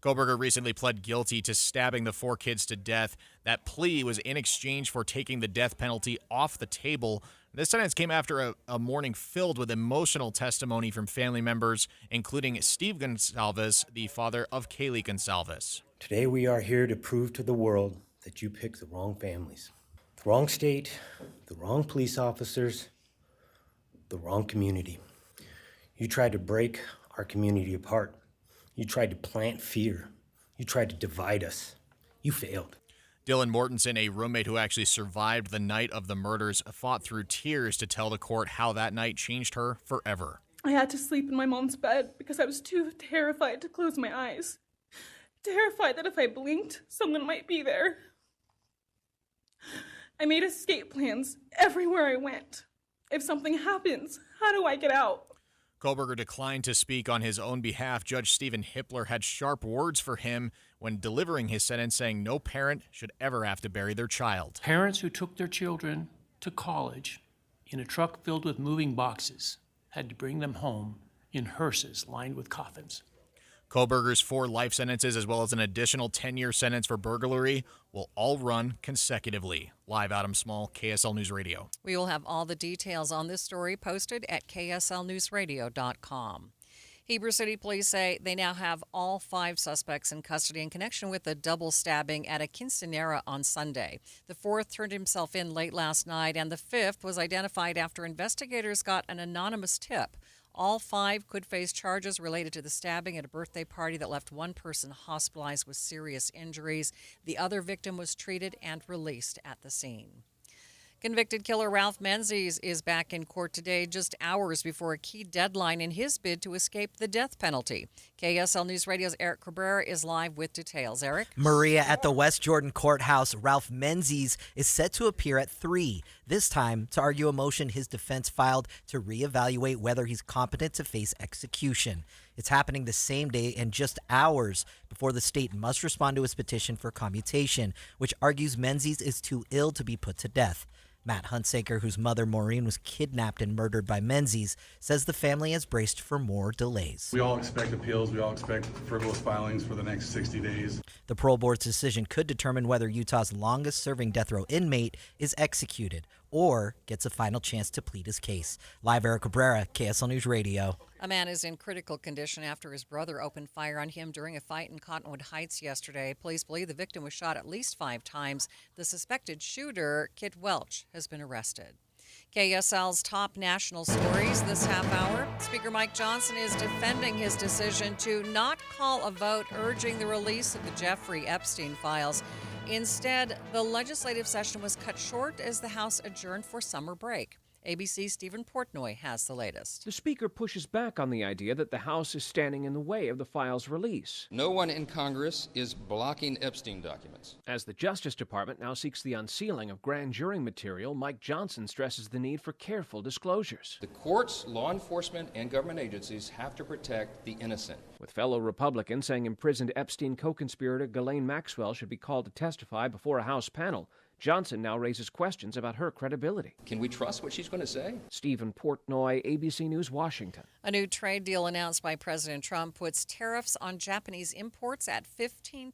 Koberger recently pled guilty to stabbing the 4 kids to death. That plea was in exchange for taking the death penalty off the table. This sentence came after a morning filled with emotional testimony from family members, including Steve Gonsalves, the father of Kaylee Gonsalves. Today we are here to prove to the world that you picked the wrong families, the wrong state, the wrong police officers, the wrong community. You tried to break our community apart. You tried to plant fear. You tried to divide us. You failed. Dylan Mortensen, a roommate who actually survived the night of the murders, fought through tears to tell the court how that night changed her forever. I had to sleep in my mom's bed because I was too terrified to close my eyes. Terrified that if I blinked, someone might be there. I made escape plans everywhere I went. If something happens, how do I get out? Koberger declined to speak on his own behalf. Judge Stephen Hippler had sharp words for him when delivering his sentence, saying no parent should ever have to bury their child. Parents who took their children to college in a truck filled with moving boxes had to bring them home in hearses lined with coffins. Koberger's 4 life sentences, as well as an additional 10-year sentence for burglary, will all run consecutively. Live, Adam Small, KSL News Radio. We will have all the details on this story posted at kslnewsradio.com. Heber City Police say they now have all 5 suspects in custody in connection with the double stabbing at a quinceanera on Sunday. The 4th turned himself in late last night, and the 5th was identified after investigators got an anonymous tip. All 5 could face charges related to the stabbing at a birthday party that left one person hospitalized with serious injuries. The other victim was treated and released at the scene. Convicted killer Ralph Menzies is back in court today, just hours before a key deadline in his bid to escape the death penalty. KSL News Radio's Eric Cabrera is live with details. Eric? Maria, at the West Jordan Courthouse, Ralph Menzies is set to appear at 3, this time to argue a motion his defense filed to reevaluate whether he's competent to face execution. It's happening the same day and just hours before the state must respond to his petition for commutation, which argues Menzies is too ill to be put to death. Matt Huntsaker, whose mother Maureen was kidnapped and murdered by Menzies, says the family has braced for more delays. We all expect appeals. We all expect frivolous filings for the next 60 days. The parole board's decision could determine whether Utah's longest-serving death row inmate is executed or gets a final chance to plead his case. Live, Eric Cabrera, KSL News Radio. A man is in critical condition after his brother opened fire on him during a fight in Cottonwood Heights yesterday. Police believe the victim was shot at least 5 times. The suspected shooter, Kit Welch, has been arrested. KSL's top national stories this half hour. Speaker Mike Johnson is defending his decision to not call a vote urging the release of the Jeffrey Epstein files. Instead, the legislative session was cut short as the House adjourned for summer break. ABC's Stephen Portnoy has the latest. The Speaker pushes back on the idea that the House is standing in the way of the file's release. No one in Congress is blocking Epstein documents. As the Justice Department now seeks the unsealing of grand jury material, Mike Johnson stresses the need for careful disclosures. The courts, law enforcement, and government agencies have to protect the innocent. With fellow Republicans saying imprisoned Epstein co-conspirator Ghislaine Maxwell should be called to testify before a House panel, Johnson now raises questions about her credibility. Can we trust what she's going to say? Stephen Portnoy, ABC News, Washington. A new trade deal announced by President Trump puts tariffs on Japanese imports at 15%.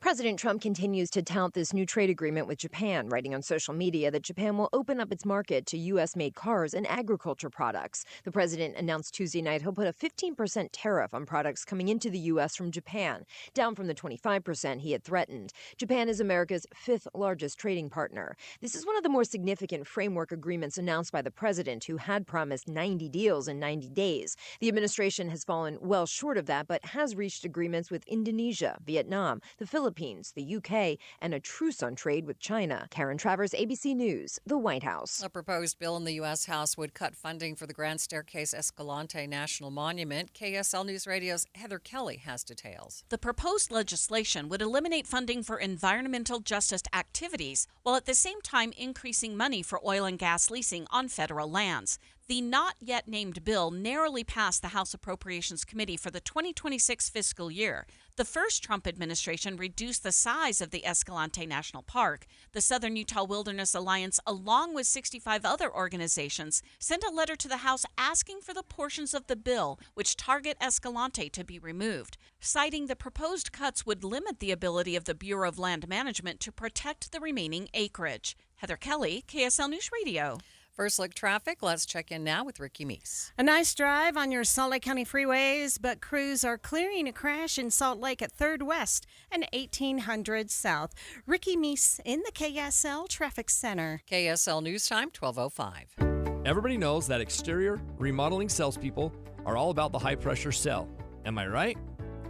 President Trump continues to tout this new trade agreement with Japan, writing on social media that Japan will open up its market to U.S.-made cars and agriculture products. The president announced Tuesday night he'll put a 15% tariff on products coming into the U.S. from Japan, down from the 25% he had threatened. Japan is America's 5th largest trading partner. This is one of the more significant framework agreements announced by the president, who had promised 90 deals in 90 days. The administration has fallen well short of that, but has reached agreements with Indonesia, Vietnam, the Philippines, the UK, and a truce on trade with China. Karen Travers, ABC News, the White House. A proposed bill in the U.S. House would cut funding for the Grand Staircase Escalante National Monument. KSL News Radio's Heather Kelly has details. The proposed legislation would eliminate funding for environmental justice activities, while at the same time increasing money for oil and gas leasing on federal lands. The not yet named bill narrowly passed the House Appropriations Committee for the 2026 fiscal year. The first Trump administration reduced the size of the Escalante National Park. The Southern Utah Wilderness Alliance, along with 65 other organizations, sent a letter to the House asking for the portions of the bill which target Escalante to be removed, citing the proposed cuts would limit the ability of the Bureau of Land Management to protect the remaining acreage. Heather Kelly, KSL News Radio. First look traffic. Let's check in now with Ricky Meese. A nice drive on your Salt Lake County freeways, but crews are clearing a crash in Salt Lake at 3rd West and 1800 South. Ricky Meese in the KSL Traffic Center. KSL News Time, 12:05. Everybody knows that exterior remodeling salespeople are all about the high-pressure sell. Am I right?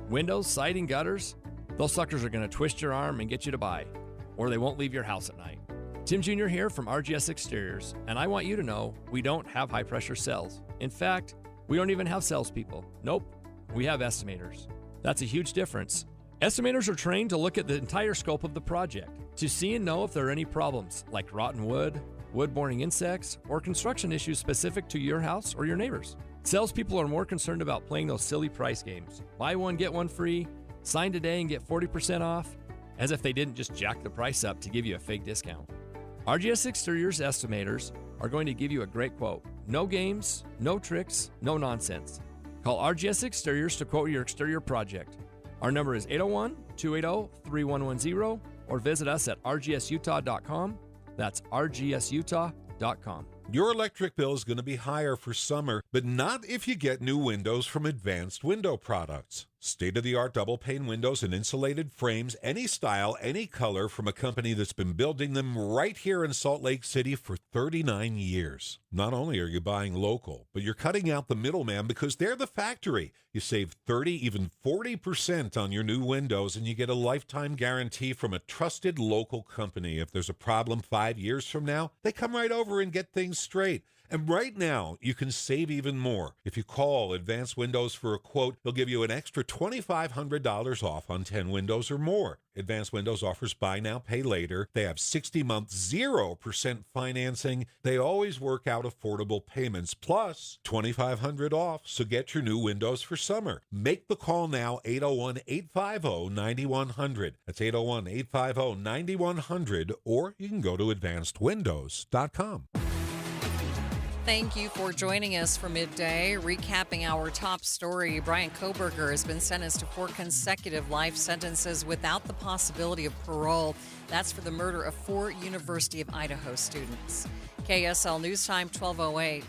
Windows, siding, gutters, those suckers are going to twist your arm and get you to buy, or they won't leave your house at night. Tim Jr. here from RGS Exteriors, and I want you to know we don't have high-pressure cells. In fact, we don't even have salespeople. Nope, we have estimators. That's a huge difference. Estimators are trained to look at the entire scope of the project, to see and know if there are any problems, like rotten wood, wood-boring insects, or construction issues specific to your house or your neighbors. Salespeople are more concerned about playing those silly price games. Buy one, get one free, sign today and get 40% off, as if they didn't just jack the price up to give you a fake discount. RGS Exteriors estimators are going to give you a great quote. No games, no tricks, no nonsense. Call RGS Exteriors to quote your exterior project. Our number is 801-280-3110 or visit us at rgsutah.com. That's rgsutah.com. Your electric bill is going to be higher for summer, but not if you get new windows from Advanced Window Products. State-of-the-art double-pane windows and insulated frames, any style, any color, from a company that's been building them right here in Salt Lake City for 39 years. Not only are you buying local, but you're cutting out the middleman because they're the factory. You save 30, even 40% on your new windows, and you get a lifetime guarantee from a trusted local company. If there's a problem 5 years from now, they come right over and get things straight. And right now, you can save even more. If you call Advanced Windows for a quote, they'll give you an extra $2,500 off on 10 windows or more. Advanced Windows offers buy now, pay later. They have 60-month 0% financing. They always work out affordable payments, plus $2,500 off. So get your new windows for summer. Make the call now, 801-850-9100. That's 801-850-9100, or you can go to advancedwindows.com. Thank you for joining us for Midday. Recapping our top story, Brian Koberger has been sentenced to 4 consecutive life sentences without the possibility of parole. That's for the murder of 4 University of Idaho students. KSL News Time, 12:08.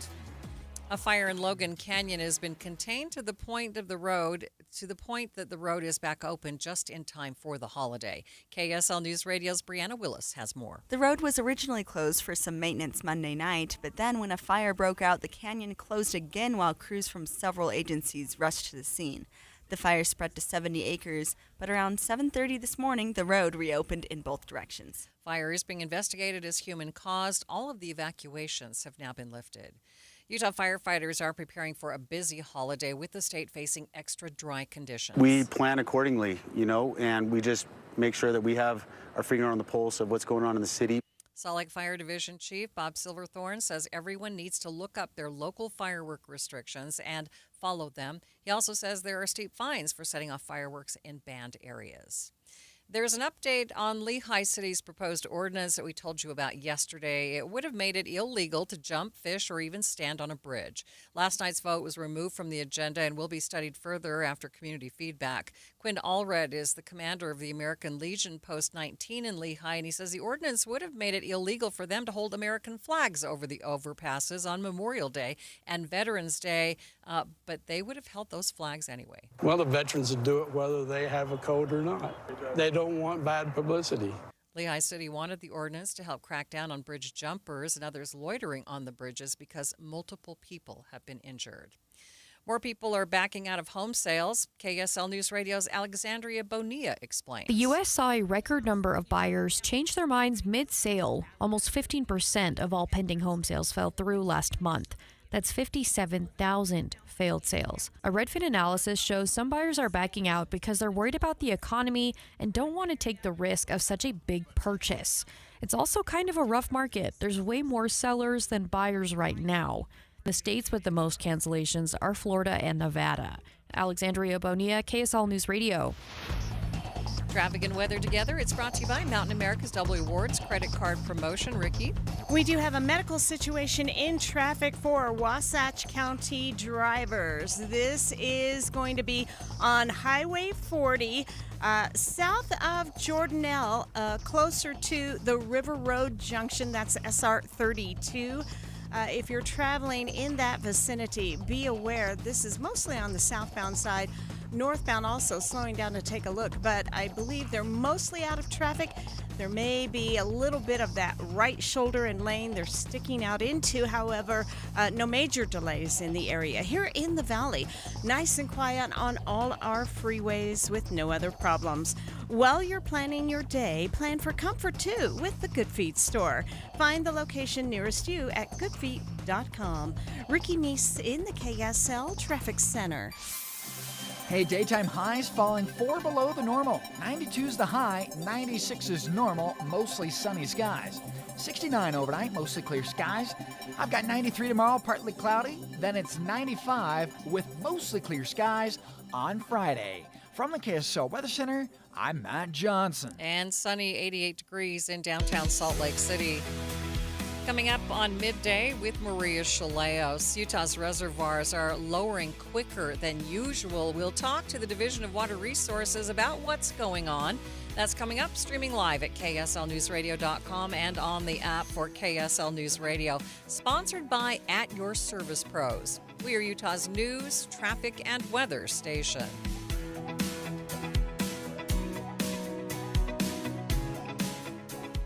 A fire in Logan Canyon has been contained to the point that the road is back open just in time for the holiday. KSL News Radio's Brianna Willis has more. The road was originally closed for some maintenance Monday night, but then when a fire broke out, the canyon closed again while crews from several agencies rushed to the scene. The fire spread to 70 acres, but around 7:30 this morning, the road reopened in both directions. Fire is being investigated as human-caused. All of the evacuations have now been lifted. Utah firefighters are preparing for a busy holiday with the state facing extra dry conditions. We plan accordingly, and we just make sure that we have our finger on the pulse of what's going on in the city. Salt Lake Fire Division Chief Bob Silverthorne says everyone needs to look up their local firework restrictions and follow them. He also says there are steep fines for setting off fireworks in banned areas. There's an update on Lehigh City's proposed ordinance that we told you about yesterday. It would have made it illegal to jump, fish, or even stand on a bridge. Last night's vote was removed from the agenda and will be studied further after community feedback. Quinn Allred is the commander of the American Legion Post 19 in Lehigh, and he says the ordinance would have made it illegal for them to hold American flags over the overpasses on Memorial Day and Veterans Day, but they would have held those flags anyway. Well, the veterans will do it whether they have a code or not. They don't want bad publicity. Lehigh City wanted the ordinance to help crack down on bridge jumpers and others loitering on the bridges because multiple people have been injured. More people are backing out of home sales. KSL News Radio's Alexandria Bonilla explains. The U.S. saw a record number of buyers change their minds mid-sale. Almost 15% of all pending home sales fell through last month. That's 57,000 failed sales. A Redfin analysis shows some buyers are backing out because they're worried about the economy and don't want to take the risk of such a big purchase. It's also kind of a rough market. There's way more sellers than buyers right now. The states with the most cancellations are Florida and Nevada. Alexandria Bonilla, KSL News Radio. Traffic and weather together. It's brought to you by Mountain America's W Awards credit card promotion. Ricky? We do have a medical situation in traffic for Wasatch County drivers. This is going to be on Highway 40, south of Jordanelle, closer to the River Road Junction. That's SR 32. If you're traveling in that vicinity, be aware this is mostly on the southbound side. Northbound also slowing down to take a look, but I believe they're mostly out of traffic. There may be a little bit of that right shoulder and lane they're sticking out into. However, no major delays in the area. Here in the valley, nice and quiet on all our freeways with no other problems. While you're planning your day, plan for comfort too with the Good Feet store. Find the location nearest you at goodfeet.com. Ricky Meese in the KSL Traffic Center. Hey, daytime highs falling 4 below the normal. 92 is the high, 96 is normal, mostly sunny skies. 69 overnight, mostly clear skies. I've got 93 tomorrow, partly cloudy. Then it's 95 with mostly clear skies on Friday. From the KSL Weather Center, I'm Matt Johnson. And sunny 88 degrees in downtown Salt Lake City. Coming up on Midday with Maria Shilaos, Utah's reservoirs are lowering quicker than usual. We'll talk to the Division of Water Resources about what's going on. That's coming up, streaming live at KSLNewsRadio.com and on the app for KSL News Radio. Sponsored by At Your Service Pros. We are Utah's news, traffic, and weather station.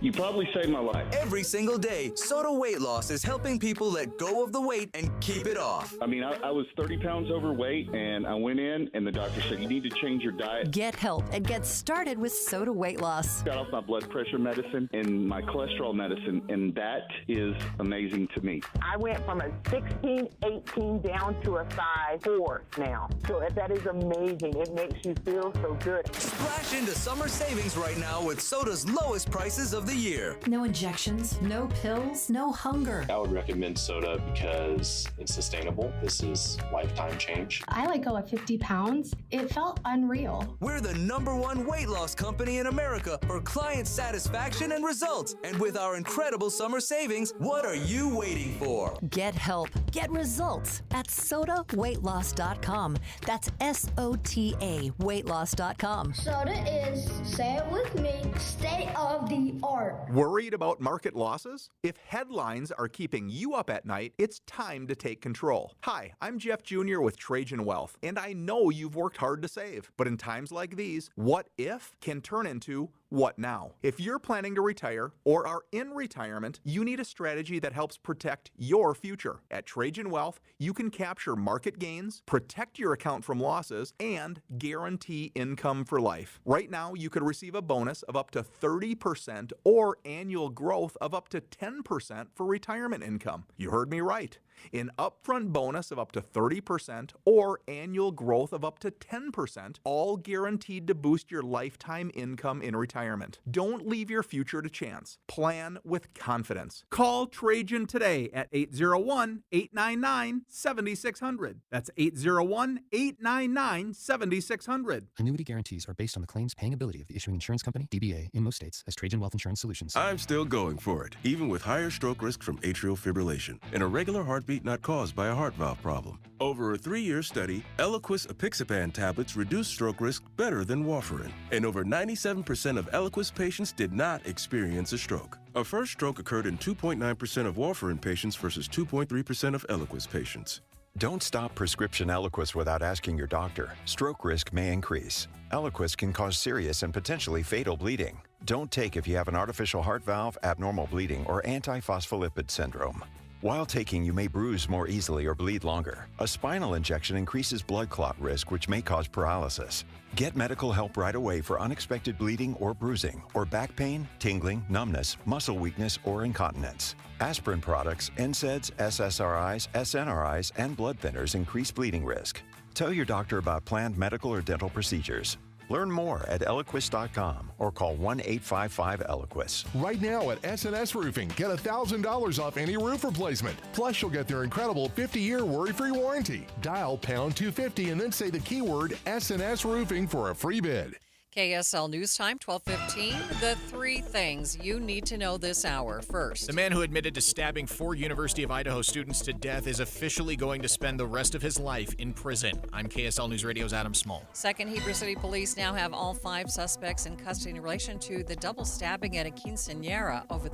You probably saved my life. Every single day, Soda Weight Loss is helping people let go of the weight and keep it off. I mean, I was 30 pounds overweight, and I went in, and the doctor said, you need to change your diet. Get help and get started with Soda Weight Loss. Got off my blood pressure medicine and my cholesterol medicine, and that is amazing to me. I went from a 16, 18 down to a size 4 now. So that is amazing. It makes you feel so good. Splash into summer savings right now with Soda's lowest prices of the year. No injections, no pills, no hunger. I would recommend Soda because it's sustainable. This is lifetime change. I let go of 50 pounds. It felt unreal. We're the #1 weight loss company in America for client satisfaction and results. And with our incredible summer savings, what are you waiting for? Get help. Get results at sodaweightloss.com. That's SOTA weightloss.com. Soda is, say it with me, state of the art. Worried about market losses? If headlines are keeping you up at night, it's time to take control. Hi, I'm Jeff Jr. with Trajan Wealth, and I know you've worked hard to save. But in times like these, what if can turn into what now? If you're planning to retire or are in retirement, you need a strategy that helps protect your future. At Trajan Wealth, you can capture market gains, protect your account from losses, and guarantee income for life. Right now, you could receive a bonus of up to 30% or annual growth of up to 10% for retirement income. You heard me right. An upfront bonus of up to 30% or annual growth of up to 10%, all guaranteed to boost your lifetime income in retirement. Don't leave your future to chance. Plan with confidence. Call Trajan today at 801-899-7600. That's 801-899-7600. Annuity guarantees are based on the claims paying ability of the issuing insurance company, DBA, in most states, as Trajan Wealth Insurance Solutions. I'm still going for it, even with higher stroke risk from atrial fibrillation and a regular heartbeat not caused by a heart valve problem. Over a 3-year study, Eliquis apixaban tablets reduce stroke risk better than warfarin, and over 97% of Eliquis patients did not experience a stroke. A first stroke occurred in 2.9% of warfarin patients versus 2.3% of Eliquis patients. Don't stop prescription Eliquis without asking your doctor. Stroke risk may increase. Eliquis can cause serious and potentially fatal bleeding. Don't take if you have an artificial heart valve, abnormal bleeding, or antiphospholipid syndrome. While taking, you may bruise more easily or bleed longer. A spinal injection increases blood clot risk, which may cause paralysis. Get medical help right away for unexpected bleeding or bruising, or back pain, tingling, numbness, muscle weakness, or incontinence. Aspirin products, NSAIDs, SSRIs, SNRIs, and blood thinners increase bleeding risk. Tell your doctor about planned medical or dental procedures. Learn more at Eloquist.com or call 1-855-ELOQUIS. Right now at S&S Roofing, get $1,000 off any roof replacement. Plus, you'll get their incredible 50-year worry-free warranty. Dial pound 250 and then say the keyword S&S Roofing for a free bid. KSL News Time, 12:15. The three things you need to know this hour. First, the man who admitted to stabbing 4 University of Idaho students to death is officially going to spend the rest of his life in prison. I'm KSL News Radio's Adam Small. Second, Heber City Police now have all 5 suspects in custody in relation to the double stabbing at a quinceañera over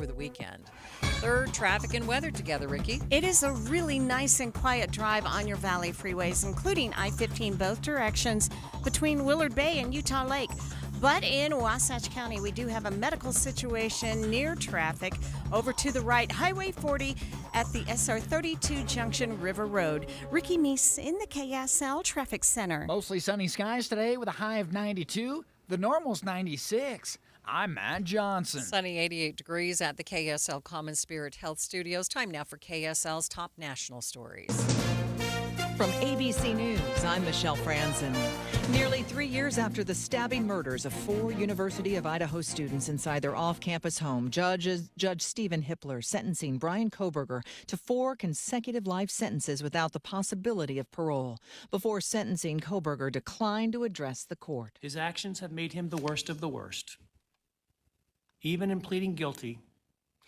the weekend. Third, traffic and weather together, Ricky. It is a really nice and quiet drive on your Valley freeways, including I-15 both directions between Willard Bay and Utah Lake. But in Wasatch County, we do have a medical situation near traffic over to the right, Highway 40 at the SR 32 Junction River Road. Ricky Meese in the KSL Traffic Center. Mostly sunny skies today with a high of 92. The normal's 96. I'm Matt Johnson. Sunny 88 degrees at the KSL Common Spirit Health Studios. Time now for KSL's top national stories. From ABC News, I'm Michelle Franzen. Nearly 3 years after the stabbing murders of 4 University of Idaho students inside their off-campus home, Judge Stephen Hippler sentencing Brian Kohberger to 4 consecutive life sentences without the possibility of parole. Before sentencing, Kohberger declined to address the court. His actions have made him the worst of the worst. Even in pleading guilty,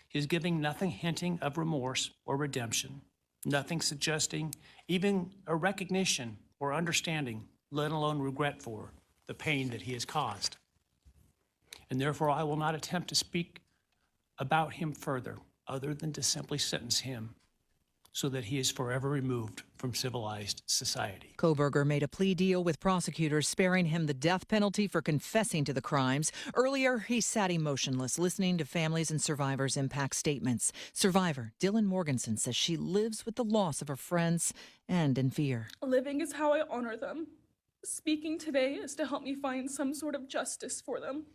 he is giving nothing hinting of remorse or redemption, nothing suggesting even a recognition or understanding, let alone regret for the pain that he has caused. And therefore, I will not attempt to speak about him further, other than to simply sentence him so that he is forever removed from civilized society. Kohberger made a plea deal with prosecutors, sparing him the death penalty for confessing to the crimes. Earlier, he sat emotionless, listening to families and survivors' impact statements. Survivor Dylan Morganson says she lives with the loss of her friends and in fear. Living is how I honor them. Speaking today is to help me find some sort of justice for them.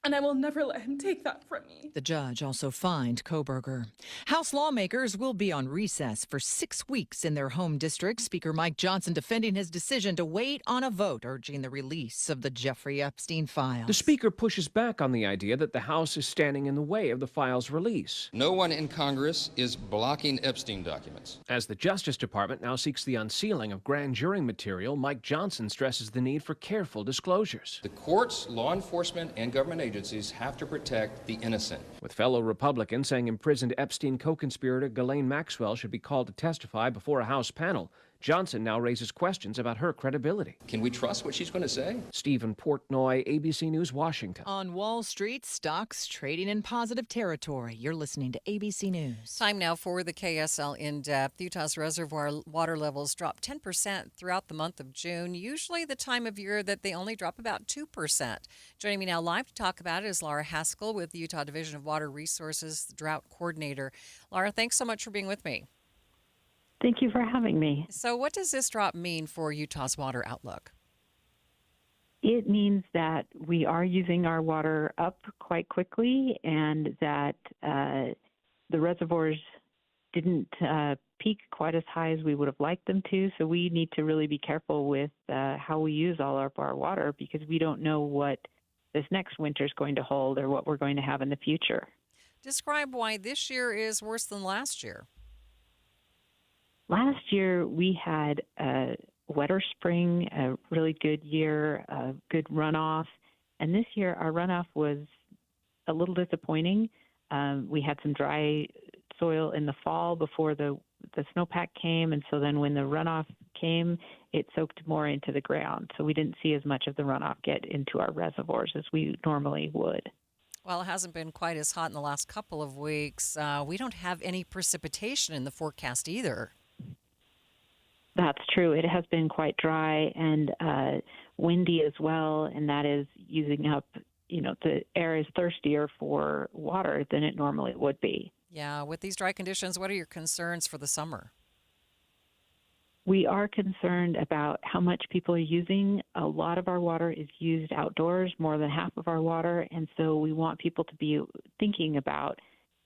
And I will never let him take that from me. The judge also fined Kohberger. House lawmakers will be on recess for 6 weeks in their home district. Speaker Mike Johnson defending his decision to wait on a vote, urging the release of the Jeffrey Epstein files. The speaker pushes back on the idea that the House is standing in the way of the files' release. No one in Congress is blocking Epstein documents. As the Justice Department now seeks the unsealing of grand jury material, Mike Johnson stresses the need for careful disclosures. The courts, law enforcement, and government agencies have to protect the innocent. With fellow Republicans saying imprisoned Epstein co-conspirator Ghislaine Maxwell should be called to testify before a House panel, Johnson now raises questions about her credibility. Can we trust what she's going to say? Stephen Portnoy, ABC News, Washington. On Wall Street, stocks trading in positive territory. You're listening to ABC News. Time now for the KSL In-Depth. Utah's reservoir water levels dropped 10% throughout the month of June, usually the time of year that they only drop about 2%. Joining me now live to talk about it is Laura Haskell with the Utah Division of Water Resources, the Drought Coordinator. Laura, thanks so much for being with me. Thank you for having me. So what does this drop mean for Utah's water outlook? It means that we are using our water up quite quickly and that the reservoirs didn't peak quite as high as we would have liked them to. So we need to really be careful with how we use all of our water because we don't know what this next winter is going to hold or what we're going to have in the future. Describe why this year is worse than last year. Last year, we had a wetter spring, a really good year, a good runoff. And this year, our runoff was a little disappointing. We had some dry soil in the fall before the snowpack came. And so then when the runoff came, it soaked more into the ground. So we didn't see as much of the runoff get into our reservoirs as we normally would. Well, it hasn't been quite as hot in the last couple of weeks. We don't have any precipitation in the forecast either. That's true. It has been quite dry and windy as well, and that is using up, the air is thirstier for water than it normally would be. Yeah, with these dry conditions, what are your concerns for the summer? We are concerned about how much people are using. A lot of our water is used outdoors, more than half of our water, and so we want people to be thinking about,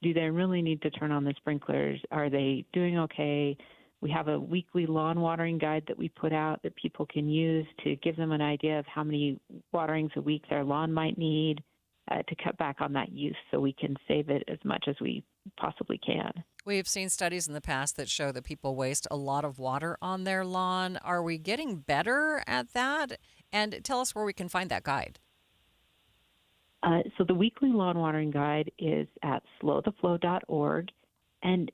do they really need to turn on the sprinklers? Are they doing okay We have a weekly lawn watering guide that we put out that people can use to give them an idea of how many waterings a week their lawn might need to cut back on that use so we can save it as much as we possibly can. We've seen studies in the past that show that people waste a lot of water on their lawn. Are we getting better at that? And tell us where we can find that guide. So the weekly lawn watering guide is at slowtheflow.org. And,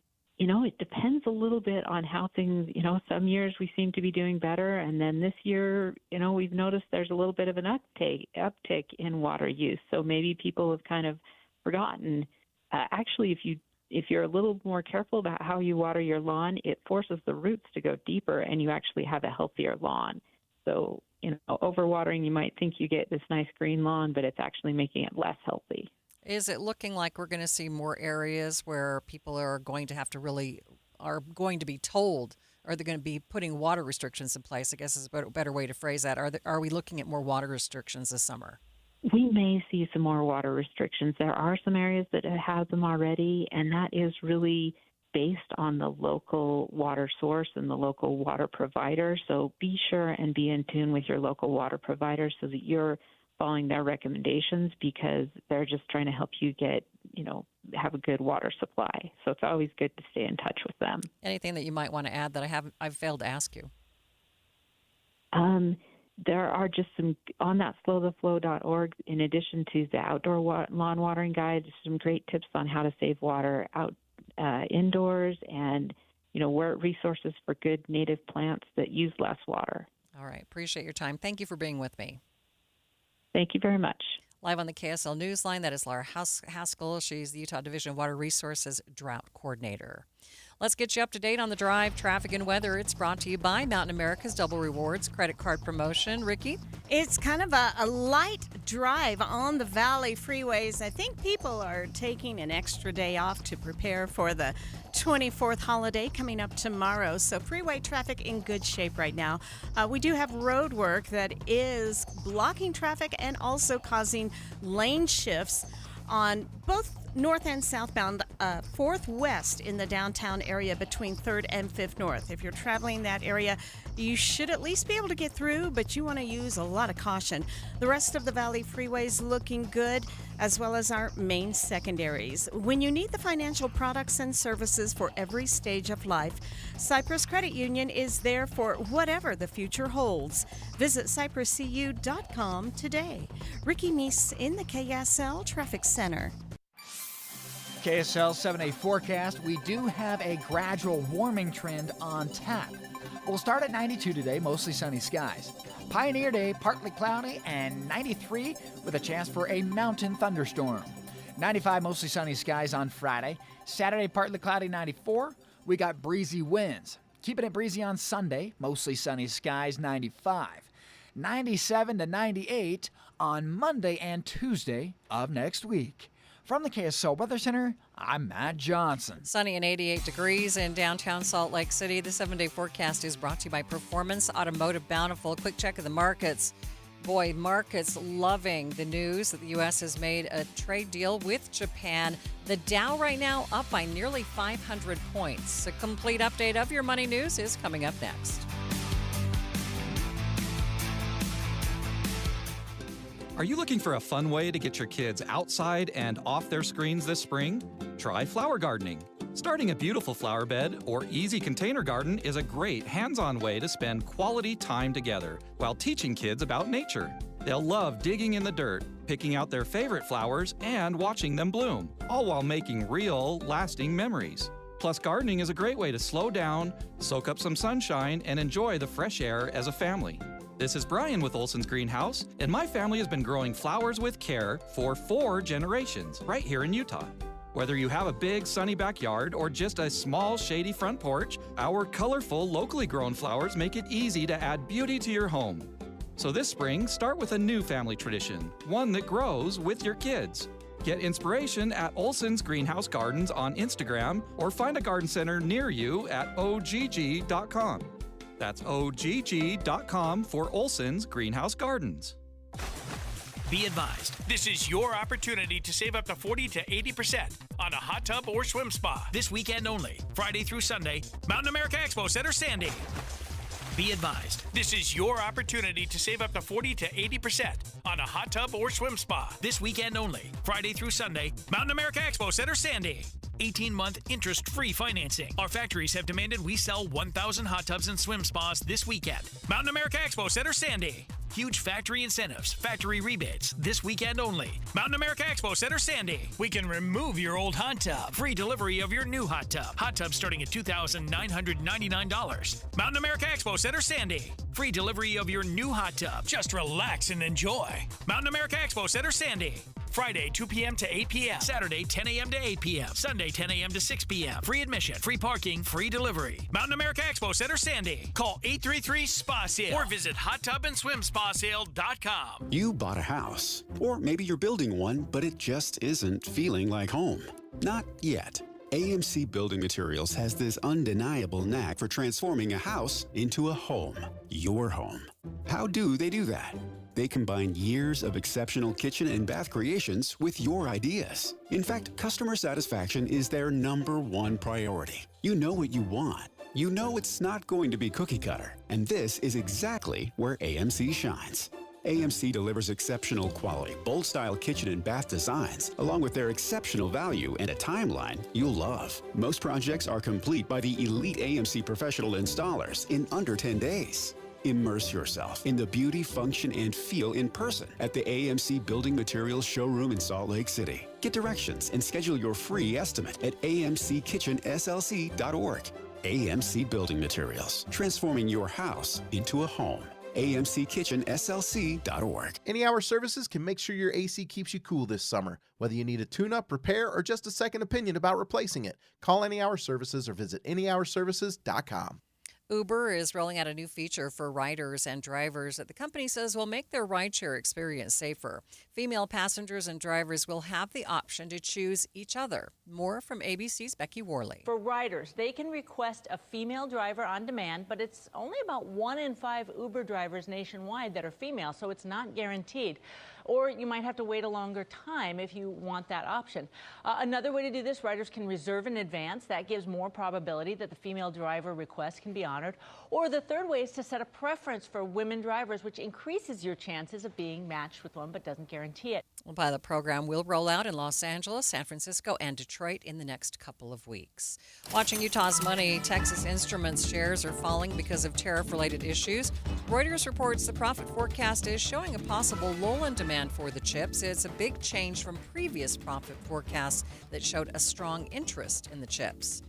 it depends a little bit on how things, some years we seem to be doing better. And then this year, we've noticed there's a little bit of an uptick in water use. So maybe people have kind of forgotten. Actually, if you're a little more careful about how you water your lawn, it forces the roots to go deeper and you actually have a healthier lawn. So, overwatering, you might think you get this nice green lawn, but it's actually making it less healthy. Is it looking like we're going to see more areas where people are going to be told, or they're going to be putting water restrictions in place? I guess is a better way to phrase that. Are we looking at more water restrictions this summer? We may see some more water restrictions. There are some areas that have them already, and that is really based on the local water source and the local water provider. So be sure and be in tune with your local water provider so that you're following their recommendations, because they're just trying to help you get, have a good water supply. So it's always good to stay in touch with them. Anything that you might want to add that I've failed to ask you? There are just some, on that slowtheflow.org, in addition to the outdoor lawn watering guide, some great tips on how to save water indoors, and, resources for good native plants that use less water. All right. Appreciate your time. Thank you for being with me. Thank you very much. Live on the KSL Newsline, that is Laura Haskell. She's the Utah Division of Water Resources Drought Coordinator. Let's get you up to date on the drive, traffic, and weather. It's brought to you by Mountain America's Double Rewards credit card promotion. Ricky? It's kind of a light drive on the Valley freeways. I think people are taking an extra day off to prepare for the 24th holiday coming up tomorrow. So freeway traffic in good shape right now. We do have road work that is blocking traffic and also causing lane shifts on both north and southbound 4th West in the downtown area between 3rd and 5th North. If you're traveling that area, you should at least be able to get through, but you want to use a lot of caution. The rest of the Valley freeways looking good, as well as our main secondaries. When you need the financial products and services for every stage of life, Cypress Credit Union is there for whatever the future holds. Visit cypresscu.com today. Ricky Meese in the KSL Traffic Center. KSL 7-day forecast, we do have a gradual warming trend on tap. We'll start at 92 today, mostly sunny skies. Pioneer Day, partly cloudy, and 93 with a chance for a mountain thunderstorm. 95, mostly sunny skies on Friday. Saturday, partly cloudy, 94. We got breezy winds. Keeping it breezy on Sunday, mostly sunny skies, 95. 97 to 98 on Monday and Tuesday of next week. From the KSL Weather Center, I'm Matt Johnson. Sunny and 88 degrees in downtown Salt Lake City. The 7-day forecast is brought to you by Performance Automotive Bountiful. Quick check of the markets. Boy, markets loving the news that the U.S. has made a trade deal with Japan. The Dow right now up by nearly 500 points. A complete update of your money news is coming up next. Are you looking for a fun way to get your kids outside and off their screens this spring? Try flower gardening. Starting a beautiful flower bed or easy container garden is a great hands-on way to spend quality time together while teaching kids about nature. They'll love digging in the dirt, picking out their favorite flowers, and watching them bloom, all while making real, lasting memories. Plus, gardening is a great way to slow down, soak up some sunshine, and enjoy the fresh air as a family. This is Brian with Olson's Greenhouse, and my family has been growing flowers with care for 4 generations right here in Utah. Whether you have a big sunny backyard or just a small shady front porch, our colorful locally grown flowers make it easy to add beauty to your home. So this spring, start with a new family tradition, one that grows with your kids. Get inspiration at Olson's Greenhouse Gardens on Instagram or find a garden center near you at ogg.com. That's ogg.com for Olson's Greenhouse Gardens. Be advised, this is your opportunity to save up to 40 to 80% on a hot tub or swim spa this weekend only, Friday through Sunday, Mountain America Expo Center, Sandy. Be advised, this is your opportunity to save up to 40 to 80% on a hot tub or swim spa this weekend only, Friday through Sunday, Mountain America Expo Center, Sandy. 18-month interest-free financing. Our factories have demanded we sell 1,000 hot tubs and swim spas this weekend. Mountain America Expo Center, Sandy. Huge factory incentives, factory rebates, this weekend only. Mountain America Expo Center, Sandy. We can remove your old hot tub. Free delivery of your new hot tub. Hot tub starting at $2,999. Mountain America Expo Center, Sandy. Free delivery of your new hot tub. Just relax and enjoy. Mountain America Expo Center, Sandy. Friday, 2 p.m. to 8 p.m. Saturday, 10 a.m. to 8 p.m. Sunday, 10 a.m. to 6 p.m. Free admission, free parking, free delivery. Mountain America Expo Center, Sandy. Call 833-SPA-SALE or visit hottubandSwimSpaSale.com. You bought a house, or maybe you're building one, but it just isn't feeling like home. Not yet. AMC Building Materials has this undeniable knack for transforming a house into a home. Your home. How do they do that? They combine years of exceptional kitchen and bath creations with your ideas. In fact, customer satisfaction is their #1 priority. You know what you want. You know it's not going to be cookie cutter. And this is exactly where AMC shines. AMC delivers exceptional quality, bold-style kitchen and bath designs, along with their exceptional value and a timeline you'll love. Most projects are complete by the elite AMC professional installers in under 10 days. Immerse yourself in the beauty, function, and feel in person at the AMC Building Materials Showroom in Salt Lake City. Get directions and schedule your free estimate at amckitchenslc.org. AMC Building Materials, transforming your house into a home. amckitchenslc.org. Any Hour Services can make sure your AC keeps you cool this summer. Whether you need a tune-up, repair, or just a second opinion about replacing it, call Any Hour Services or visit anyhourservices.com. Uber is rolling out a new feature for riders and drivers that the company says will make their rideshare experience safer. Female passengers and drivers will have the option to choose each other. More from ABC's Becky Worley. For riders, they can request a female driver on demand, but it's only about 1 in 5 Uber drivers nationwide that are female, so it's not guaranteed. Or you might have to wait a longer time if you want that option. Another way to do this, riders can reserve in advance. That gives more probability that the female driver request can be honored. Or the third way is to set a preference for women drivers, which increases your chances of being matched with one but doesn't guarantee it. Well, the program will roll out in Los Angeles, San Francisco, and Detroit in the next couple of weeks. Watching Utah's money, Texas Instruments shares are falling because of tariff-related issues. Reuters reports the profit forecast is showing a possible lull in demand for the chips. It's a big change from previous profit forecasts that showed a strong interest in the chips.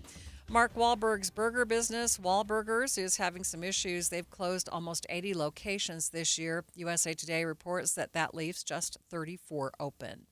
Mark Wahlberg's burger business, Wahlburgers, is having some issues. They've closed almost 80 locations this year. USA Today reports that leaves just 34 open.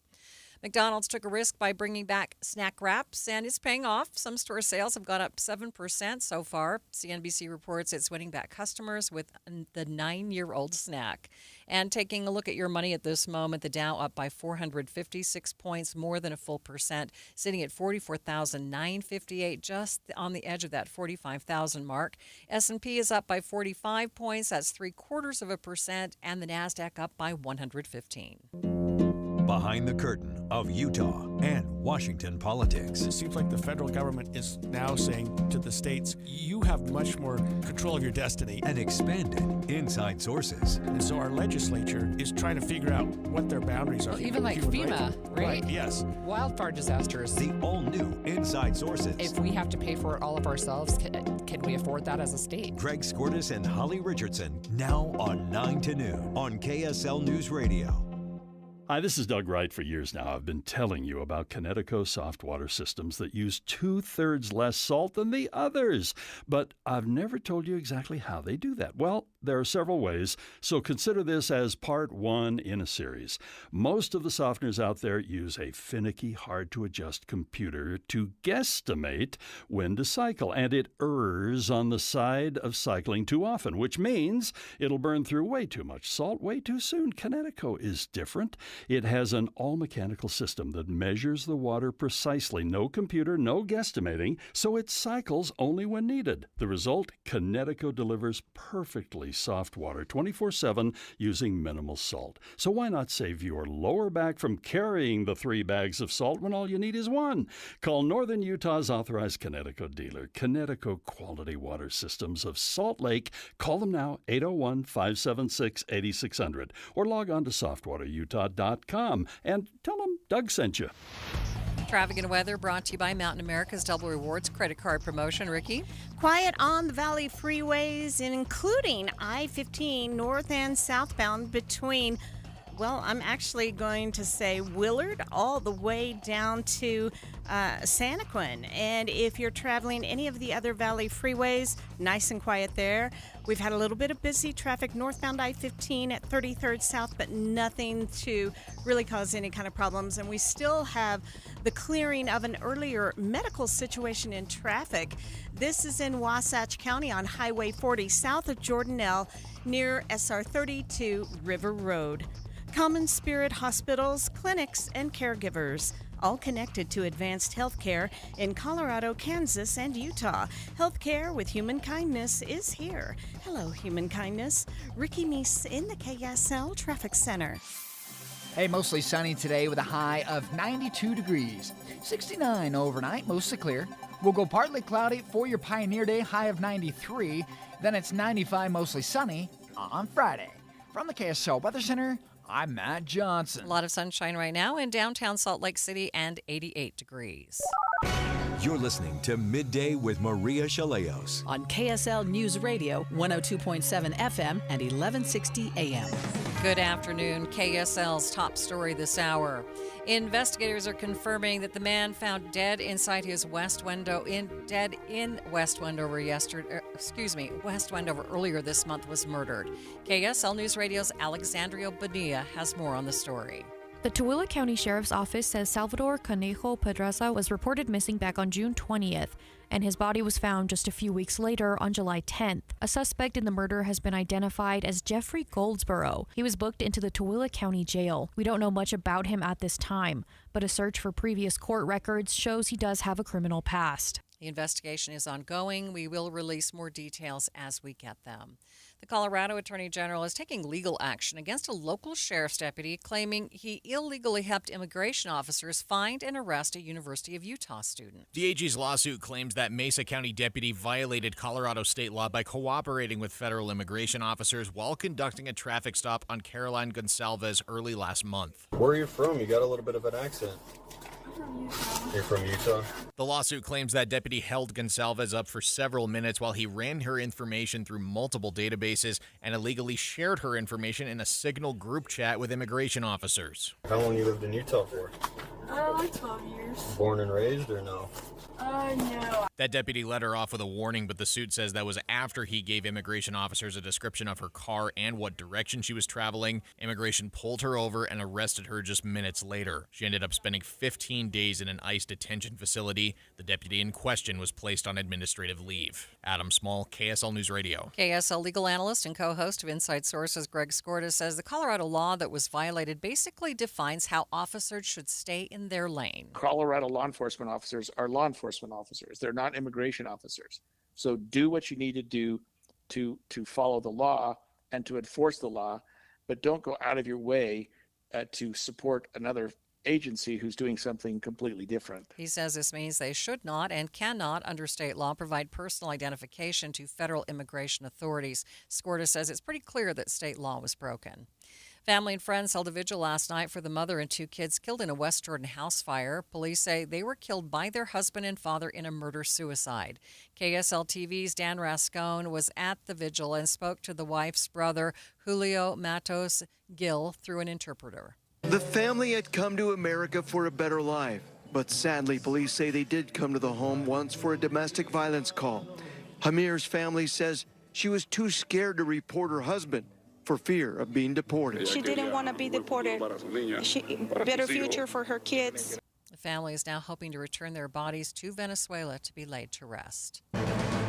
McDonald's took a risk by bringing back snack wraps, and it's paying off. Some store sales have gone up 7% so far. CNBC reports it's winning back customers with the 9-year-old snack. And taking a look at your money at this moment, the Dow up by 456 points, more than a full percent, sitting at 44,958, just on the edge of that 45,000 mark. S&P is up by 45 points, that's 0.75%, and the Nasdaq up by 115. Behind the curtain of Utah and Washington politics. It seems like the federal government is now saying to the states, you have much more control of your destiny. And expanded inside sources. And so our legislature is trying to figure out what their boundaries are. Well, even like FEMA, right? Yes. Wildfire disasters. The all-new Inside Sources. If we have to pay for it all of ourselves, can we afford that as a state? Greg Skordas and Holly Richardson, now on 9 to noon on KSL News Radio. Hi, this is Doug Wright. For years now, I've been telling you about Connecticut soft water systems that use 2/3 less salt than the others. But I've never told you exactly how they do that. Well, there are several ways, so consider this as part 1 in a series. Most of the softeners out there use a finicky, hard-to-adjust computer to guesstimate when to cycle, and it errs on the side of cycling too often, which means it'll burn through way too much salt way too soon. Connecticut is different. It has an all-mechanical system that measures the water precisely. No computer, no guesstimating, so it cycles only when needed. The result, Connecticut delivers perfectly mostly soft water 24/7 using minimal salt. So why not save your lower back from carrying the 3 bags of salt when all you need is 1? Call Northern Utah's authorized Connecticut dealer, Connecticut Quality Water Systems of Salt Lake. Call them now, 801-576-8600, or log on to softwaterutah.com and tell them Doug sent you. Traffic and weather brought to you by Mountain America's Double Rewards credit card promotion. Ricky? Quiet on the Valley freeways, including I-15 north and southbound between, well, I'm actually going to say Willard all the way down to Santaquin. And if you're traveling any of the other Valley freeways, nice and quiet there. We've had a little bit of busy traffic northbound I-15 at 33rd South, but nothing to really cause any kind of problems. And we still have the clearing of an earlier medical situation in traffic. This is in Wasatch County on Highway 40 south of Jordanelle near SR 32 River Road. Common Spirit hospitals, clinics, and caregivers, all connected to advanced healthcare in Colorado, Kansas, and Utah. Healthcare with human kindness is here. Hello, human kindness. Ricky Meese in the KSL Traffic Center. Hey, mostly sunny today with a high of 92 degrees. 69 overnight, mostly clear. We'll go partly cloudy for your Pioneer Day, high of 93. Then it's 95, mostly sunny on Friday. From the KSL Weather Center, I'm Matt Johnson. A lot of sunshine right now in downtown Salt Lake City and 88 degrees. You're listening to Midday with Maria Shilaos on KSL News Radio, 102.7 FM and 1160 AM. Good afternoon. KSL's top story this hour. Investigators are confirming that the man found dead inside his West Wendover earlier this month was murdered. KSL News Radio's Alexandria Bonilla has more on the story. The Tooele County Sheriff's Office says Salvador Conejo Pedraza was reported missing back on June 20th, and his body was found just a few weeks later on July 10th. A suspect in the murder has been identified as Jeffrey Goldsboro. He was booked into the Tooele County Jail. We don't know much about him at this time, but a search for previous court records shows he does have a criminal past. The investigation is ongoing. We will release more details as we get them. The Colorado Attorney General is taking legal action against a local sheriff's deputy claiming he illegally helped immigration officers find and arrest a University of Utah student. The AG's lawsuit claims that Mesa County deputy violated Colorado state law by cooperating with federal immigration officers while conducting a traffic stop on Caroline Gonsalves early last month. Where are you from? You got a little bit of an accent. You're from Utah? The lawsuit claims that deputy held Gonsalves up for several minutes while he ran her information through multiple databases and illegally shared her information in a Signal group chat with immigration officers. How long you lived in Utah for? Like 12 years. Born and raised or no? No. That deputy let her off with a warning, but the suit says that was after he gave immigration officers a description of her car and what direction she was traveling. Immigration pulled her over and arrested her just minutes later. She ended up spending 15 days in an ICE detention facility. The deputy in question was placed on administrative leave. Adam Small, KSL News Radio. KSL legal analyst and co-host of Inside Sources, Greg Skorda, says the Colorado law that was violated basically defines how officers should stay in their lane. Colorado law enforcement officers are law enforcement officers. They're not immigration officers. So do what you need to do to follow the law and to enforce the law, but don't go out of your way to support another agency who's doing something completely different. He says this means they should not and cannot, under state law, provide personal identification to federal immigration authorities. Skorda says it's pretty clear that state law was broken. Family and friends held a vigil last night for the mother and 2 kids killed in a West Jordan house fire. Police say they were killed by their husband and father in a murder-suicide. KSL TV's Dan Rascone was at the vigil and spoke to the wife's brother, Julio Matos Gil, through an interpreter. The family had come to America for a better life, but sadly, police say they did come to the home once for a domestic violence call. Hamir's family says she was too scared to report her husband for fear of being deported. She didn't want to be deported. Better future for her kids. The family is now hoping to return their bodies to Venezuela to be laid to rest.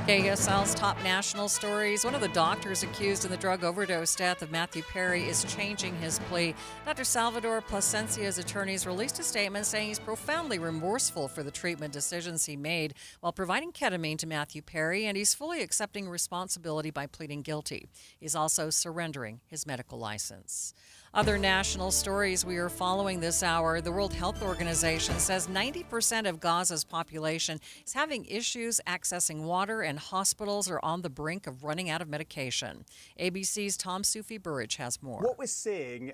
KSL's top national stories. One of the doctors accused in the drug overdose death of Matthew Perry is changing his plea. Dr. Salvador Plasencia's attorneys released a statement saying he's profoundly remorseful for the treatment decisions he made while providing ketamine to Matthew Perry, and he's fully accepting responsibility by pleading guilty. He's also surrendering his medical license. Other national stories we are following this hour. The World Health Organization says 90% of Gaza's population is having issues accessing water, and hospitals are on the brink of running out of medication. ABC's Tom Sufi-Burridge has more. What we're seeing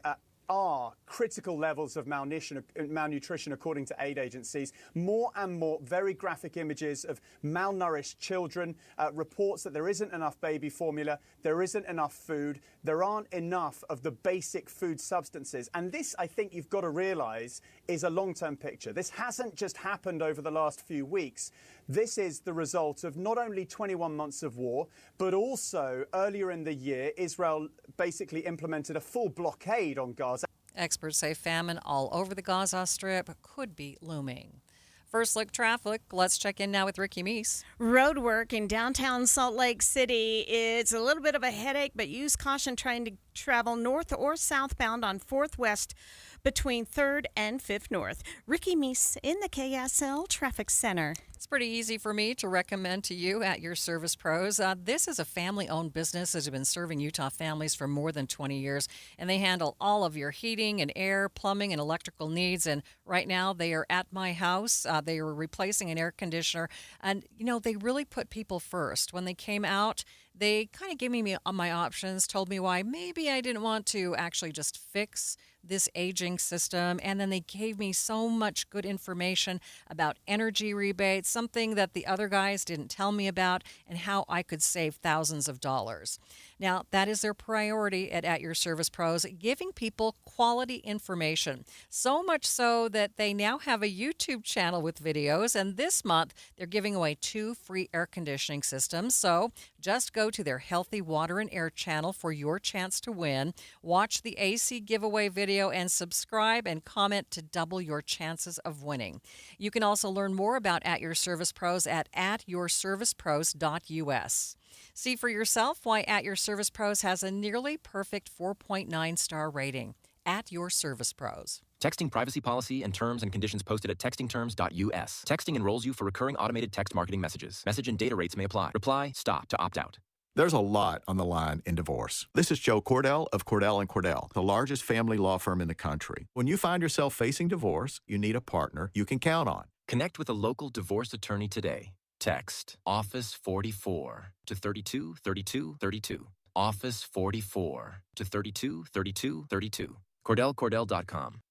are critical levels of malnutrition according to aid agencies. More and more very graphic images of malnourished children, reports that there isn't enough baby formula, there isn't enough food, there aren't enough of the basic food substances. And this, I think you've got to realize, is a long-term picture. This hasn't just happened over the last few weeks. This is the result of not only 21 months of war, but also earlier in the year, Israel basically implemented a full blockade on Gaza. Experts say famine all over the Gaza Strip could be looming. First look traffic. Let's check in now with Ricky Meese. Road work in downtown Salt Lake City. It's a little bit of a headache, but use caution trying to travel north or southbound on 4th West between 3rd and 5th North. Ricky Meese in the KSL Traffic Center. It's pretty easy for me to recommend to you At Your Service Pros. This is a family-owned business that has been serving Utah families for more than 20 years, and they handle all of your heating and air, plumbing, and electrical needs. And right now, they are at my house. They are replacing an air conditioner, and they really put people first. When they came out, they kind of gave me my options, told me why maybe I didn't want to actually just fix this aging system, and then they gave me so much good information about energy rebates, something that the other guys didn't tell me about, and how I could save thousands of dollars. Now, that is their priority at Your Service Pros, giving people quality information. So much so that they now have a YouTube channel with videos, and this month they're giving away 2 free air conditioning systems. So just go to their Healthy Water and Air channel for your chance to win. Watch the AC giveaway video and subscribe and comment to double your chances of winning. You can also learn more about At Your Service Pros at atyourservicepros.us. See for yourself why At Your Service Pros has a nearly perfect 4.9 star rating. At Your Service Pros. Texting privacy policy and terms and conditions posted at textingterms.us. Texting enrolls you for recurring automated text marketing messages. Message and data rates may apply. Reply STOP to opt out. There's a lot on the line in divorce. This is Joe Cordell of Cordell & Cordell, the largest family law firm in the country. When you find yourself facing divorce, you need a partner you can count on. Connect with a local divorce attorney today. Text Office 44 to 32 32 32. Office 44 to 32 32 32. CordellCordell.com.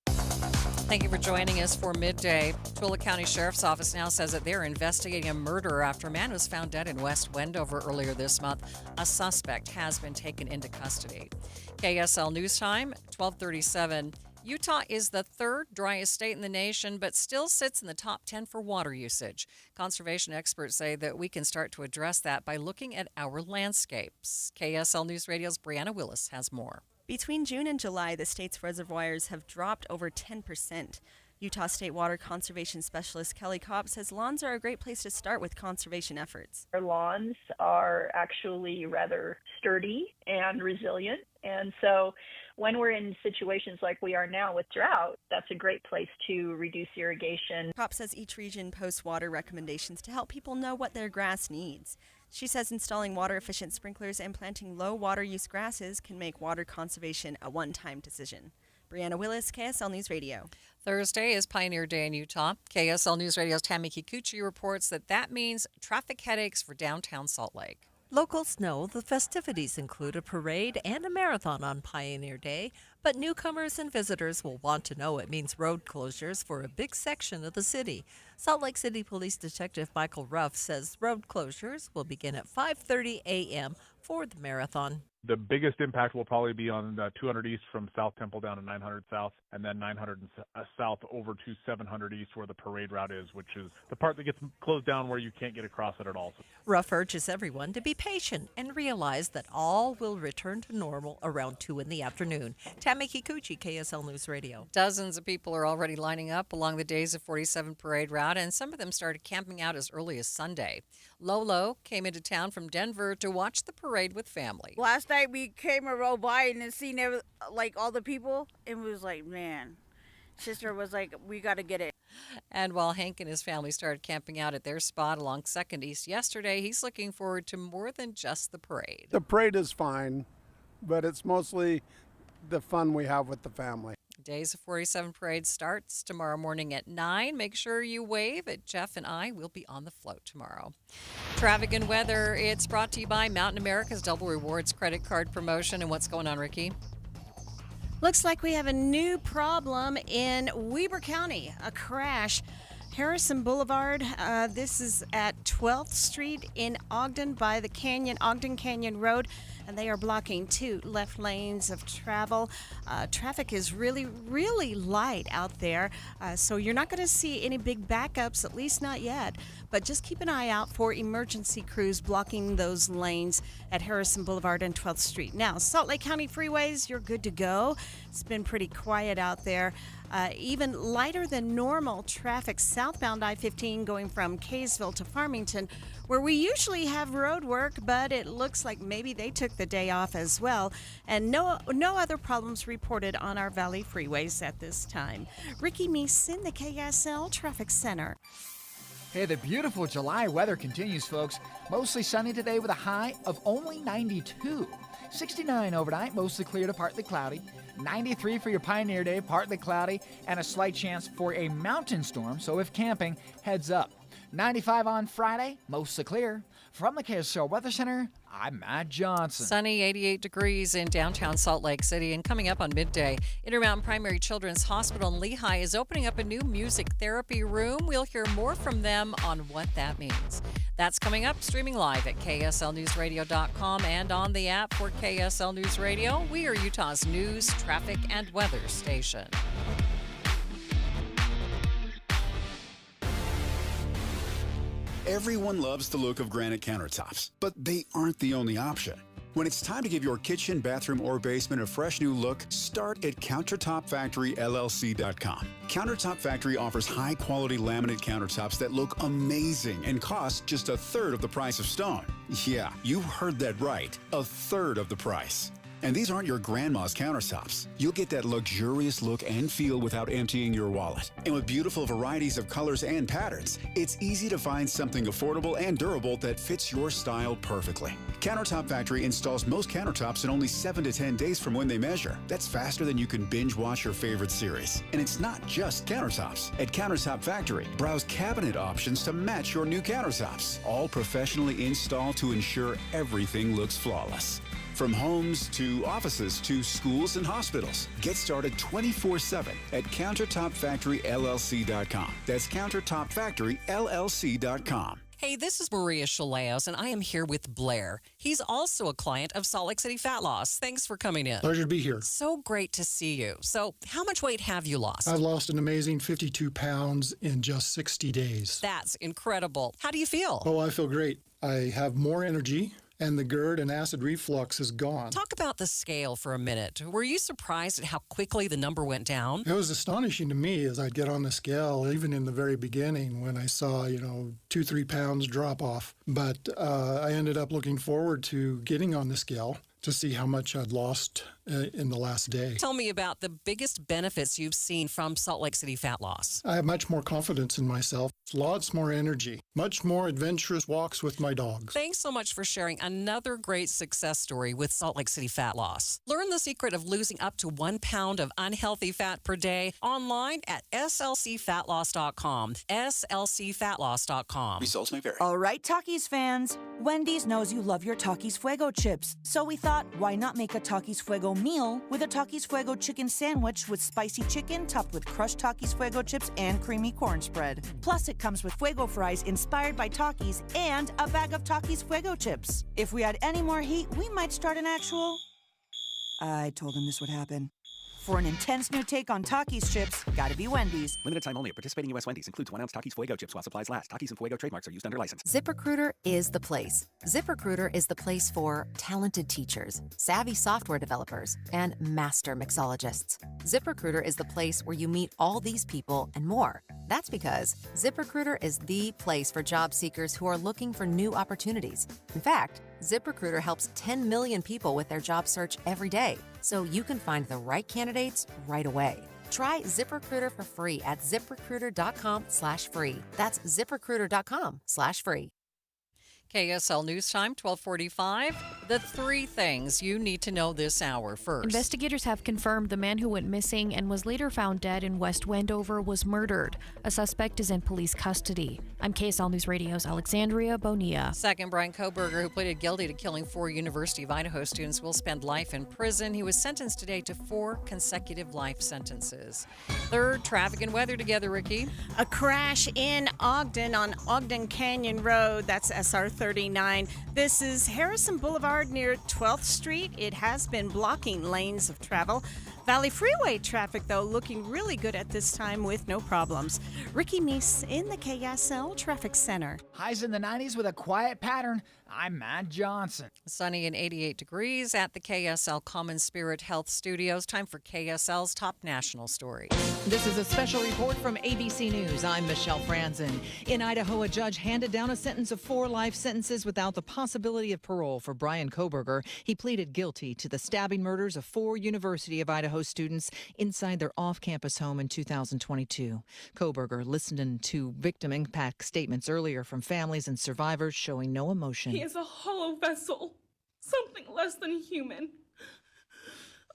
Thank you for joining us for Midday. Tooele County Sheriff's Office now says that they're investigating a murder after a man was found dead in West Wendover earlier this month. A suspect has been taken into custody. KSL News Time, 12:37. Utah is the 3rd driest state in the nation, but still sits in the top 10 for water usage. Conservation experts say that we can start to address that by looking at our landscapes. KSL News Radio's Brianna Willis has more. Between June and July, the state's reservoirs have dropped over 10%. Utah State Water Conservation Specialist Kelly Kopp says lawns are a great place to start with conservation efforts. Our lawns are actually rather sturdy and resilient, and so when we're in situations like we are now with drought, that's a great place to reduce irrigation. Kopp says each region posts water recommendations to help people know what their grass needs. She says installing water-efficient sprinklers and planting low water use grasses can make water conservation a one-time decision. Brianna Willis, KSL News Radio. Thursday is Pioneer Day in Utah. KSL News Radio's Tammy Kikuchi reports that means traffic headaches for downtown Salt Lake. Locals know the festivities include a parade and a marathon on Pioneer Day, but newcomers and visitors will want to know it means road closures for a big section of the city. Salt Lake City Police Detective Michael Ruff says road closures will begin at 5:30 a.m. for the marathon. The biggest impact will probably be on 200 east from South Temple down to 900 south, and then 900 south over to 700 east where the parade route is, which is the part that gets closed down where you can't get across it at all. Ruff urges everyone to be patient and realize that all will return to normal around 2 in the afternoon. Tammy Kikuchi, KSL News Radio. Dozens of people are already lining up along the Days of 47 parade route, and some of them started camping out as early as Sunday. Lolo came into town from Denver to watch the parade with family. Last night we came and rode by and then seen all the people, and we was like, man, sister was like, we got to get it. And while Hank and his family started camping out at their spot along 2nd East yesterday, he's looking forward to more than just the parade. The parade is fine, but it's mostly the fun we have with the family. Days of 47 parade starts tomorrow morning at 9. Make sure you wave at Jeff and I. We'll be on the float tomorrow. Traffic and weather, it's brought to you by Mountain America's Double Rewards credit card promotion. And what's going on, Ricky? Looks like we have a new problem in Weber County, a crash. Harrison Boulevard, this is at 12th Street in Ogden by the Ogden Canyon Road, and they are blocking 2 left lanes of travel. Traffic is really, really light out there, so you're not going to see any big backups, at least not yet. But just keep an eye out for emergency crews blocking those lanes at Harrison Boulevard and 12th Street. Now, Salt Lake County freeways, you're good to go. It's been pretty quiet out there. Even lighter than normal traffic southbound I-15 going from Kaysville to Farmington, where we usually have road work, but it looks like maybe they took the day off as well. And no other problems reported on our Valley freeways at this time. Ricky Meeson, the KSL Traffic Center. Hey, the beautiful July weather continues, folks. Mostly sunny today with a high of only 92. 69 overnight, mostly clear to partly cloudy. 93 for your Pioneer Day, partly cloudy, and a slight chance for a mountain storm, so if camping, heads up. 95 on Friday, mostly clear. From the KSL Weather Center, I'm Matt Johnson. Sunny, 88 degrees in downtown Salt Lake City. And coming up on Midday, Intermountain Primary Children's Hospital in Lehigh is opening up a new music therapy room. We'll hear more from them on what that means. That's coming up, streaming live at KSLNewsRadio.com and on the app for KSL News Radio. We are Utah's news, traffic, and weather station. Everyone loves the look of granite countertops, but they aren't the only option. When it's time to give your kitchen, bathroom, or basement a fresh new look, start at CountertopFactoryLLC.com. Countertop Factory offers high-quality laminate countertops that look amazing and cost just 1/3 of the price of stone. Yeah, you heard that right, 1/3 of the price. And these aren't your grandma's countertops. You'll get that luxurious look and feel without emptying your wallet. And with beautiful varieties of colors and patterns, it's easy to find something affordable and durable that fits your style perfectly. Countertop Factory installs most countertops in only 7 to 10 days from when they measure. That's faster than you can binge watch your favorite series. And it's not just countertops. At Countertop Factory, browse cabinet options to match your new countertops. All professionally installed to ensure everything looks flawless. From homes to offices to schools and hospitals. Get started 24/7 at CountertopFactoryLLC.com. That's CountertopFactoryLLC.com. Hey, this is Maria Shilaos, and I am here with Blair. He's also a client of Salt Lake City Fat Loss. Thanks for coming in. Pleasure to be here. So great to see you. So how much weight have you lost? I've lost an amazing 52 pounds in just 60 days. That's incredible. How do you feel? Oh, I feel great. I have more energy, and the GERD and acid reflux is gone. Talk about the scale for a minute. Were you surprised at how quickly the number went down? It was astonishing to me as I'd get on the scale, even in the very beginning when I saw, 2-3 pounds drop off. But I ended up looking forward to getting on the scale to see how much I'd lost in the last day. Tell me about the biggest benefits you've seen from Salt Lake City Fat Loss. I have much more confidence in myself, lots more energy, much more adventurous walks with my dogs. Thanks so much for sharing another great success story with Salt Lake City Fat Loss. Learn the secret of losing up to 1 pound of unhealthy fat per day online at slcfatloss.com. slcfatloss.com. Results may vary. All right, Takis fans. Wendy's knows you love your Takis Fuego chips, so we thought, why not make a Takis Fuego meal with a Takis Fuego chicken sandwich with spicy chicken topped with crushed Takis Fuego chips and creamy corn spread. Plus, it comes with Fuego fries inspired by Takis and a bag of Takis Fuego chips. If we had any more heat, we might start an actual... I told him this would happen. For an intense new take on Takis chips, gotta be Wendy's. Limited time only at participating U.S. Wendy's. Includes 1 ounce Takis Fuego chips while supplies last. Takis and Fuego trademarks are used under license. ZipRecruiter is the place. ZipRecruiter is the place for talented teachers, savvy software developers, and master mixologists. ZipRecruiter is the place where you meet all these people and more. That's because ZipRecruiter is the place for job seekers who are looking for new opportunities. In fact, ZipRecruiter helps 10 million people with their job search every day, so you can find the right candidates right away. Try ZipRecruiter for free at ziprecruiter.com/free. That's ziprecruiter.com/free. KSL News Time, 12:45. The 3 things you need to know this hour. First, investigators have confirmed the man who went missing and was later found dead in West Wendover was murdered. A suspect is in police custody. I'm KSL News Radio's Alexandria Bonilla. Second, Brian Koberger, who pleaded guilty to killing 4 University of Idaho students, will spend life in prison. He was sentenced today to 4 consecutive life sentences. Third, traffic and weather together, Ricky. A crash in Ogden on Ogden Canyon Road. That's SR 39. This is Harrison Boulevard near 12th Street. It has been blocking lanes of travel. Valley Freeway traffic, though, looking really good at this time with no problems. Ricky Meese in the KSL Traffic Center. Highs in the 90s with a quiet pattern. I'm Matt Johnson. Sunny and 88 degrees at the KSL Common Spirit Health Studios. Time for KSL's top national story. This is a special report from ABC News. I'm Michelle Franzen. In Idaho, a judge handed down a sentence of 4 life sentences without the possibility of parole for Brian Koberger. He pleaded guilty to the stabbing murders of 4 University of Idaho students inside their off-campus home in 2022. Koberger listened to victim impact statements earlier from families and survivors showing no emotion. He is a hollow vessel, something less than human.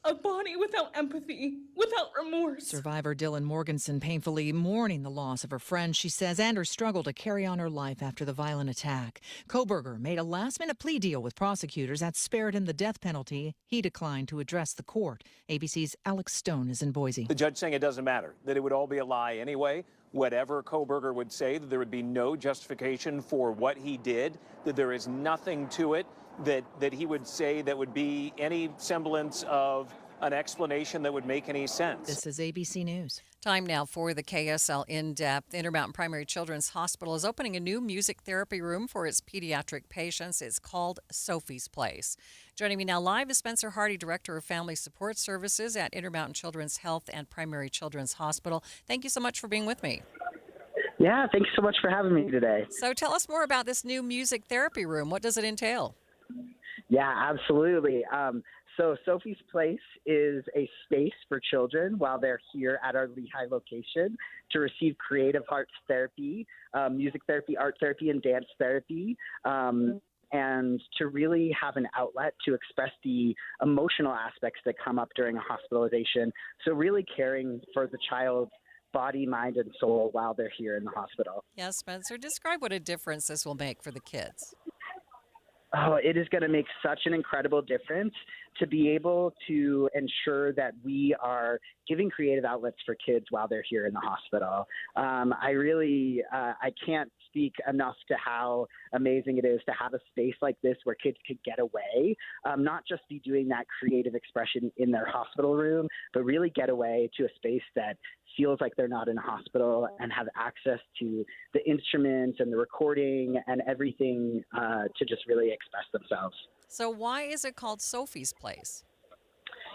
A body without empathy, without remorse. Survivor Dylan Morganson painfully mourning the loss of her friend, she says, and her struggle to carry on her life after the violent attack. Koberger made a last-minute plea deal with prosecutors that spared him the death penalty. He declined to address the court. ABC's Alex Stone is in Boise. The judge saying it doesn't matter, that it would all be a lie anyway. Whatever Koberger would say, that there would be no justification for what he did, that there is nothing to it, that he would say that would be any semblance of an explanation that would make any sense. This is ABC News. Time now for the KSL In-Depth. Intermountain Primary Children's Hospital is opening a new music therapy room for its pediatric patients. It's called Sophie's Place. Joining me now live is Spencer Hardy, Director of Family Support Services at Intermountain Children's Health and Primary Children's Hospital. Thank you so much for being with me. Yeah, thanks so much for having me today. So tell us more about this new music therapy room. What does it entail? Yeah, absolutely. So Sophie's Place is a space for children while they're here at our Lehigh location to receive creative arts therapy, music therapy, art therapy, and dance therapy, and to really have an outlet to express the emotional aspects that come up during a hospitalization. So really caring for the child's body, mind, and soul while they're here in the hospital. Yes, Spencer, describe what a difference this will make for the kids. Oh, it is going to make such an incredible difference to be able to ensure that we are giving creative outlets for kids while they're here in the hospital. I can't speak enough to how amazing it is to have a space like this where kids could get away, not just be doing that creative expression in their hospital room, but really get away to a space that feels like they're not in a hospital and have access to the instruments and the recording and everything to just really express themselves. So why is it called Sophie's Place?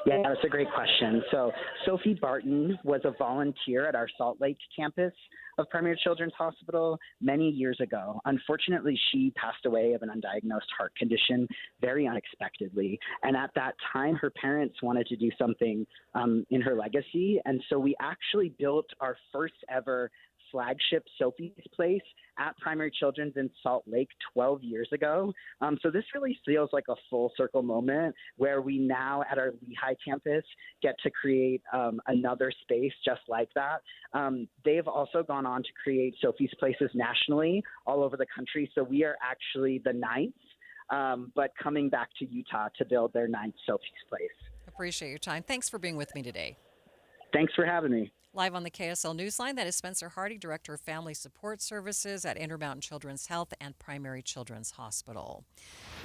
Yeah, that's a great question. So Sophie Barton was a volunteer at our Salt Lake campus of Premier Children's Hospital many years ago. Unfortunately, she passed away of an undiagnosed heart condition very unexpectedly. And at that time, her parents wanted to do something in her legacy. And so we actually built our first ever flagship Sophie's Place at Primary Children's in Salt Lake 12 years ago. So this really feels like a full circle moment where we now at our Lehigh campus get to create another space just like that. They've also gone on to create Sophie's Places nationally all over the country. So we are actually the 9th, but coming back to Utah to build their 9th Sophie's Place. Appreciate your time. Thanks for being with me today. Thanks for having me. Live on the KSL Newsline, that is Spencer Hardy, Director of Family Support Services at Intermountain Children's Health and Primary Children's Hospital.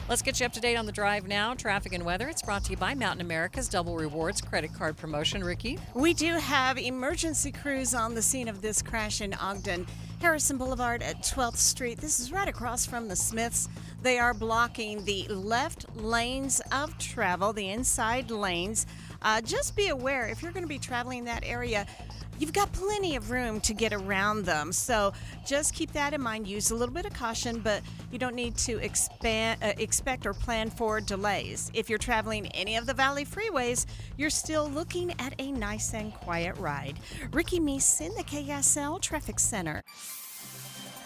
Let's get you up to date on the drive now. Traffic and weather. It's brought to you by Mountain America's Double Rewards credit card promotion. Ricky? We do have emergency crews on the scene of this crash in Ogden. Harrison Boulevard at 12th Street. This is right across from the Smiths. They are blocking the left lanes of travel, the inside lanes. Just be aware, if you're going to be traveling that area, you've got plenty of room to get around them. So just keep that in mind. Use a little bit of caution, but you don't need to expect or plan for delays. If you're traveling any of the Valley freeways, you're still looking at a nice and quiet ride. Ricky Meese in the KSL Traffic Center.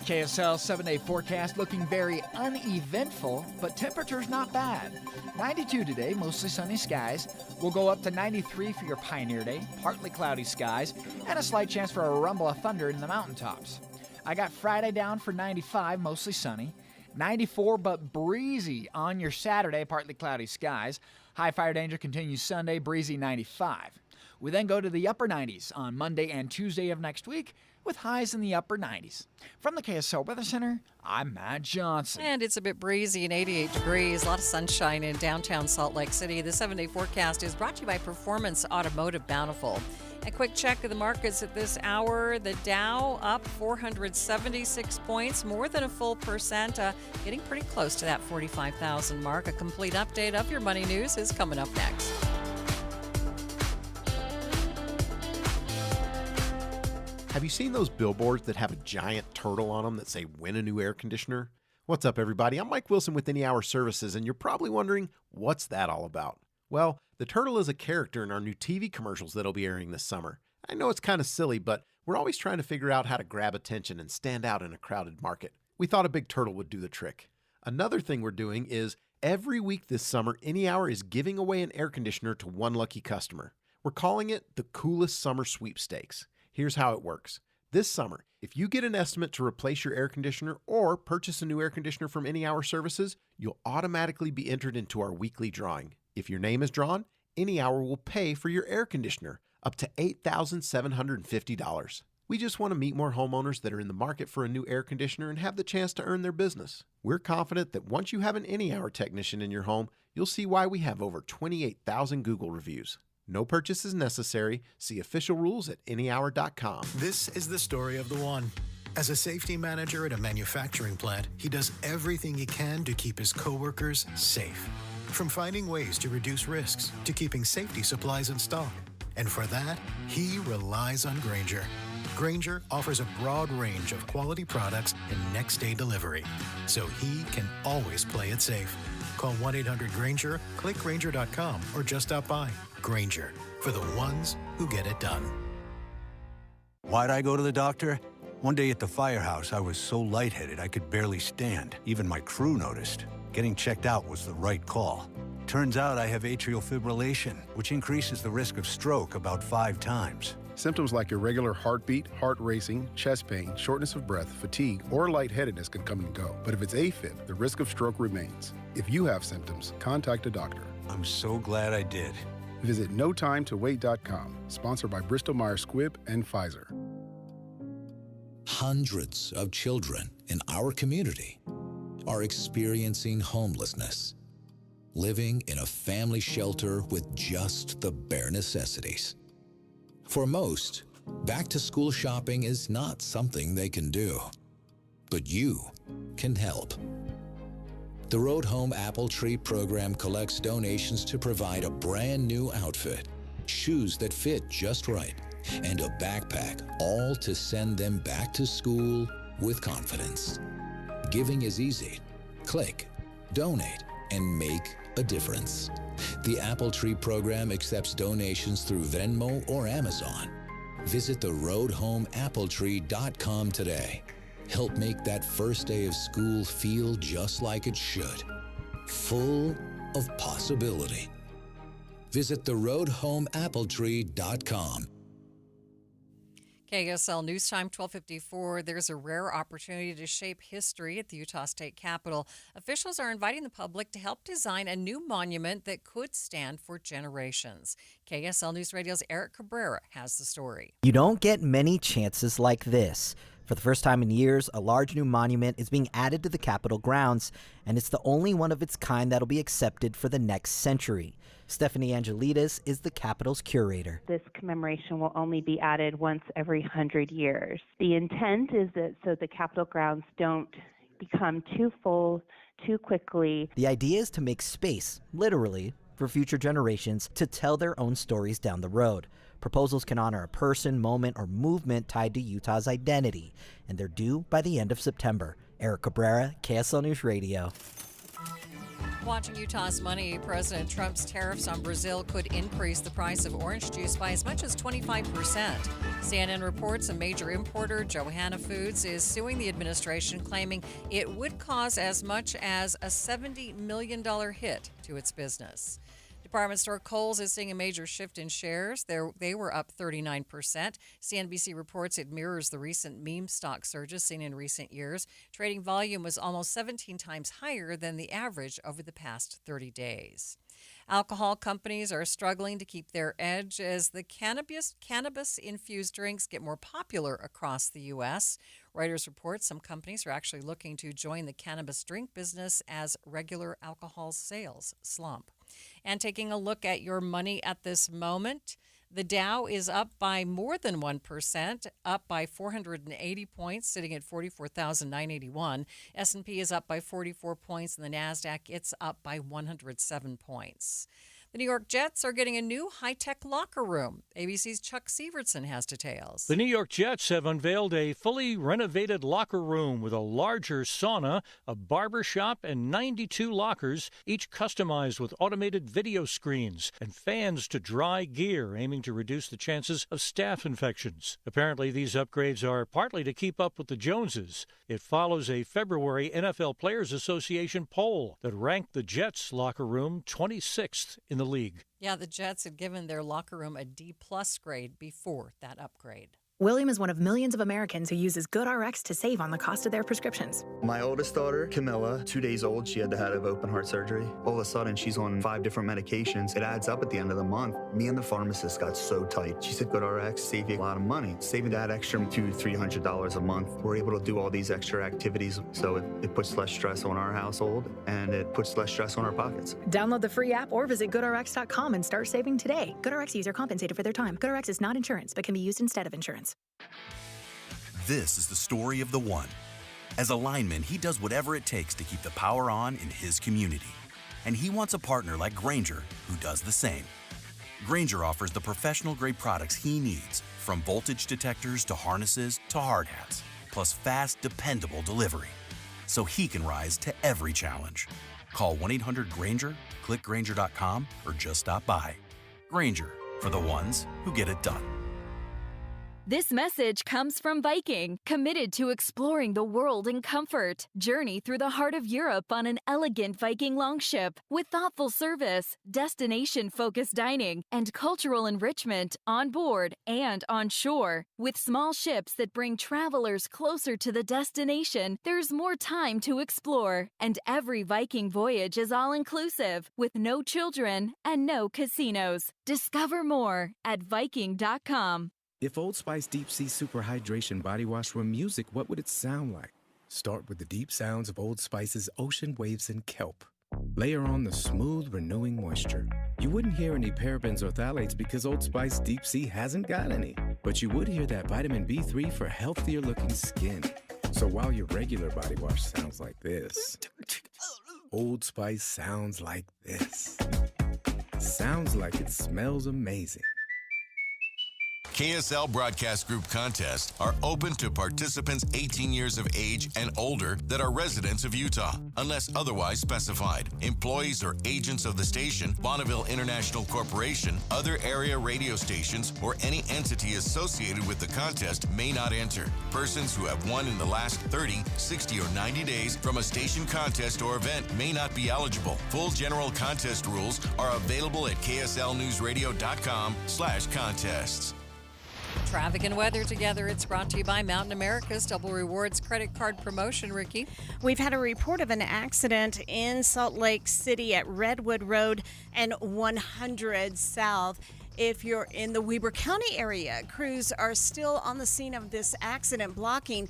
KSL 7-day forecast looking very uneventful, but temperatures not bad. 92 today, mostly sunny skies. We'll go up to 93 for your Pioneer Day, partly cloudy skies, and a slight chance for a rumble of thunder in the mountaintops. I got Friday down for 95, mostly sunny. 94 but breezy on your Saturday, partly cloudy skies. High fire danger continues Sunday, breezy 95. We then go to the upper 90s on Monday and Tuesday of next week, with highs in the upper 90s. From the KSL Weather Center, I'm Matt Johnson. And it's a bit breezy and 88 degrees. A lot of sunshine in downtown Salt Lake City. The 7-day forecast is brought to you by Performance Automotive Bountiful. A quick check of the markets at this hour. The Dow up 476 points, more than a full percent, getting pretty close to that 45,000 mark. A complete update of your money news is coming up next. Have you seen those billboards that have a giant turtle on them that say win a new air conditioner? What's up, everybody? I'm Mike Wilson with Any Hour Services, and you're probably wondering, what's that all about? Well, the turtle is a character in our new TV commercials that'll be airing this summer. I know it's kind of silly, but we're always trying to figure out how to grab attention and stand out in a crowded market. We thought a big turtle would do the trick. Another thing we're doing is every week this summer, Any Hour is giving away an air conditioner to one lucky customer. We're calling it the Coolest Summer Sweepstakes. Here's how it works. This summer, if you get an estimate to replace your air conditioner or purchase a new air conditioner from Any Hour Services, you'll automatically be entered into our weekly drawing. If your name is drawn, Any Hour will pay for your air conditioner, up to $8,750. We just want to meet more homeowners that are in the market for a new air conditioner and have the chance to earn their business. We're confident that once you have an Any Hour technician in your home, you'll see why we have over 28,000 Google reviews. No purchase is necessary. See official rules at anyhour.com. This is the story of the one. As a safety manager at a manufacturing plant, he does everything he can to keep his coworkers safe. From finding ways to reduce risks to keeping safety supplies in stock. And for that, he relies on Grainger. Grainger offers a broad range of quality products and next-day delivery, so he can always play it safe. Call 1-800-GRAINGER, click Grainger.com, or just stop by. Grainger, for the ones who get it done. Why'd I go to the doctor? One day at the firehouse, I was so lightheaded I could barely stand. Even my crew noticed. Getting checked out was the right call. Turns out I have atrial fibrillation, which increases the risk of stroke about 5 times. Symptoms like irregular heartbeat, heart racing, chest pain, shortness of breath, fatigue, or lightheadedness can come and go. But if it's AFib, the risk of stroke remains. If you have symptoms, contact a doctor. I'm so glad I did. Visit NoTimeToWait.com, sponsored by Bristol-Myers Squibb and Pfizer. Hundreds of children in our community are experiencing homelessness, living in a family shelter with just the bare necessities. For most, back-to-school shopping is not something they can do, but you can help. The Road Home Apple Tree program collects donations to provide a brand new outfit, shoes that fit just right, and a backpack, all to send them back to school with confidence. Giving is easy. Click, donate, and make a difference. The Apple Tree program accepts donations through Venmo or Amazon. Visit theroadhomeappletree.com today. Help make that first day of school feel just like it should. Full of possibility. Visit theroadhomeappletree.com. KSL News Time 1254. There's a rare opportunity to shape history at the Utah State Capitol. Officials are inviting the public to help design a new monument that could stand for generations. KSL News Radio's Eric Cabrera has the story. You don't get many chances like this. For the first time in years, a large new monument is being added to the Capitol grounds, and it's the only one of its kind that'll be accepted for the next century. Stephanie Angelidis is the Capitol's curator. This commemoration will only be added once every 100 years. The intent is that so the Capitol grounds don't become too full too quickly. The idea is to make space, literally, for future generations to tell their own stories down the road. Proposals can honor a person, moment, or movement tied to Utah's identity, and they're due by the end of September. Eric Cabrera, KSL News Radio. Watching Utah's money, President Trump's tariffs on Brazil could increase the price of orange juice by as much as 25%. CNN reports a major importer, Johanna Foods, is suing the administration, claiming it would cause as much as a $70 million hit to its business. Department store Kohl's is seeing a major shift in shares. They were up 39%. CNBC reports it mirrors the recent meme stock surges seen in recent years. Trading volume was almost 17 times higher than the average over the past 30 days. Alcohol companies are struggling to keep their edge as the cannabis-infused drinks get more popular across the U.S. Reuters reports some companies are actually looking to join the cannabis drink business as regular alcohol sales slump. And taking a look at your money at this moment, the Dow is up by more than 1%, up by 480 points, sitting at 44,981. S&P is up by 44 points, and the NASDAQ, it's up by 107 points. The New York Jets are getting a new high-tech locker room. ABC's Chuck Severson has details. The New York Jets have unveiled a fully renovated locker room with a larger sauna, a barber shop, and 92 lockers, each customized with automated video screens and fans to dry gear, aiming to reduce the chances of staph infections. Apparently, these upgrades are partly to keep up with the Joneses. It follows a February NFL Players Association poll that ranked the Jets' locker room 26th in the league. Yeah, the Jets had given their locker room a D+ grade before that upgrade. William is one of millions of Americans who uses GoodRx to save on the cost of their prescriptions. My oldest daughter, Camilla, 2 days old, she had to have open heart surgery. All of a sudden, she's on 5 different medications. It adds up at the end of the month. Me and the pharmacist got so tight. She said, GoodRx save you a lot of money. Saving that extra $200-300 a month. We're able to do all these extra activities, so it puts less stress on our household, and it puts less stress on our pockets. Download the free app or visit GoodRx.com and start saving today. GoodRx user compensated for their time. GoodRx is not insurance, but can be used instead of insurance. This is the story of the one. As a lineman, he does whatever it takes to keep the power on in his community. And he wants a partner like Grainger who does the same. Grainger offers the professional-grade products he needs, from voltage detectors to harnesses to hard hats, plus fast, dependable delivery, so he can rise to every challenge. Call 1-800-GRAINGER, click Grainger.com, or just stop by. Grainger, for the ones who get it done. This message comes from Viking, committed to exploring the world in comfort. Journey through the heart of Europe on an elegant Viking longship with thoughtful service, destination-focused dining, and cultural enrichment on board and on shore. With small ships that bring travelers closer to the destination, there's more time to explore. And every Viking voyage is all-inclusive, with no children and no casinos. Discover more at Viking.com. If Old Spice Deep Sea Super Hydration Body Wash were music, what would it sound like? Start with the deep sounds of Old Spice's ocean waves and kelp. Layer on the smooth, renewing moisture. You wouldn't hear any parabens or phthalates because Old Spice Deep Sea hasn't got any. But you would hear that vitamin B3 for healthier-looking skin. So while your regular body wash sounds like this, Old Spice sounds like this. Sounds like it smells amazing. KSL Broadcast Group contests are open to participants 18 years of age and older that are residents of Utah, unless otherwise specified. Employees or agents of the station, Bonneville International Corporation, other area radio stations, or any entity associated with the contest may not enter. Persons who have won in the last 30, 60, or 90 days from a station contest or event may not be eligible. Full general contest rules are available at kslnewsradio.com/contests. Traffic and weather together. It's brought to you by Mountain America's Double Rewards credit card promotion, Ricky. We've had a report of an accident in Salt Lake City at Redwood Road and 100 South. If you're in the Weber County area, crews are still on the scene of this accident, blocking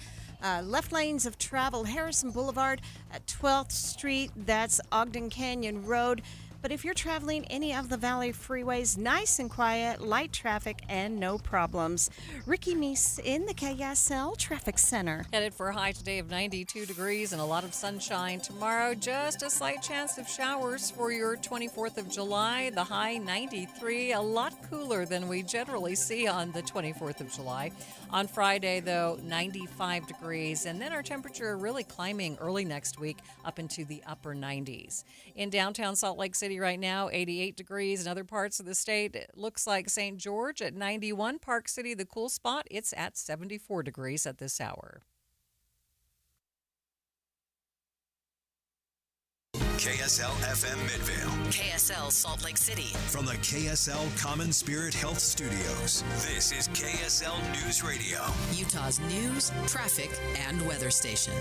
left lanes of travel. Harrison Boulevard at 12th Street, that's Ogden Canyon Road. But if you're traveling any of the Valley freeways, nice and quiet, light traffic, and no problems. Ricky Meese in the KSL Traffic Center. Headed for a high today of 92 degrees and a lot of sunshine. Tomorrow, just a slight chance of showers for your 24th of July. The high 93, a lot cooler than we generally see on the 24th of July. On Friday, though, 95 degrees, and then our temperature really climbing early next week up into the upper 90s. In downtown Salt Lake City right now, 88 degrees. In other parts of the state, it looks like St. George at 91. Park City, the cool spot, it's at 74 degrees at this hour. KSL FM Midvale. KSL Salt Lake City. From the KSL Common Spirit Health Studios, this is KSL News Radio. Utah's news, traffic, and weather station.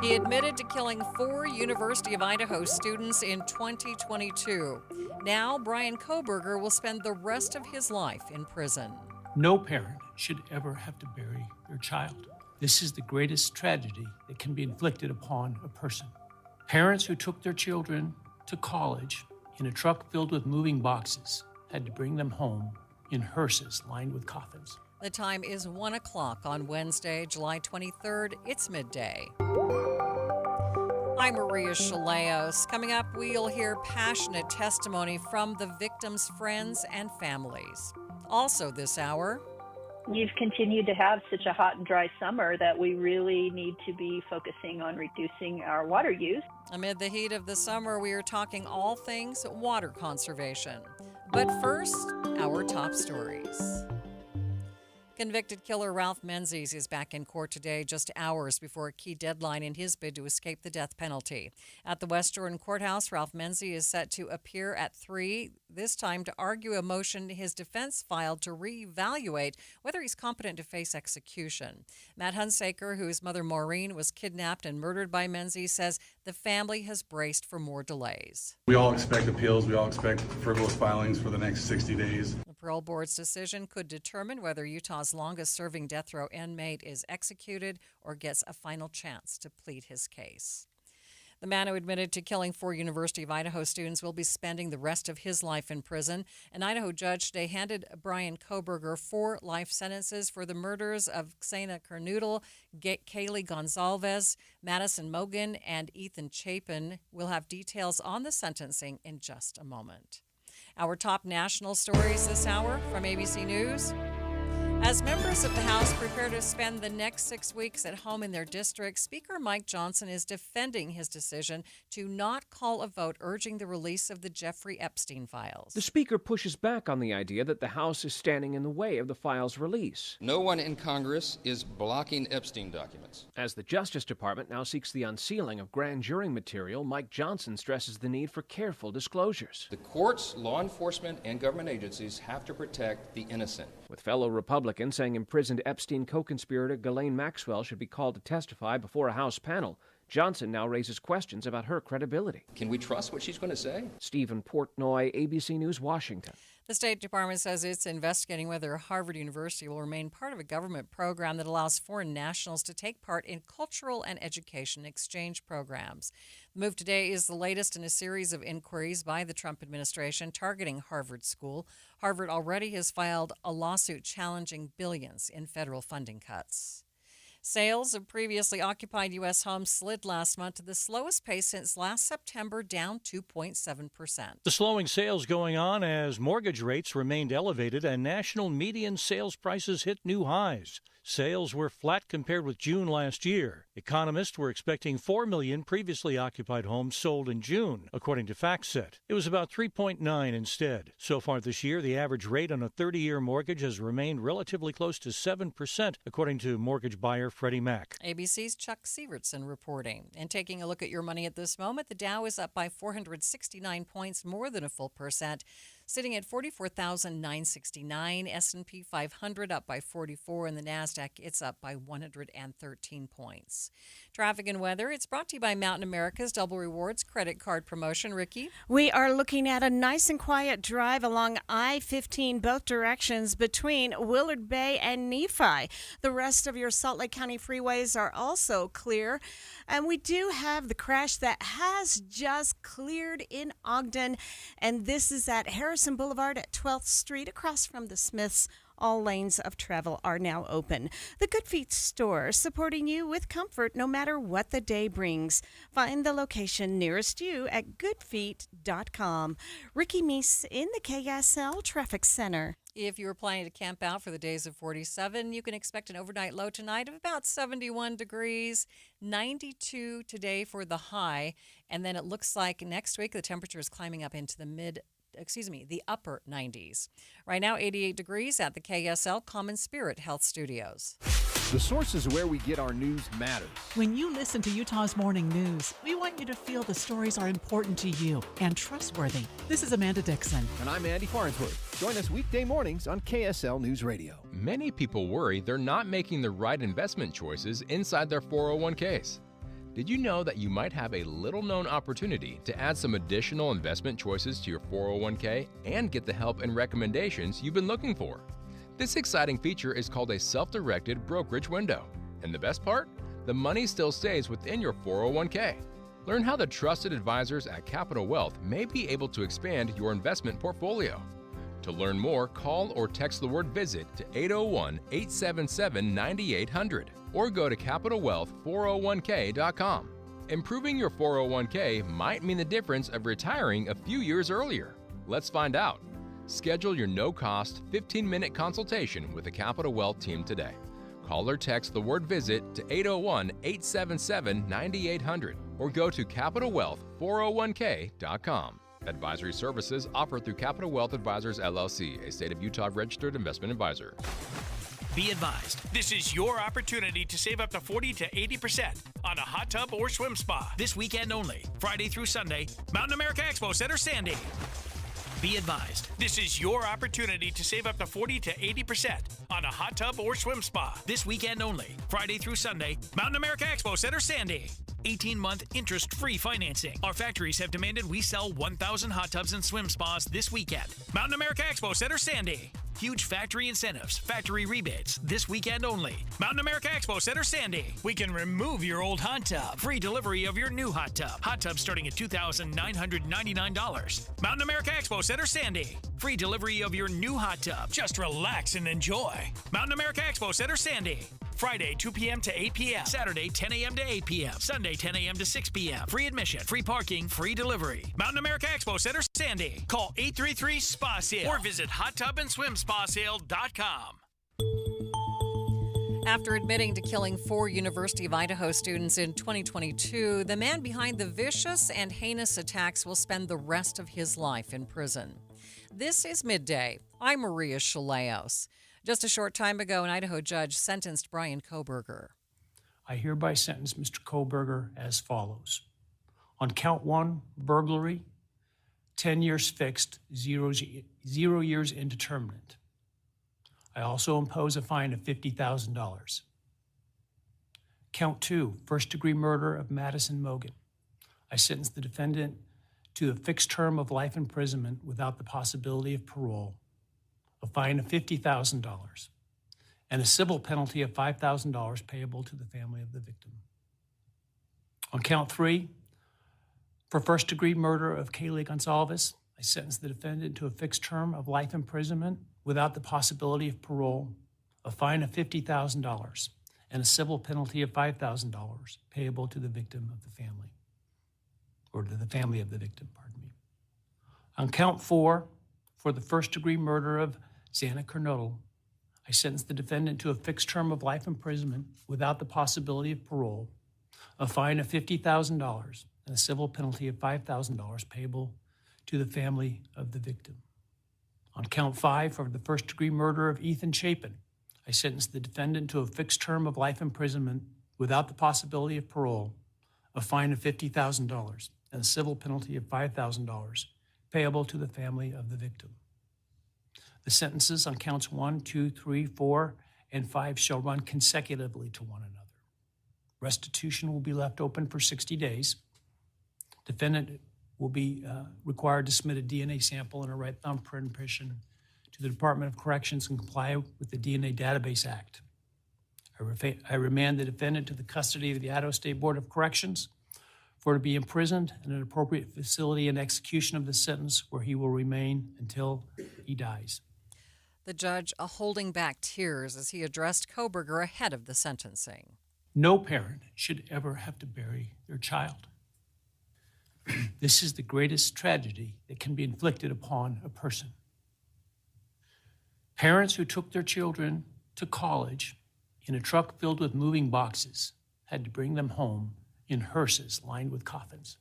He admitted to killing 4 University of Idaho students in 2022. Now, Brian Koberger will spend the rest of his life in prison. No parent should ever have to bury their child. This is the greatest tragedy that can be inflicted upon a person. Parents who took their children to college in a truck filled with moving boxes had to bring them home in hearses lined with coffins. The time is 1 o'clock on Wednesday, July 23rd. It's midday. I'm Maria Shilaos. Coming up, we'll hear passionate testimony from the victims' friends and families. Also this hour, we've continued to have such a hot and dry summer that we really need to be focusing on reducing our water use. Amid the heat of the summer, we are talking all things water conservation. But first, our top stories. Convicted killer Ralph Menzies is back in court today, just hours before a key deadline in his bid to escape the death penalty. At the West Jordan Courthouse, Ralph Menzies is set to appear at 3, this time to argue a motion his defense filed to reevaluate whether he's competent to face execution. Matt Hunsaker, whose mother Maureen was kidnapped and murdered by Menzies, says the family has braced for more delays. We all expect appeals. We all expect frivolous filings for the next 60 days. The parole board's decision could determine whether Utah's longest-serving death row inmate is executed or gets a final chance to plead his case. The man who admitted to killing 4 University of Idaho students will be spending the rest of his life in prison. An Idaho judge today handed Brian Koberger 4 life sentences for the murders of Xena Kernoodle, Kaylee Gonzalez, Madison Mogan, and Ethan Chapin. We'll have details on the sentencing in just a moment. Our top national stories this hour from ABC News. As members of the House prepare to spend the next 6 weeks at home in their district, Speaker Mike Johnson is defending his decision to not call a vote urging the release of the Jeffrey Epstein files. The Speaker pushes back on the idea that the House is standing in the way of the files' release. No one in Congress is blocking Epstein documents. As the Justice Department now seeks the unsealing of grand jury material, Mike Johnson stresses the need for careful disclosures. The courts, law enforcement, and government agencies have to protect the innocent. With fellow Republicans saying imprisoned Epstein co-conspirator Ghislaine Maxwell should be called to testify before a House panel, Johnson now raises questions about her credibility. Can we trust what she's going to say? Stephen Portnoy, ABC News, Washington. The State Department says it's investigating whether Harvard University will remain part of a government program that allows foreign nationals to take part in cultural and education exchange programs. The move today is the latest in a series of inquiries by the Trump administration targeting Harvard School. Harvard already has filed a lawsuit challenging billions in federal funding cuts. Sales of previously occupied U.S. homes slid last month to the slowest pace since last September, down 2.7%. The slowing sales going on as mortgage rates remained elevated and national median sales prices hit new highs. Sales were flat compared with June last year. Economists were expecting 4 million previously occupied homes sold in June, according to FactSet. It was about 3.9 instead. So far this year, the average rate on a 30-year mortgage has remained relatively close to 7%, according to mortgage buyer Freddie Mac. ABC's Chuck Sievertson reporting. And taking a look at your money at this moment, the Dow is up by 469 points, more than a full percent. sitting at 44,969. S&P 500 up by 44, and the NASDAQ, it's up by 113 points. Traffic and weather, it's brought to you by Mountain America's Double Rewards credit card promotion. Ricky? We are looking at a nice and quiet drive along I-15 both directions between Willard Bay and Nephi. The rest of your Salt Lake County freeways are also clear. And we do have the crash that has just cleared in Ogden, and this is at Harrison Boulevard at 12th Street across from the Smiths. All lanes of travel are now open. The Good Feet store, supporting you with comfort no matter what the day brings. Find the location nearest you at goodfeet.com. Ricky Meese in the KSL Traffic Center. If you were planning to camp out for the days of 47, you can expect an overnight low tonight of about 71 degrees, 92 today for the high, and then it looks like next week the temperature is climbing up into the upper 90s. Right now, 88 degrees at the KSL Common Spirit Health Studios. The sources where we get our news matters. When you listen to Utah's Morning News, we want you to feel the stories are important to you and trustworthy. This is Amanda Dixon. And I'm Andy Farnsworth. Join us weekday mornings on KSL News Radio. Many people worry they're not making the right investment choices inside their 401ks. Did you know that you might have a little-known opportunity to add some additional investment choices to your 401k and get the help and recommendations you've been looking for? This exciting feature is called a self-directed brokerage window. And the best part? The money still stays within your 401k. Learn how the trusted advisors at Capital Wealth may be able to expand your investment portfolio. To learn more, call or text the word VISIT to 801-877-9800 or go to CapitalWealth401k.com. Improving your 401k might mean the difference of retiring a few years earlier. Let's find out. Schedule your no-cost 15-minute consultation with the Capital Wealth team today. Call or text the word VISIT to 801-877-9800 or go to CapitalWealth401k.com. Advisory services offered through Capital Wealth Advisors, LLC, a state of Utah registered investment advisor. Be advised, this is your opportunity to save up to 40 to 80% on a hot tub or swim spa this weekend only, Friday through Sunday, Mountain America Expo Center, Sandy. Be advised, this is your opportunity to save up to 40 to 80% on a hot tub or swim spa this weekend only, Friday through Sunday, Mountain America Expo Center, Sandy. 18-month interest-free financing. Our factories have demanded we sell 1,000 hot tubs and swim spas this weekend. Mountain America Expo Center, Sandy. Huge factory incentives, factory rebates, this weekend only. Mountain America Expo Center, Sandy. We can remove your old hot tub. Free delivery of your new hot tub. Hot tub starting at $2,999. Mountain America Expo Center, Sandy. Free delivery of your new hot tub. Just relax and enjoy. Mountain America Expo Center, Sandy. Friday, 2 p.m. to 8 p.m. Saturday, 10 a.m. to 8 p.m. Sunday, 10 a.m. to 6 p.m. Free admission, free parking, free delivery. Mountain America Expo Center, Sandy. Call 833-SPA-SALE or visit hottubandSwimSpaSale.com. After admitting to killing 4 University of Idaho students in 2022, the man behind the vicious and heinous attacks will spend the rest of his life in prison. This is Midday. I'm Maria Shilaos. Just a short time ago, an Idaho judge sentenced Brian Kohberger. I hereby sentence Mr. Kohberger as follows. On count 1, burglary, 10 years fixed, 0 years indeterminate. I also impose a fine of $50,000. Count 2, first-degree murder of Madison Mogan. I sentence the defendant to a fixed term of life imprisonment without the possibility of parole, a fine of $50,000, and a civil penalty of $5,000 payable to the family of the victim. On count 3, for first-degree murder of Kaylee Gonsalves, I sentence the defendant to a fixed term of life imprisonment without the possibility of parole, a fine of $50,000, and a civil penalty of $5,000 payable to the victim of the family, or to the family of the victim, pardon me. On count 4, for the first-degree murder of Xana Kernodle, I sentence the defendant to a fixed term of life imprisonment without the possibility of parole, a fine of $50,000, and a civil penalty of $5,000 payable to the family of the victim. On count 5, for the first-degree murder of Ethan Chapin, I sentence the defendant to a fixed term of life imprisonment without the possibility of parole, a fine of $50,000, and a civil penalty of $5,000 payable to the family of the victim. The sentences on counts 1, 2, 3, 4, and 5 shall run consecutively to one another. Restitution will be left open for 60 days. Defendant will be required to submit a DNA sample and a right thumbprint impression to the Department of Corrections and comply with the DNA Database Act. I remand the defendant to the custody of the Idaho State Board of Corrections for to be imprisoned in an appropriate facility in execution of the sentence where he will remain until he dies. The judge holding back tears as he addressed Kohberger ahead of the sentencing. No parent should ever have to bury their child. This is the greatest tragedy that can be inflicted upon a person. Parents who took their children to college in a truck filled with moving boxes had to bring them home in hearses lined with coffins.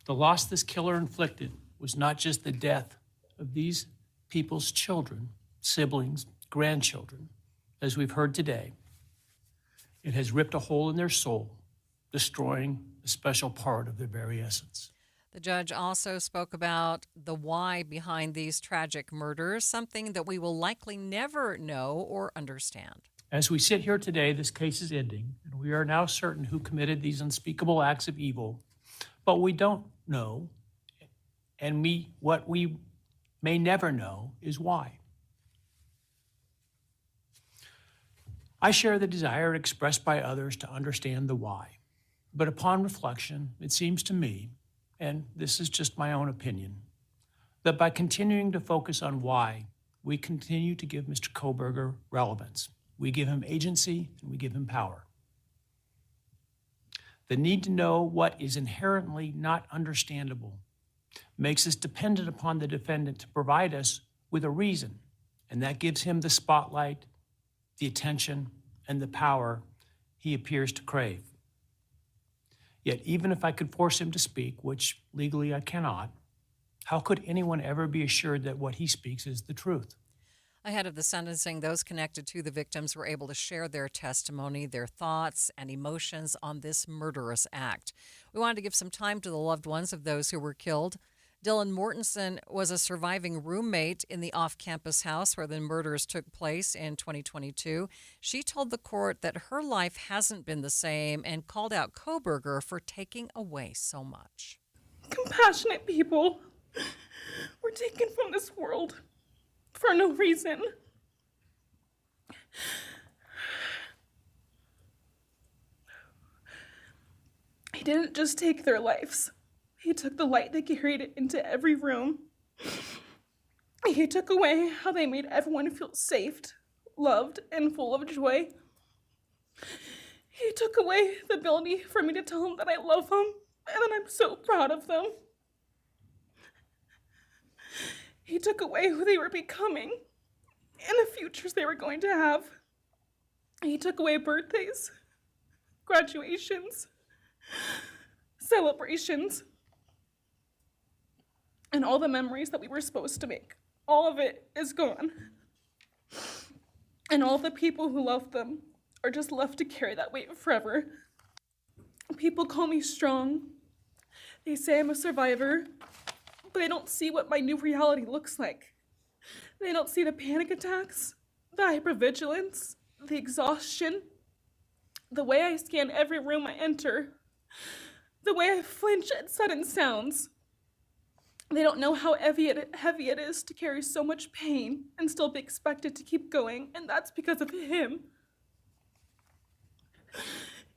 The loss this killer inflicted was not just the death of these people's children, siblings, grandchildren, as we've heard today. It has ripped a hole in their soul, destroying a special part of their very essence. The judge also spoke about the why behind these tragic murders, something that we will likely never know or understand. As we sit here today, this case is ending, and we are now certain who committed these unspeakable acts of evil, but we don't know, and what we may never know is why. I share the desire expressed by others to understand the why, but upon reflection, it seems to me, and this is just my own opinion, that by continuing to focus on why, we continue to give Mr. Kohberger relevance. We give him agency and we give him power. The need to know what is inherently not understandable makes us dependent upon the defendant to provide us with a reason, and that gives him the spotlight, the attention, and the power he appears to crave. Yet even if I could force him to speak, which legally I cannot, how could anyone ever be assured that what he speaks is the truth? Ahead of the sentencing, those connected to the victims were able to share their testimony, their thoughts, and emotions on this murderous act. We wanted to give some time to the loved ones of those who were killed. Dylan Mortensen was a surviving roommate in the off-campus house where the murders took place in 2022. She told the court that her life hasn't been the same and called out Kohberger for taking away so much. Compassionate people were taken from this world for no reason. He didn't just take their lives. He took the light they carried it into every room. He took away how they made everyone feel safe, loved, and full of joy. He took away the ability for me to tell them that I love them and that I'm so proud of them. He took away who they were becoming and the futures they were going to have. He took away birthdays, graduations, celebrations, and all the memories that we were supposed to make. All of it is gone. And all the people who loved them are just left to carry that weight forever. People call me strong. They say I'm a survivor, but they don't see what my new reality looks like. They don't see the panic attacks, the hypervigilance, the exhaustion, the way I scan every room I enter, the way I flinch at sudden sounds. They don't know how heavy it is to carry so much pain and still be expected to keep going, and that's because of him.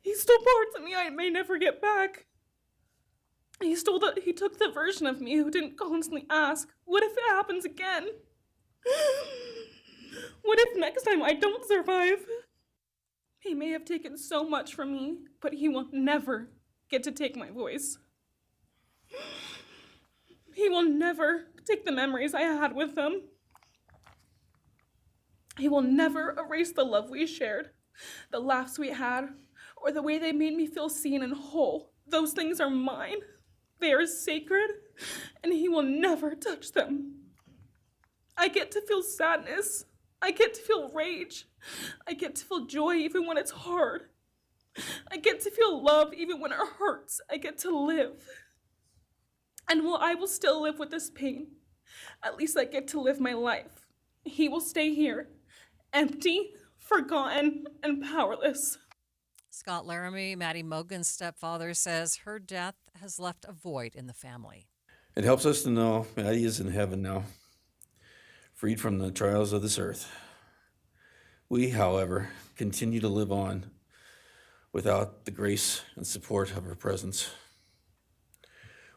He stole parts of me I may never get back. He took the version of me who didn't constantly ask, what if it happens again? What if next time I don't survive? He may have taken so much from me, but he will never get to take my voice. He will never take the memories I had with them. He will never erase the love we shared, the laughs we had, or the way they made me feel seen and whole. Those things are mine. They are sacred, and he will never touch them. I get to feel sadness. I get to feel rage. I get to feel joy even when it's hard. I get to feel love even when it hurts. I get to live. And while I will still live with this pain, at least I get to live my life. He will stay here, empty, forgotten, and powerless. Scott Laramie, Maddie Mogan's stepfather, says her death has left a void in the family. It helps us to know Maddie is in heaven now, freed from the trials of this earth. We, however, continue to live on without the grace and support of her presence.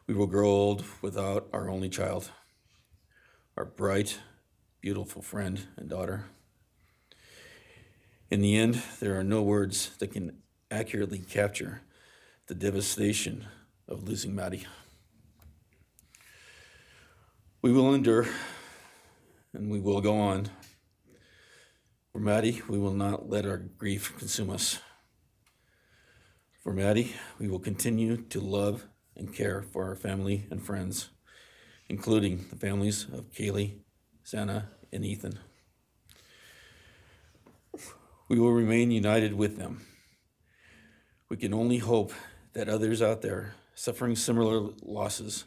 We will grow old without our only child, our bright, beautiful friend and daughter. In the end, there are no words that can accurately capture the devastation of losing Maddie. We will endure, and we will go on. For Maddie, we will not let our grief consume us. For Maddie, we will continue to love and care for our family and friends, including the families of Kaylee, Santa, and Ethan. We will remain united with them. We can only hope that others out there suffering similar losses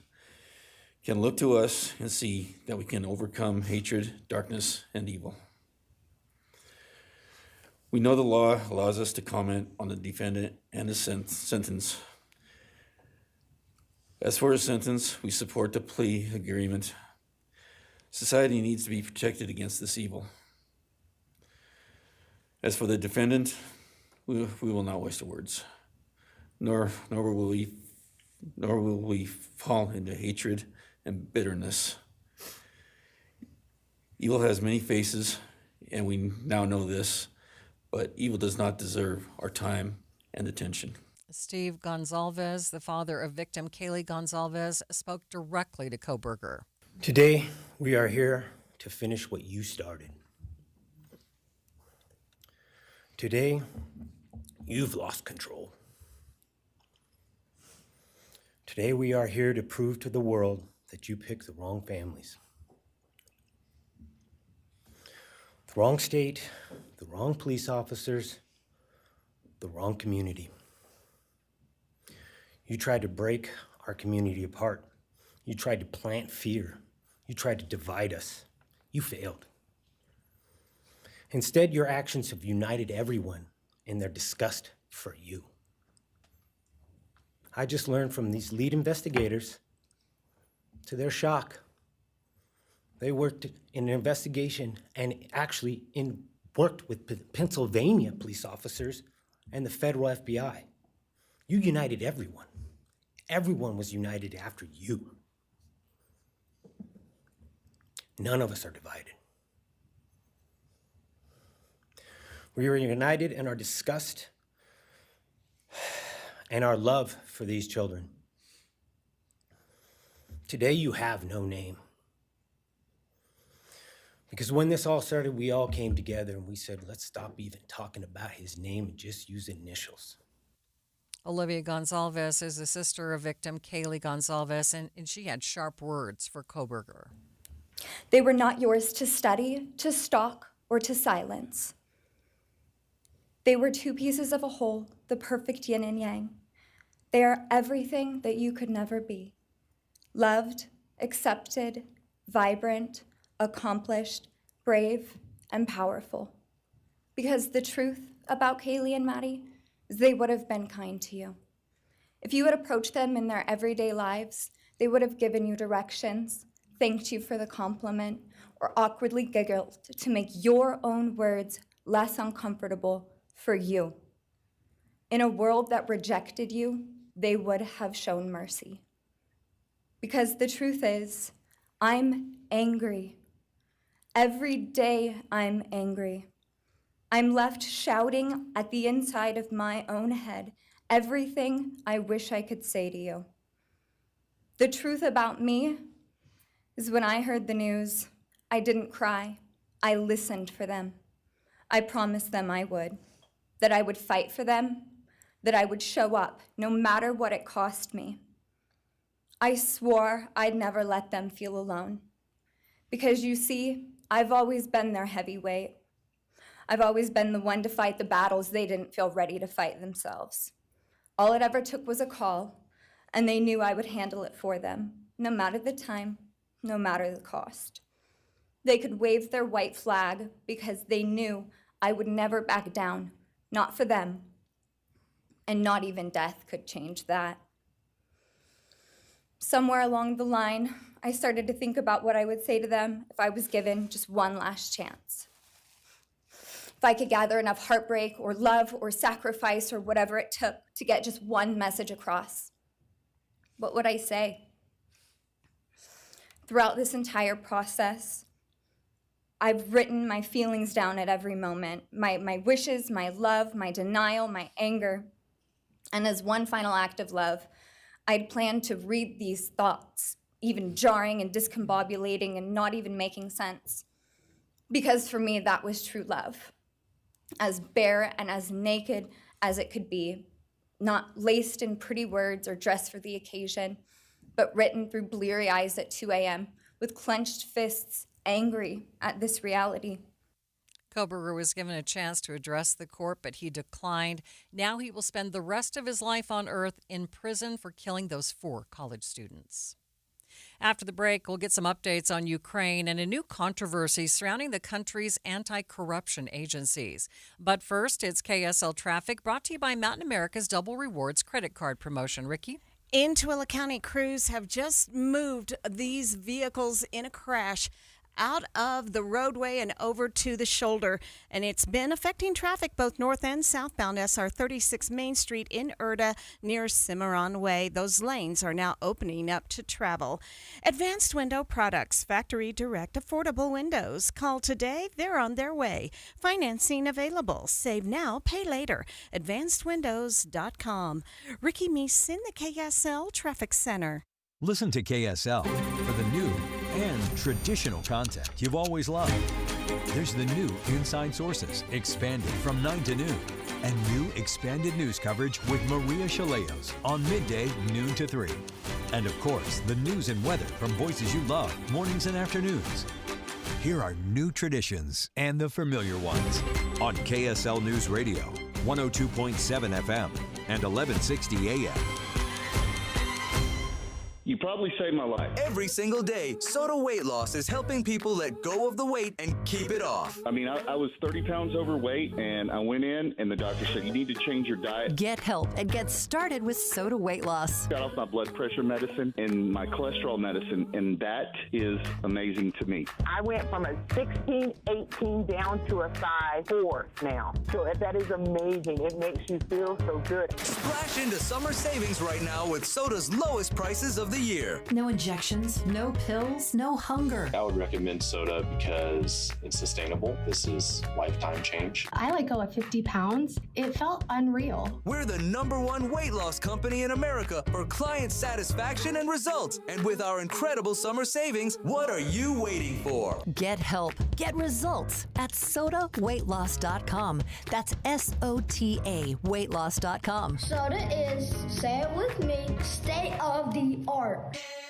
can look to us and see that we can overcome hatred, darkness, and evil. We know the law allows us to comment on the defendant and his sentence. As for his sentence, we support the plea agreement. Society needs to be protected against this evil. As for the defendant, we will not waste words, nor will we fall into hatred and bitterness. Evil has many faces, and we now know this, but evil does not deserve our time and attention. Steve Gonzalez, the father of victim Kaylee Gonzalez, spoke directly to Kohberger. Today, we are here to finish what you started. Today, you've lost control. Today, we are here to prove to the world that you picked the wrong families. The wrong state, the wrong police officers, the wrong community. You tried to break our community apart. You tried to plant fear. You tried to divide us. You failed. Instead, your actions have united everyone in their disgust for you. I just learned from these lead investigators, to their shock, they worked in an investigation and actually worked with Pennsylvania police officers and the federal FBI. You united everyone. Everyone was united after you. None of us are divided. We are united in our disgust and our love for these children. Today you have no name. Because when this all started, we all came together and we said, let's stop even talking about his name and just use initials. Olivia Gonzalez is the sister of victim Kaylee Gonzalez, and she had sharp words for Kohberger. They were not yours to study, to stalk, or to silence. They were two pieces of a whole, the perfect yin and yang. They are everything that you could never be. Loved, accepted, vibrant, accomplished, brave, and powerful. Because the truth about Kaylee and Maddie is they would have been kind to you. If you had approached them in their everyday lives, they would have given you directions, thanked you for the compliment, or awkwardly giggled to make your own words less uncomfortable for you. In a world that rejected you, they would have shown mercy. Because the truth is, I'm angry. Every day I'm angry. I'm left shouting at the inside of my own head everything I wish I could say to you. The truth about me is when I heard the news, I didn't cry. I listened for them. I promised them I would, that I would fight for them, that I would show up no matter what it cost me. I swore I'd never let them feel alone. Because you see, I've always been their heavyweight. I've always been the one to fight the battles they didn't feel ready to fight themselves. All it ever took was a call, and they knew I would handle it for them, no matter the time, no matter the cost. They could wave their white flag because they knew I would never back down, not for them, and not even death could change that. Somewhere along the line, I started to think about what I would say to them if I was given just one last chance. If I could gather enough heartbreak or love or sacrifice or whatever it took to get just one message across, what would I say? Throughout this entire process, I've written my feelings down at every moment, my wishes, my love, my denial, my anger. And as one final act of love, I'd planned to read these thoughts, even jarring and discombobulating and not even making sense. Because for me, that was true love. As bare and as naked as it could be, not laced in pretty words or dressed for the occasion, but written through bleary eyes at 2 a.m. with clenched fists, angry at this reality. Koberger was given a chance to address the court, but he declined. Now he will spend the rest of his life on Earth in prison for killing those 4 college students. After the break, we'll get some updates on Ukraine and a new controversy surrounding the country's anti-corruption agencies. But first, it's KSL Traffic, brought to you by Mountain America's Double Rewards credit card promotion. Ricky? In Tooele County, crews have just moved these vehicles in a crash out of the roadway and over to the shoulder, and it's been affecting traffic both north and southbound SR 36 Main Street in Erda near Cimarron Way. Those lanes are now opening up to travel. Advanced Window Products, factory direct affordable windows. Call today, they're on their way. Financing available. Save now, pay later. AdvancedWindows.com. Ricky Meese in the KSL Traffic Center. Listen to KSL for the new and traditional content you've always loved. There's the new Inside Sources, expanded from 9 to noon, and new expanded news coverage with Maria Shilaos on midday, noon to 3. And of course, the news and weather from voices you love, mornings and afternoons. Here are new traditions and the familiar ones on KSL News Radio, 102.7 FM and 1160 AM. You probably saved my life. Every single day, Soda Weight Loss is helping people let go of the weight and keep it off. I mean, I was 30 pounds overweight, and I went in, and the doctor said, you need to change your diet. Get help and get started with Soda Weight Loss. Got off my blood pressure medicine and my cholesterol medicine, and that is amazing to me. I went from a 16, 18 down to a size 4 now. So that is amazing. It makes you feel so good. Splash into summer savings right now with Soda's lowest prices of the year. No injections, no pills, no hunger. I would recommend Soda because it's sustainable. This is lifetime change. I let go of 50 pounds. It felt unreal. We're the #1 weight loss company in America for client satisfaction and results. And with our incredible summer savings, what are you waiting for? Get help, get results at SodaWeightLoss.com. That's SOTA weightloss.com. Soda is, say it with me, state of the art.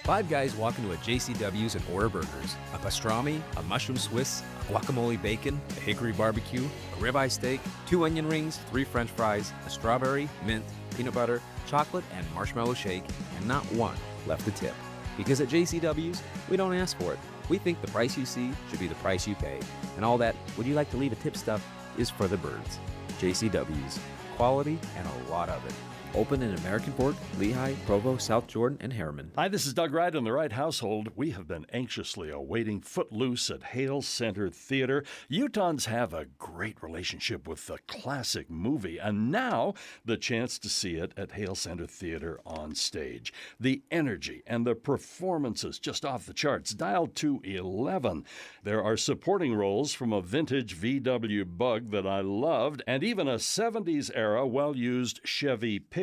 Five guys walk into a JCW's and order burgers. A pastrami, a mushroom Swiss, a guacamole bacon, a hickory barbecue, a ribeye steak, 2 onion rings, 3 french fries, a strawberry, mint, peanut butter, chocolate, and marshmallow shake, and not one left to tip. Because at JCW's, we don't ask for it. We think the price you see should be the price you pay. And all that, would you like to leave a tip stuff, is for the birds. JCW's. Quality and a lot of it. Open in American Fork, Lehigh, Provo, South Jordan, and Harriman. Hi, this is Doug Wright in the Wright household. We have been anxiously awaiting Footloose at Hale Center Theater. Utahns have a great relationship with the classic movie, and now the chance to see it at Hale Center Theater on stage. The energy and the performances just off the charts, dialed to 11. There are supporting roles from a vintage VW Bug that I loved, and even a 70s-era well-used Chevy pickup.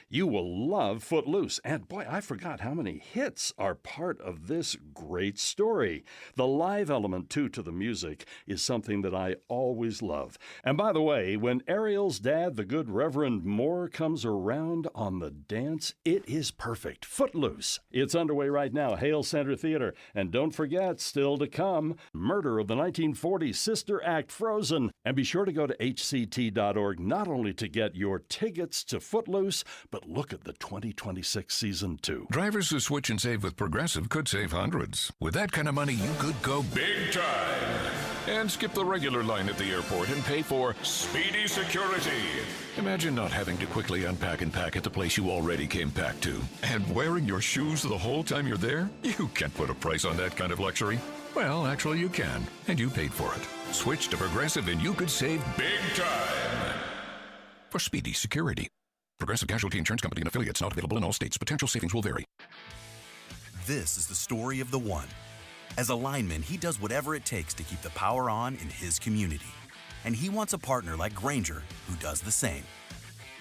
You will love Footloose. And boy, I forgot how many hits are part of this great story. The live element, too, to the music is something that I always love. And by the way, when Ariel's dad, the good Reverend Moore, comes around on the dance, it is perfect. Footloose. It's underway right now, Hale Center Theater. And don't forget, still to come, Murder of the 1940s Sister Act Frozen. And be sure to go to hct.org not only to get your tickets to Footloose, Footloose, but look at the 2026 season too. Drivers who switch and save with Progressive could save hundreds. With that kind of money, you could go big time and skip the regular line at the airport and pay for speedy security. Imagine not having to quickly unpack and pack at the place you already came packed to. And wearing your shoes the whole time you're there? You can't put a price on that kind of luxury. Well, actually you can, and you paid for it. Switch to Progressive and you could save big time for speedy security. Progressive Casualty Insurance Company and affiliates, not available in all states. Potential savings will vary. This is the story of the one. As a lineman, he does whatever it takes to keep the power on in his community. And he wants a partner like Grainger who does the same.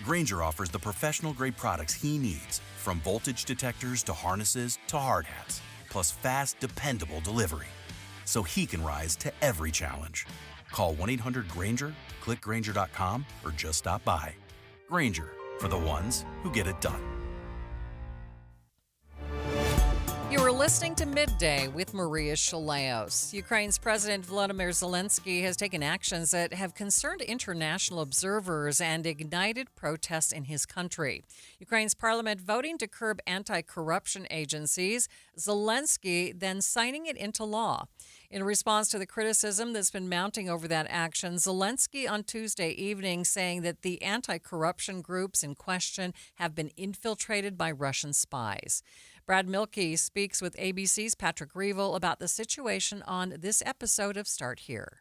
Grainger offers the professional-grade products he needs, from voltage detectors to harnesses to hard hats, plus fast, dependable delivery, so he can rise to every challenge. Call 1-800-GRAINGER, click Grainger.com, or just stop by. Grainger, for the ones who get it done. You are listening to Midday with Maria Shilaos. Ukraine's President Volodymyr Zelensky has taken actions that have concerned international observers and ignited protests in his country. Ukraine's parliament voting to curb anti-corruption agencies, Zelensky then signing it into law. In response to the criticism that's been mounting over that action, Zelensky on Tuesday evening saying that the anti-corruption groups in question have been infiltrated by Russian spies. Brad Milkey speaks with ABC's Patrick Reevell about the situation on this episode of Start Here.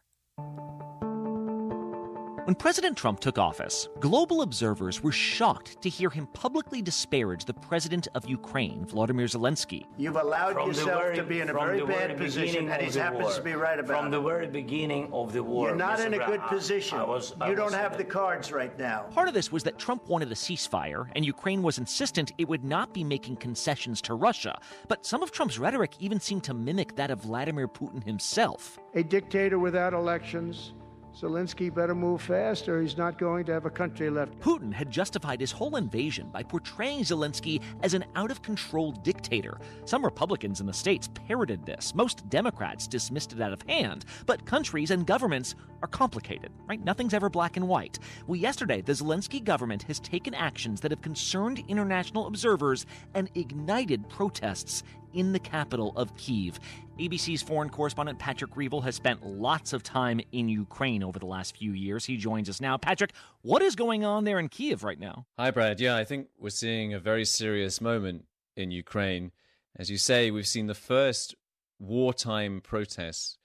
When President Trump took office, global observers were shocked to hear him publicly disparage the president of Ukraine, Volodymyr Zelensky. You've allowed yourself to be in a very bad position, and he happens to be right about it. From the very beginning of the war. You're not in a good position. You don't have the cards right now. Part of this was that Trump wanted a ceasefire, and Ukraine was insistent it would not be making concessions to Russia. But some of Trump's rhetoric even seemed to mimic that of Vladimir Putin himself. A dictator without elections. Zelensky better move fast or he's not going to have a country left. Putin had justified his whole invasion by portraying Zelensky as an out-of-control dictator. Some Republicans in the States parroted this. Most Democrats dismissed it out of hand. But countries and governments are complicated, right? Nothing's ever black and white. Well, yesterday, the Zelensky government has taken actions that have concerned international observers and ignited protests in the capital of Kyiv. ABC's foreign correspondent Patrick Reevell has spent lots of time in Ukraine over the last few years. He joins us now. Patrick, what is going on there in Kyiv right now? Hi, Brad. Yeah, I think we're seeing a very serious moment in Ukraine. As you say, we've seen the first wartime protests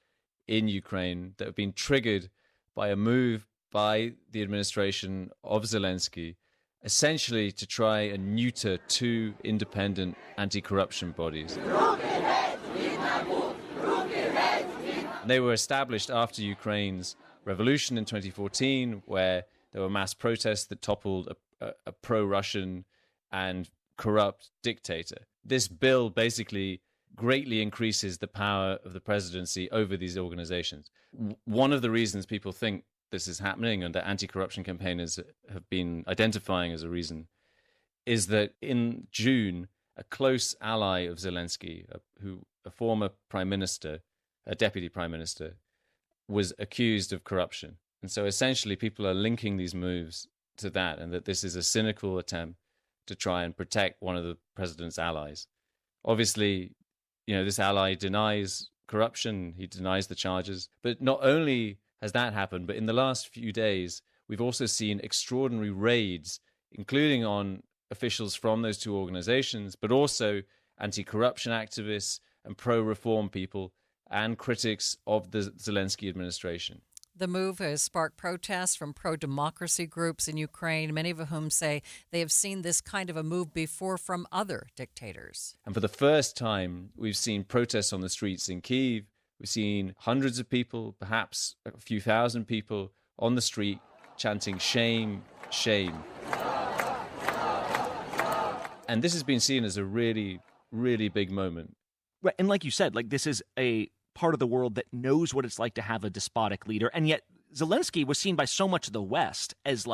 in Ukraine that have been triggered by a move by the administration of Zelensky, essentially to try and neuter two independent anti-corruption bodies. They were established after Ukraine's revolution in 2014, where there were mass protests that toppled a pro-Russian and corrupt dictator. This bill basically greatly increases the power of the presidency over these organizations. One of the reasons people think this is happening and that anti-corruption campaigners have been identifying as a reason is that in June, a close ally of Zelensky, a former prime minister, a deputy prime minister, was accused of corruption. And so essentially people are linking these moves to that, and that this is a cynical attempt to try and protect one of the president's allies. Obviously, this ally denies corruption, he denies the charges. But not only has that happened, but in the last few days, we've also seen extraordinary raids, including on officials from those two organizations, but also anti-corruption activists and pro-reform people and critics of the Zelensky administration. The move has sparked protests from pro-democracy groups in Ukraine, many of whom say they have seen this kind of a move before from other dictators. And for the first time, we've seen protests on the streets in Kyiv. We've seen hundreds of people, perhaps a few thousand people on the street chanting shame, shame. And this has been seen as a really, really big moment. Right, and like you said, this is a part of the world that knows what it's like to have a despotic leader. And yet Zelensky was seen by so much of the West as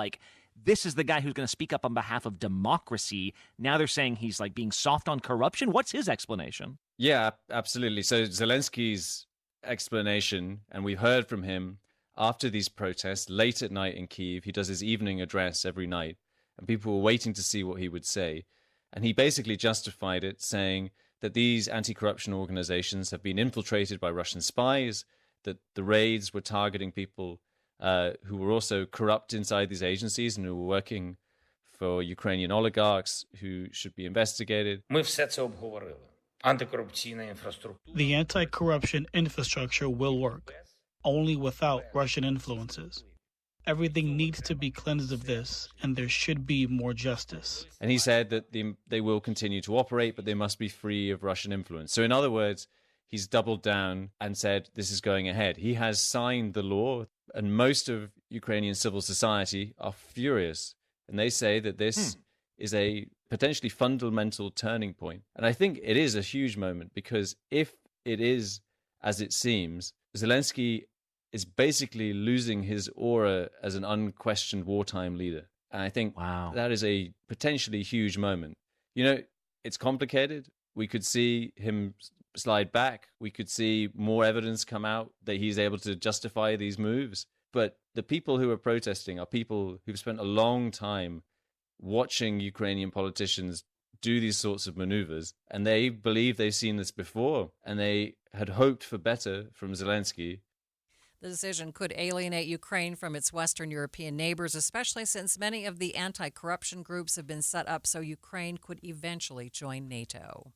this is the guy who's going to speak up on behalf of democracy. Now they're saying he's being soft on corruption. What's his explanation? Yeah, absolutely. So Zelensky's explanation, and we heard from him after these protests late at night in Kyiv. He does his evening address every night. and people were waiting to see what he would say. And he basically justified it, saying that these anti-corruption organizations have been infiltrated by Russian spies, that the raids were targeting people who were also corrupt inside these agencies and who were working for Ukrainian oligarchs who should be investigated. The anti-corruption infrastructure will work, only without Russian influences. Everything needs to be cleansed of this, and there should be more justice. And he said that they will continue to operate, but they must be free of Russian influence. So in other words, he's doubled down and said this is going ahead. He has signed the law, and most of Ukrainian civil society are furious. And they say that this is a potentially fundamental turning point. And I think it is a huge moment, because if it is as it seems, Zelensky is basically losing his aura as an unquestioned wartime leader. And I think that is a potentially huge moment. You know, it's complicated. We could see him slide back. We could see more evidence come out that he's able to justify these moves. But the people who are protesting are people who've spent a long time watching Ukrainian politicians do these sorts of maneuvers, and they believe they've seen this before, and they had hoped for better from Zelensky. The decision could alienate Ukraine from its Western European neighbors, especially since many of the anti-corruption groups have been set up so Ukraine could eventually join NATO.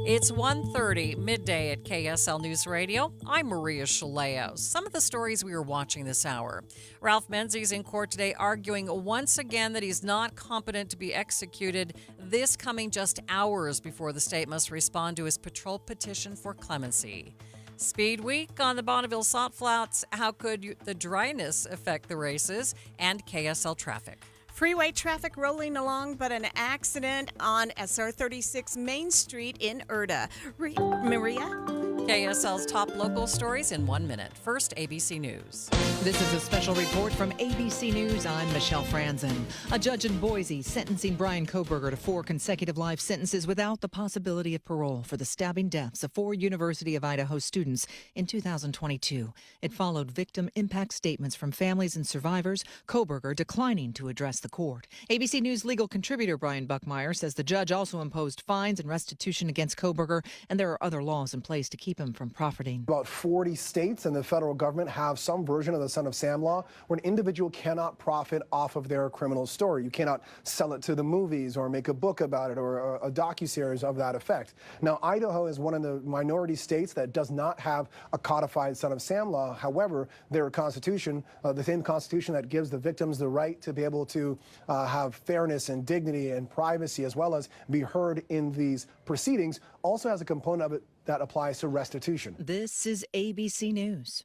It's 1:30, midday at KSL News Radio. I'm Maria Shilaos. Some of the stories we are watching this hour. Ralph Menzies in court today arguing once again that he's not competent to be executed, this coming just hours before the state must respond to his patrol petition for clemency. Speed Week on the Bonneville Salt Flats. How could the dryness affect the races? And KSL traffic. Freeway traffic rolling along, but an accident on SR 36 Main Street in Urda. Maria? KSL's top local stories in 1 minute. First, ABC News. This is a special report from ABC News. I'm Michelle Franzen. A judge in Boise sentencing Brian Kohberger to 4 consecutive life sentences without the possibility of parole for the stabbing deaths of 4 University of Idaho students in 2022. It followed victim impact statements from families and survivors, Kohberger declining to address the court. ABC News legal contributor Brian Buckmeyer says the judge also imposed fines and restitution against Kohberger, and there are other laws in place to keep him from profiting. About 40 states and the federal government have some version of the Son of Sam law where an individual cannot profit off of their criminal story. You cannot sell it to the movies or make a book about it or a docuseries of that effect. Now, Idaho is one of the minority states that does not have a codified Son of Sam law. However, their constitution, the same constitution that gives the victims the right to be able to have fairness and dignity and privacy as well as be heard in these proceedings, also has a component of it that applies to restitution. This is ABC News.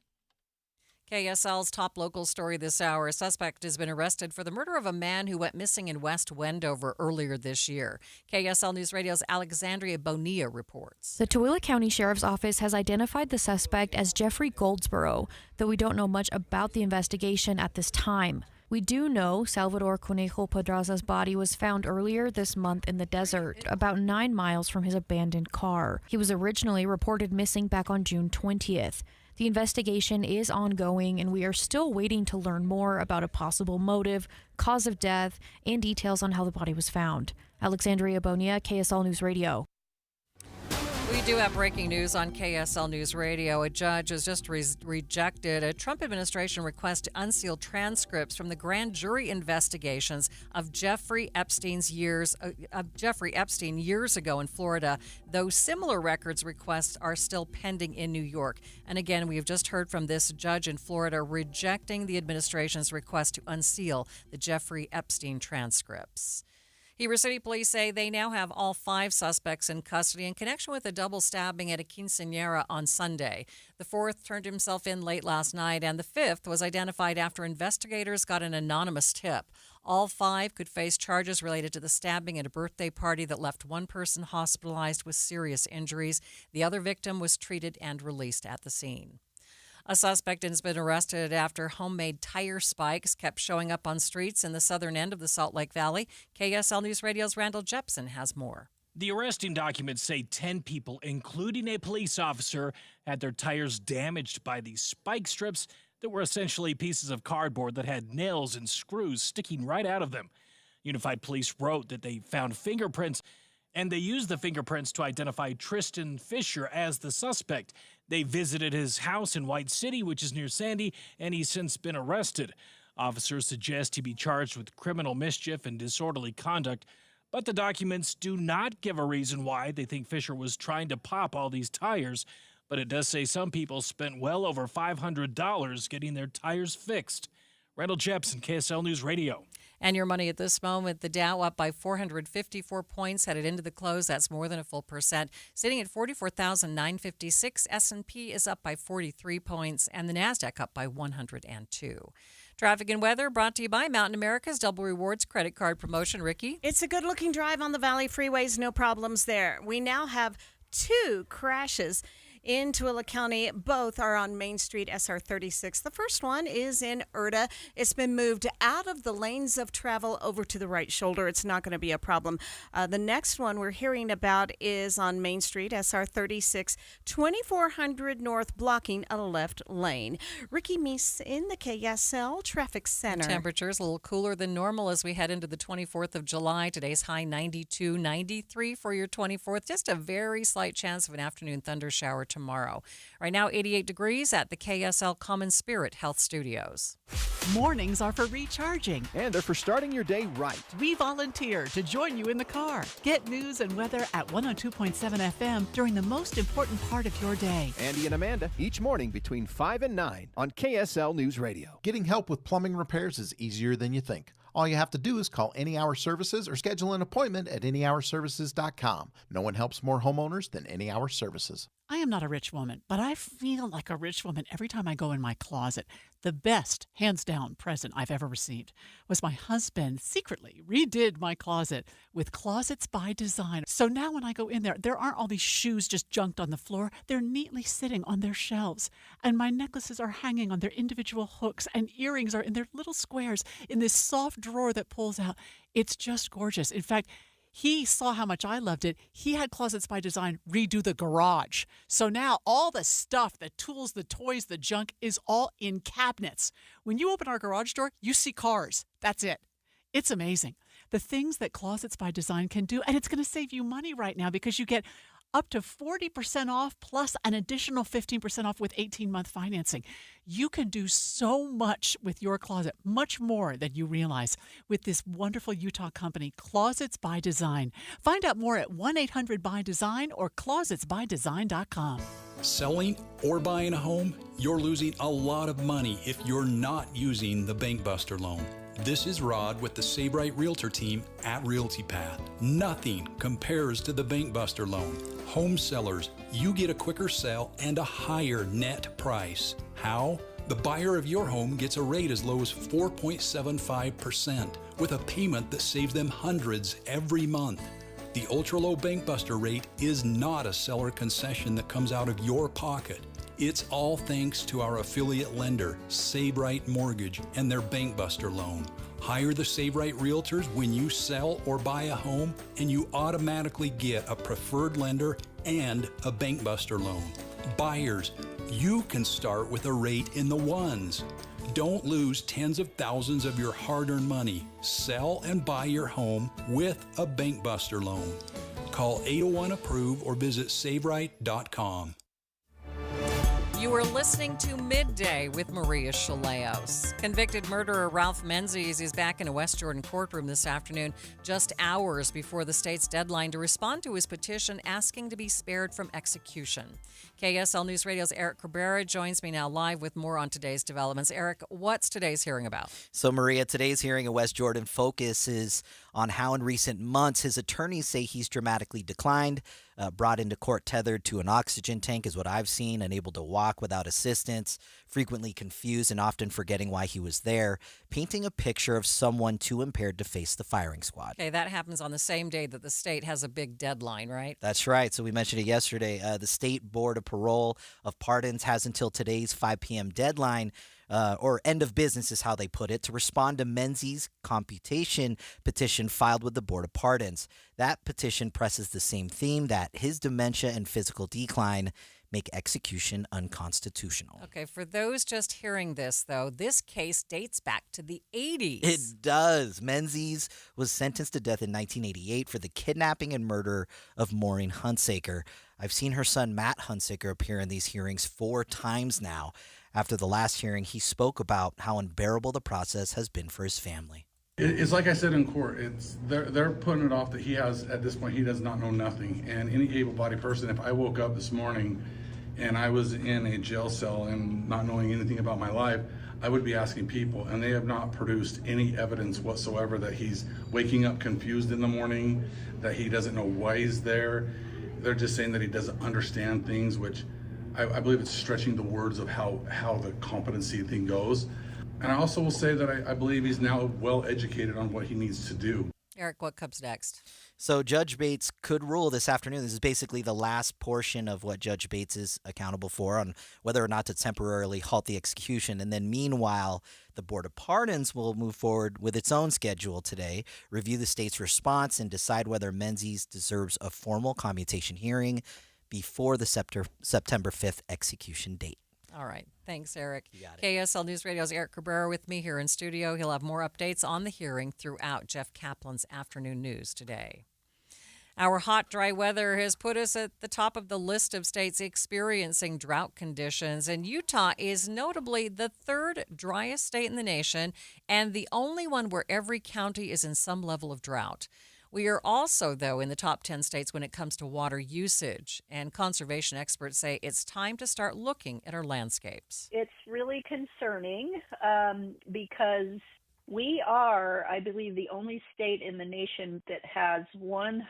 KSL's top local story this hour. A suspect has been arrested for the murder of a man who went missing in West Wendover earlier this year. KSL News Radio's Alexandria Bonilla reports. The Tooele County Sheriff's Office has identified the suspect as Jeffrey Goldsboro, though we don't know much about the investigation at this time. We do know Salvador Conejo Pedraza's body was found earlier this month in the desert, about 9 miles from his abandoned car. He was originally reported missing back on June 20th. The investigation is ongoing, and we are still waiting to learn more about a possible motive, cause of death, and details on how the body was found. Alexandria Bonilla, KSL News Radio. We do have breaking news on KSL News Radio. A judge has just rejected a Trump administration request to unseal transcripts from the grand jury investigations of Jeffrey Epstein years ago in Florida. Though similar records requests are still pending in New York. And again, we have just heard from this judge in Florida rejecting the administration's request to unseal the Jeffrey Epstein transcripts. Heber City Police say they now have all 5 suspects in custody in connection with a double stabbing at a quinceañera on Sunday. The 4th turned himself in late last night, and the 5th was identified after investigators got an anonymous tip. All 5 could face charges related to the stabbing at a birthday party that left one person hospitalized with serious injuries. The other victim was treated and released at the scene. A suspect has been arrested after homemade tire spikes kept showing up on streets in the southern end of the Salt Lake Valley. KSL News Radio's Randall Jepson has more. The arresting documents say 10 people, including a police officer, had their tires damaged by these spike strips that were essentially pieces of cardboard that had nails and screws sticking right out of them. Unified Police wrote that they found fingerprints, and they used the fingerprints to identify Tristan Fisher as the suspect. They visited his house in White City, which is near Sandy, and he's since been arrested. Officers suggest he be charged with criminal mischief and disorderly conduct, but the documents do not give a reason why they think Fisher was trying to pop all these tires. But it does say some people spent well over $500 getting their tires fixed. Randall Jepson, KSL News Radio. And your money at this moment, the Dow up by 454 points, headed into the close. That's more than a full percent, sitting at 44,956. S&P is up by 43 points, and the NASDAQ up by 102. Traffic and weather brought to you by Mountain America's Double Rewards credit card promotion. Ricky? It's a good-looking drive on the Valley freeways. No problems there. We now have 2 crashes in Tooele County. Both are on Main Street, SR 36. The first one is in Erta. It's been moved out of the lanes of travel over to the right shoulder. It's not going to be a problem. The next one we're hearing about is on Main Street, SR 36, 2400 North, blocking a left lane. Ricky Meese in the KSL Traffic Center. Temperatures a little cooler than normal as we head into the 24th of July. Today's high 92, 93 for your 24th. Just a very slight chance of an afternoon thunder shower tomorrow. Right now, 88 degrees at the KSL Common Spirit Health Studios. Mornings are for recharging. And they're for starting your day right. We volunteer to join you in the car. Get news and weather at 102.7 FM during the most important part of your day. Andy and Amanda, each morning between 5 and 9 on KSL News Radio. Getting help with plumbing repairs is easier than you think. All you have to do is call Any Hour Services or schedule an appointment at anyhourservices.com. No one helps more homeowners than Any Hour Services. I am not a rich woman, but I feel like a rich woman every time I go in my closet. The best, hands down, present I've ever received was my husband secretly redid my closet with Closets by Design. So now when I go in there aren't all these shoes just junked on the floor. They're neatly sitting on their shelves. And my necklaces are hanging on their individual hooks, and earrings are in their little squares in this soft drawer that pulls out. It's just gorgeous. In fact, he saw how much I loved it. He had Closets by Design redo the garage. So now all the stuff, the tools, the toys, the junk is all in cabinets. When you open our garage door, you see cars. That's it. It's amazing. The things that Closets by Design can do, and it's going to save you money right now because you get up to 40% off plus an additional 15% off with 18-month financing. You can do so much with your closet, much more than you realize, with this wonderful Utah company, Closets by Design. Find out more at 1-800-BY-DESIGN or closetsbydesign.com. Selling or buying a home, you're losing a lot of money if you're not using the Bank Buster loan. This is Rod with the Sabright Realtor team at Realty Path. Nothing compares to the Bank Buster loan. Home sellers, you get a quicker sell and a higher net price. How? The buyer of your home gets a rate as low as 4.75% with a payment that saves them hundreds every month. The ultra-low Bank Buster rate is not a seller concession that comes out of your pocket. It's all thanks to our affiliate lender, Sabright Mortgage, and their Bank Buster loan. Hire the Sabright Realtors when you sell or buy a home, and you automatically get a preferred lender and a Bank Buster loan. Buyers, you can start with a rate in the ones. Don't lose tens of thousands of your hard-earned money. Sell and buy your home with a Bank Buster loan. Call 801-APPROVE or visit sabright.com. You are listening to Midday with Maria Shilaos. Convicted murderer Ralph Menzies is back in a West Jordan courtroom this afternoon, just hours before the state's deadline to respond to his petition asking to be spared from execution. KSL News Radio's Eric Cabrera joins me now live with more on today's developments. Eric, what's today's hearing about? So, Maria, today's hearing in West Jordan focuses on how in recent months his attorneys say he's dramatically declined, brought into court tethered to an oxygen tank is what I've seen, unable to walk without assistance, frequently confused and often forgetting why he was there, painting a picture of someone too impaired to face the firing squad. Okay, that happens on the same day that the state has a big deadline, right? That's right. So we mentioned it yesterday. The State Board of Parole of Pardons has until today's 5 p.m. deadline, or end of business is how they put it, to respond to Menzies' computation petition filed with the Board of Pardons. That petition presses the same theme, that his dementia and physical decline make execution unconstitutional. Okay, for those just hearing this, though, this case dates back to the 80s. It does. Menzies was sentenced to death in 1988 for the kidnapping and murder of Maureen Hunsaker. I've seen her son, Matt Hunsaker, appear in these hearings 4 times now. After the last hearing, he spoke about how unbearable the process has been for his family. It's like I said in court, they're putting it off that he has, at this point, he does not know nothing. And any able-bodied person, if I woke up this morning and I was in a jail cell and not knowing anything about my life, I would be asking people, and they have not produced any evidence whatsoever that he's waking up confused in the morning, that he doesn't know why he's there. They're just saying that he doesn't understand things, which I believe it's stretching the words of how the competency thing goes. And I also will say that I believe he's now well educated on what he needs to do. Eric, what comes next? So Judge Bates could rule this afternoon. This is basically the last portion of what Judge Bates is accountable for on whether or not to temporarily halt the execution. And then meanwhile, the Board of Pardons will move forward with its own schedule today, review the state's response, and decide whether Menzies deserves a formal commutation hearing before the September 5th execution date. All right. Thanks, Eric. You got it. KSL News Radio's Eric Cabrera with me here in studio. He'll have more updates on the hearing throughout Jeff Kaplan's afternoon news today. Our hot, dry weather has put us at the top of the list of states experiencing drought conditions, and Utah is notably the 3rd driest state in the nation and the only one where every county is in some level of drought. We are also, though, in the top 10 states when it comes to water usage, and conservation experts say it's time to start looking at our landscapes. It's really concerning because we are, I believe, the only state in the nation that has 100%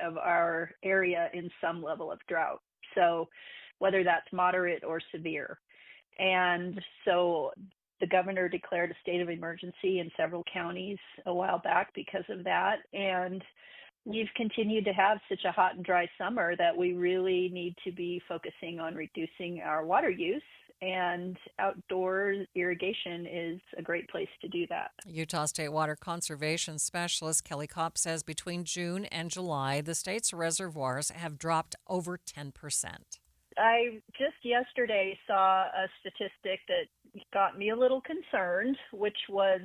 of our area in some level of drought. So whether that's moderate or severe. And so the governor declared a state of emergency in several counties a while back because of that. And we've continued to have such a hot and dry summer that we really need to be focusing on reducing our water use. And outdoor irrigation is a great place to do that. Utah State Water Conservation Specialist Kelly Kopp says between June and July, the state's reservoirs have dropped over 10%. I just yesterday saw a statistic that got me a little concerned, which was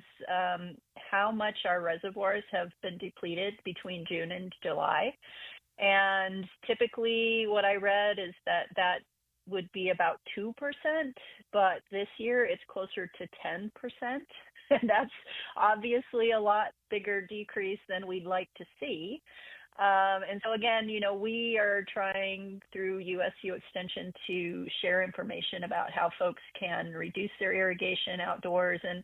how much our reservoirs have been depleted between June and July. And typically what I read is that would be about 2%, but this year it's closer to 10%. And that's obviously a lot bigger decrease than we'd like to see. And so again, we are trying through USU Extension to share information about how folks can reduce their irrigation outdoors. And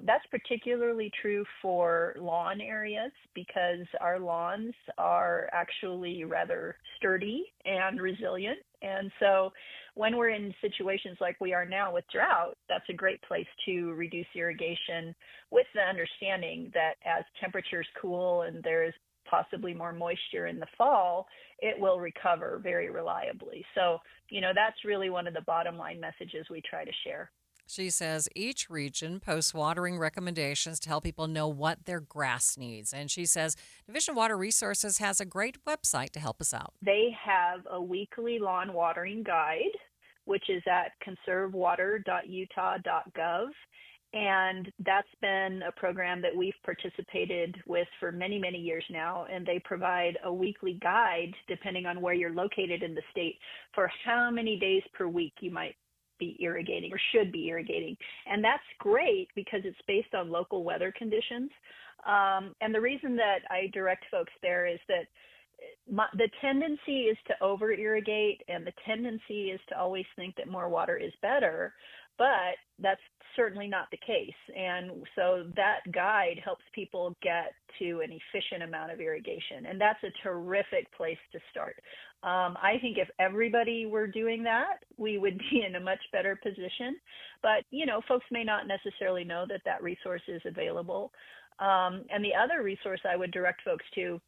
that's particularly true for lawn areas because our lawns are actually rather sturdy and resilient. And so when we're in situations like we are now with drought, that's a great place to reduce irrigation with the understanding that as temperatures cool and there's possibly more moisture in the fall, it will recover very reliably. So, that's really one of the bottom line messages we try to share. She says each region posts watering recommendations to help people know what their grass needs. And she says Division Water Resources has a great website to help us out. They have a weekly lawn watering guide, which is at conservewater.utah.gov. And that's been a program that we've participated with for many, many years now. And they provide a weekly guide, depending on where you're located in the state, for how many days per week you might be irrigating or should be irrigating. And that's great because it's based on local weather conditions. And the reason that I direct folks there is that the tendency is to over irrigate, and the tendency is to always think that more water is better, but that's certainly not the case. And so that guide helps people get to an efficient amount of irrigation. And that's a terrific place to start. I think if everybody were doing that, we would be in a much better position. But, folks may not necessarily know that resource is available. And the other resource I would direct folks to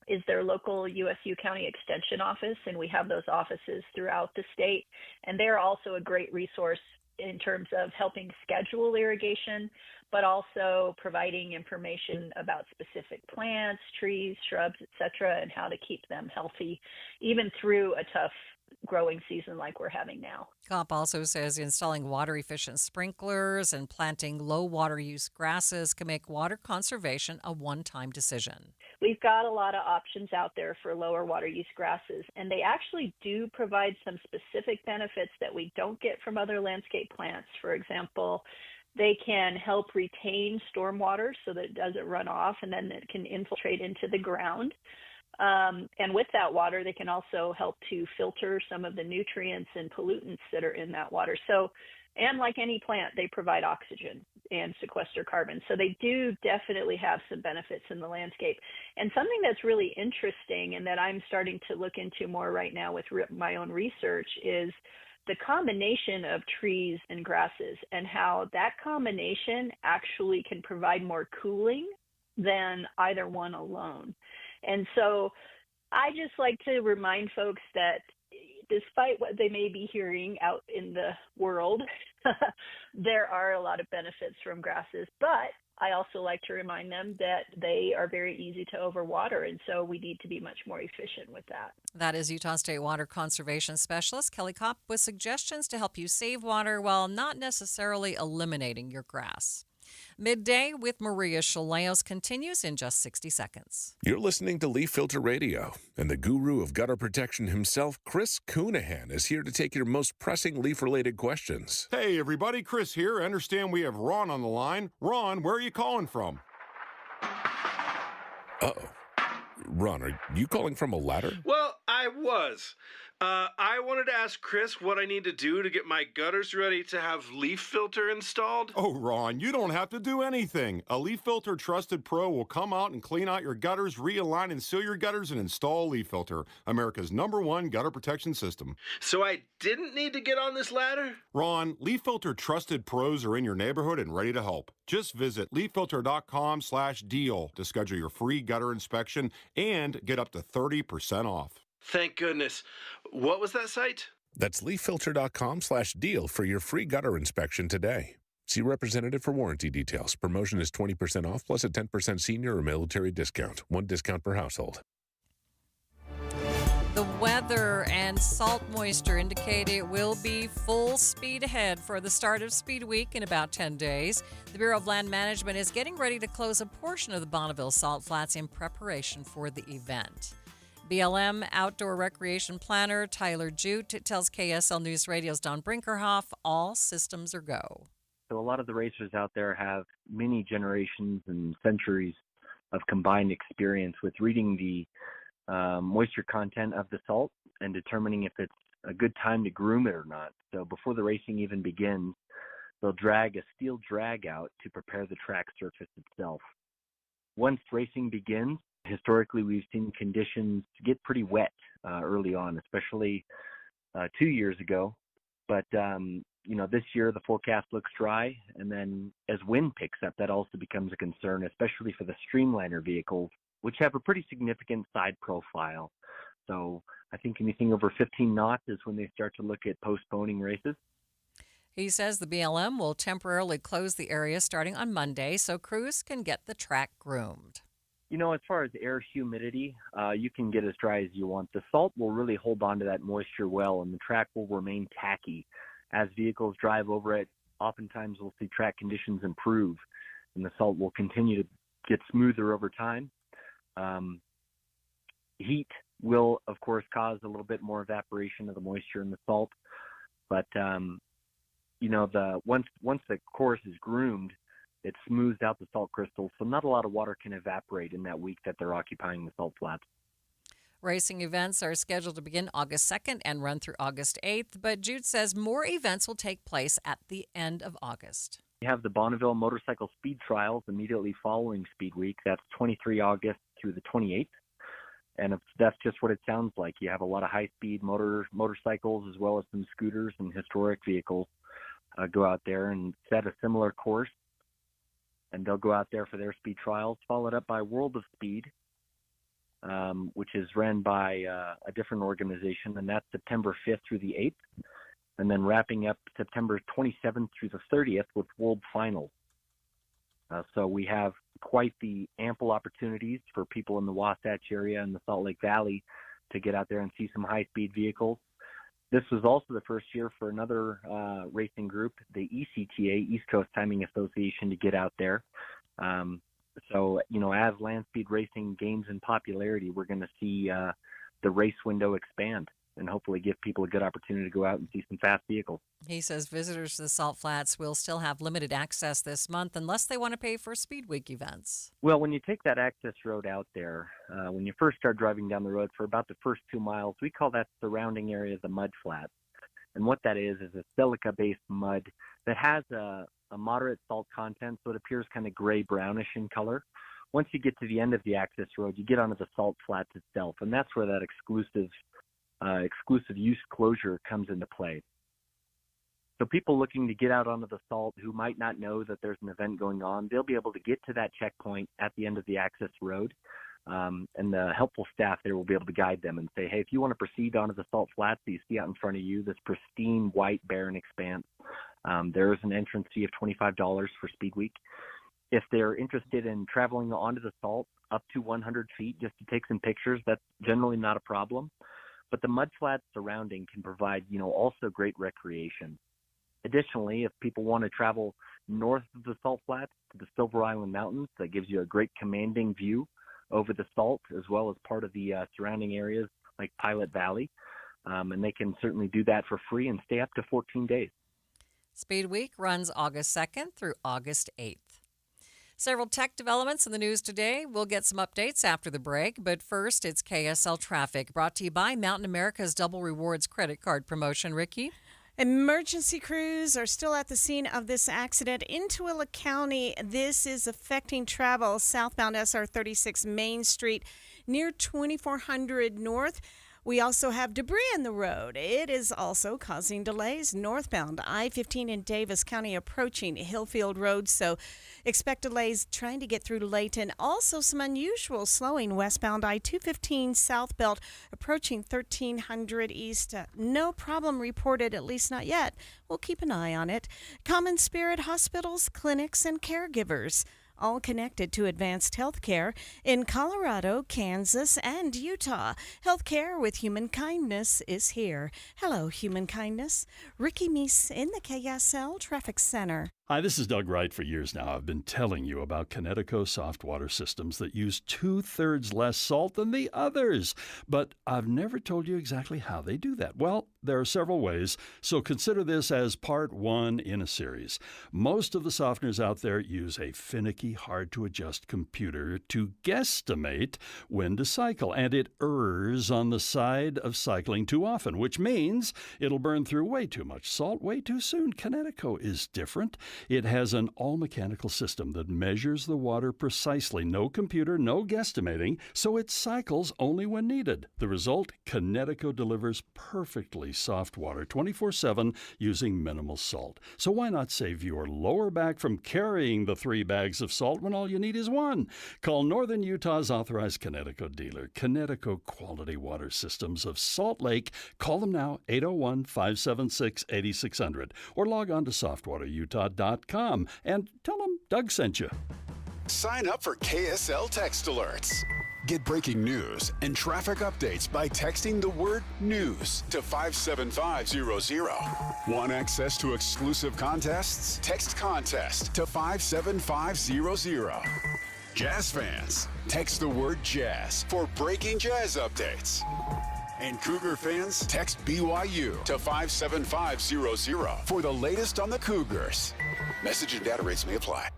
is their local USU County Extension office. And we have those offices throughout the state. And they're also a great resource in terms of helping schedule irrigation, but also providing information about specific plants, trees, shrubs, etc., and how to keep them healthy, even through a tough growing season like we're having now. COP also says installing water-efficient sprinklers and planting low water use grasses can make water conservation a one-time decision. We've got a lot of options out there for lower water use grasses, and they actually do provide some specific benefits that we don't get from other landscape plants. For example, they can help retain stormwater so that it doesn't run off and then it can infiltrate into the ground. And with that water, they can also help to filter some of the nutrients and pollutants that are in that water. So, and like any plant, they provide oxygen and sequester carbon. So they do definitely have some benefits in the landscape. And something that's really interesting and that I'm starting to look into more right now with my own research is the combination of trees and grasses and how that combination actually can provide more cooling than either one alone. And so I just like to remind folks that despite what they may be hearing out in the world, there are a lot of benefits from grasses. But I also like to remind them that they are very easy to overwater, and so we need to be much more efficient with that. That is Utah State Water Conservation Specialist Kelly Kopp with suggestions to help you save water while not necessarily eliminating your grass. Midday with Maria Shilaos continues in just 60 seconds. You're listening to Leaf Filter Radio, and the guru of gutter protection himself, Chris Coonahan, is here to take your most pressing leaf-related questions. Hey, everybody, Chris here. I understand we have Ron on the line. Ron, where are you calling from? Uh-oh. Ron, are you calling from a ladder? Well, I was. I wanted to ask Chris what I need to do to get my gutters ready to have leaf filter installed. Oh, Ron, you don't have to do anything. A Leaf Filter Trusted Pro will come out and clean out your gutters, realign and seal your gutters, and install Leaf Filter, America's #1 gutter protection system. So I didn't need to get on this ladder? Ron, Leaf Filter Trusted Pros are in your neighborhood and ready to help. Just visit leaffilter.com/deal to schedule your free gutter inspection and get up to 30% off. Thank goodness. What was that site? That's leaffilter.com/deal for your free gutter inspection today. See representative for warranty details. Promotion is 20% off plus a 10% senior or military discount. One discount per household. The weather and salt moisture indicate it will be full speed ahead for the start of Speed Week in about 10 days. The Bureau of Land Management is getting ready to close a portion of the Bonneville Salt Flats in preparation for the event. BLM Outdoor Recreation Planner Tyler Jute tells KSL News Radio's Don Brinkerhoff all systems are go. So a lot of the racers out there have many generations and centuries of combined experience with reading the moisture content of the salt and determining if it's a good time to groom it or not. So before the racing even begins, they'll drag a steel drag out to prepare the track surface itself. Once racing begins, historically, we've seen conditions get pretty wet early on, especially 2 years ago. But, this year the forecast looks dry. And then as wind picks up, that also becomes a concern, especially for the streamliner vehicles, which have a pretty significant side profile. So I think anything over 15 knots is when they start to look at postponing races. He says the BLM will temporarily close the area starting on Monday so crews can get the track groomed. As far as air humidity, you can get as dry as you want. The salt will really hold on to that moisture well, and the track will remain tacky. As vehicles drive over it, oftentimes we'll see track conditions improve, and the salt will continue to get smoother over time. Heat will, of course, cause a little bit more evaporation of the moisture in the salt, but once the course is groomed, it smooths out the salt crystals, so not a lot of water can evaporate in that week that they're occupying the salt flats. Racing events are scheduled to begin August 2nd and run through August 8th, but Jude says more events will take place at the end of August. We have the Bonneville Motorcycle Speed Trials immediately following Speed Week. That's 23 August through the 28th. And that's just what it sounds like. You have a lot of high-speed motorcycles as well as some scooters and historic vehicles go out there and set a similar course. And they'll go out there for their speed trials, followed up by World of Speed, which is run by a different organization, and that's September 5th through the 8th, and then wrapping up September 27th through the 30th with World Finals. So we have quite the ample opportunities for people in the Wasatch area and the Salt Lake Valley to get out there and see some high-speed vehicles. This was also the first year for another racing group, the ECTA, East Coast Timing Association, to get out there. So, as land speed racing gains in popularity, we're going to see the race window expand and hopefully give people a good opportunity to go out and see some fast vehicles. He says visitors to the Salt Flats will still have limited access this month unless they want to pay for Speed Week events. Well, when you take that access road out there, when you first start driving down the road for about the first 2 miles, we call that surrounding area the mud flats. And what that is a silica-based mud that has a moderate salt content, so it appears kind of gray-brownish in color. Once you get to the end of the access road, you get onto the salt flats itself, and that's where that exclusive use closure comes into play. So people looking to get out onto the salt who might not know that there's an event going on, they'll be able to get to that checkpoint at the end of the access road, and the helpful staff there will be able to guide them and say, hey, if you want to proceed onto the salt flats that you see out in front of you, this pristine, white, barren expanse, there is an entrance fee of $25 for Speed Week. If they're interested in traveling onto the salt up to 100 feet just to take some pictures, that's generally not a problem. But the mud flats surrounding can provide, also great recreation. Additionally, if people want to travel north of the salt flats to the Silver Island Mountains, that gives you a great commanding view over the salt as well as part of the surrounding areas like Pilot Valley. And they can certainly do that for free and stay up to 14 days. Speed Week runs August 2nd through August 8th. Several tech developments in the news today. We'll get some updates after the break, but first it's KSL Traffic, brought to you by Mountain America's Double Rewards credit card promotion. Ricky? Emergency crews are still at the scene of this accident in Tooele County. This is affecting travel southbound SR 36 Main Street near 2400 North. We also have debris in the road. It is also causing delays northbound I-15 in Davis County approaching Hillfield Road, so expect delays trying to get through to Layton. Also some unusual slowing westbound I-215 South Belt approaching 1300 East. No problem reported, at least not yet. We'll keep an eye on it. Common Spirit hospitals, clinics, and caregivers, all connected to advanced health care in Colorado, Kansas, and Utah. Healthcare with Human Kindness is here. Hello, Human Kindness. Ricky Meese in the KSL Traffic Center. Hi, this is Doug Wright. For years now, I've been telling you about Connecticut soft water systems that use 2/3 less salt than the others. But I've never told you exactly how they do that. Well, there are several ways, so consider this as part one in a series. Most of the softeners out there use a finicky, hard-to-adjust computer to guesstimate when to cycle, and it errs on the side of cycling too often, which means it'll burn through way too much salt way too soon. Connecticut is different. It has an all-mechanical system that measures the water precisely. No computer, no guesstimating, so it cycles only when needed. The result? Connecticut delivers perfectly soft water 24/7 using minimal salt. So why not save your lower back from carrying the 3 bags of salt when all you need is 1? Call Northern Utah's authorized Connecticut dealer, Connecticut Quality Water Systems of Salt Lake. Call them now, 801-576-8600, or log on to softwaterutah.com and tell them Doug sent you. Sign up for KSL Text Alerts. Get breaking news and traffic updates by texting the word news to 57500. Want access to exclusive contests? Text contest to 57500. Jazz fans, text the word jazz for breaking jazz updates. And Cougar fans, text BYU to 57500 for the latest on the Cougars. Message and data rates may apply.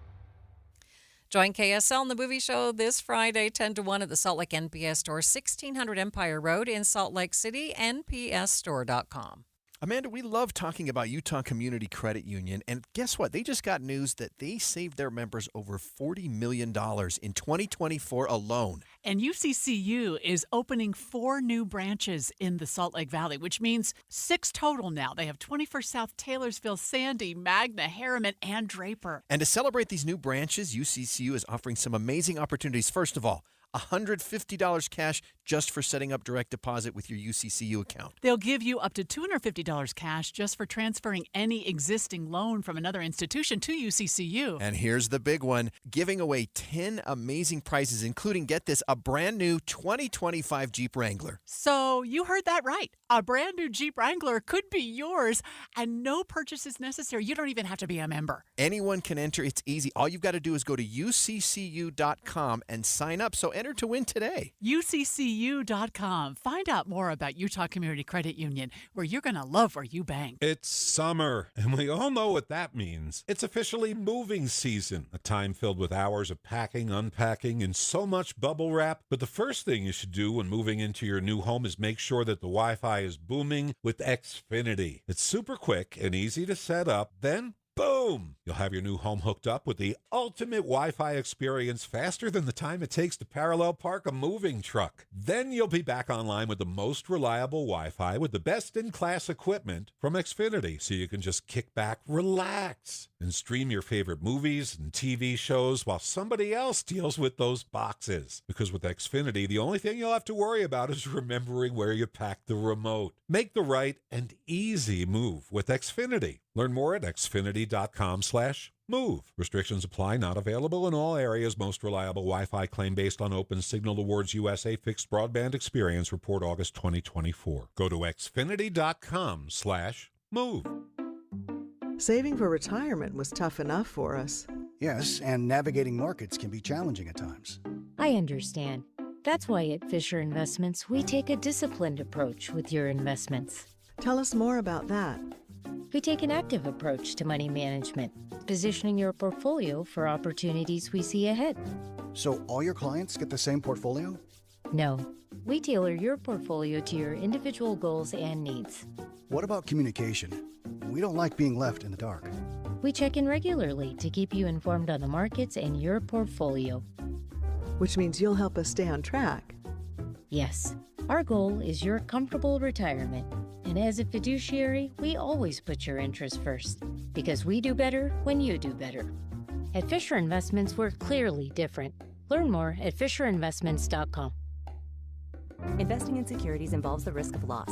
Join KSL in the movie show this Friday, 10 to 1 at the Salt Lake NPS store, 1600 Empire Road in Salt Lake City, npsstore.com. Amanda, we love talking about Utah Community Credit Union, and guess what? They just got news that they saved their members over $40 million in 2024 alone. And UCCU is opening 4 new branches in the Salt Lake Valley, which means 6 total now. They have 21st South, Taylorsville, Sandy, Magna, Harriman, and Draper. And to celebrate these new branches, UCCU is offering some amazing opportunities. First of all, $150 cash just for setting up direct deposit with your UCCU account. They'll give you up to $250 cash just for transferring any existing loan from another institution to UCCU. And here's the big one, giving away 10 amazing prizes, including, get this, a brand new 2025 Jeep Wrangler. So you heard that right. A brand new Jeep Wrangler could be yours, and no purchase is necessary. You don't even have to be a member. Anyone can enter. It's easy. All you've got to do is go to uccu.com and sign up. So enter to win today. uccu.com. Find out more about Utah Community Credit Union, where you're going to love where you bank. It's summer, and we all know what that means. It's officially moving season, a time filled with hours of packing, unpacking, and so much bubble wrap. But the first thing you should do when moving into your new home is make sure that the Wi-Fi is booming with Xfinity. It's super quick and easy to set up. Then, boom! You'll have your new home hooked up with the ultimate Wi-Fi experience faster than the time it takes to parallel park a moving truck. Then you'll be back online with the most reliable Wi-Fi with the best-in-class equipment from Xfinity, so you can just kick back, relax, and stream your favorite movies and TV shows while somebody else deals with those boxes. Because with Xfinity, the only thing you'll have to worry about is remembering where you packed the remote. Make the right and easy move with Xfinity. Learn more at xfinity.com/move. Restrictions apply. Not available in all areas. Most reliable Wi-Fi claim based on Open Signal Awards USA Fixed Broadband Experience Report August 2024. Go to xfinity.com/move. Saving for retirement was tough enough for us. Yes, and navigating markets can be challenging at times. I understand. That's why at Fisher Investments, we take a disciplined approach with your investments. Tell us more about that. We take an active approach to money management, positioning your portfolio for opportunities we see ahead. So all your clients get the same portfolio? No, we tailor your portfolio to your individual goals and needs. What about communication? We don't like being left in the dark. We check in regularly to keep you informed on the markets and your portfolio. Which means you'll help us stay on track. Yes, our goal is your comfortable retirement. And as a fiduciary, we always put your interests first, because we do better when you do better. At Fisher Investments, we're clearly different. Learn more at FisherInvestments.com. Investing in securities involves the risk of loss.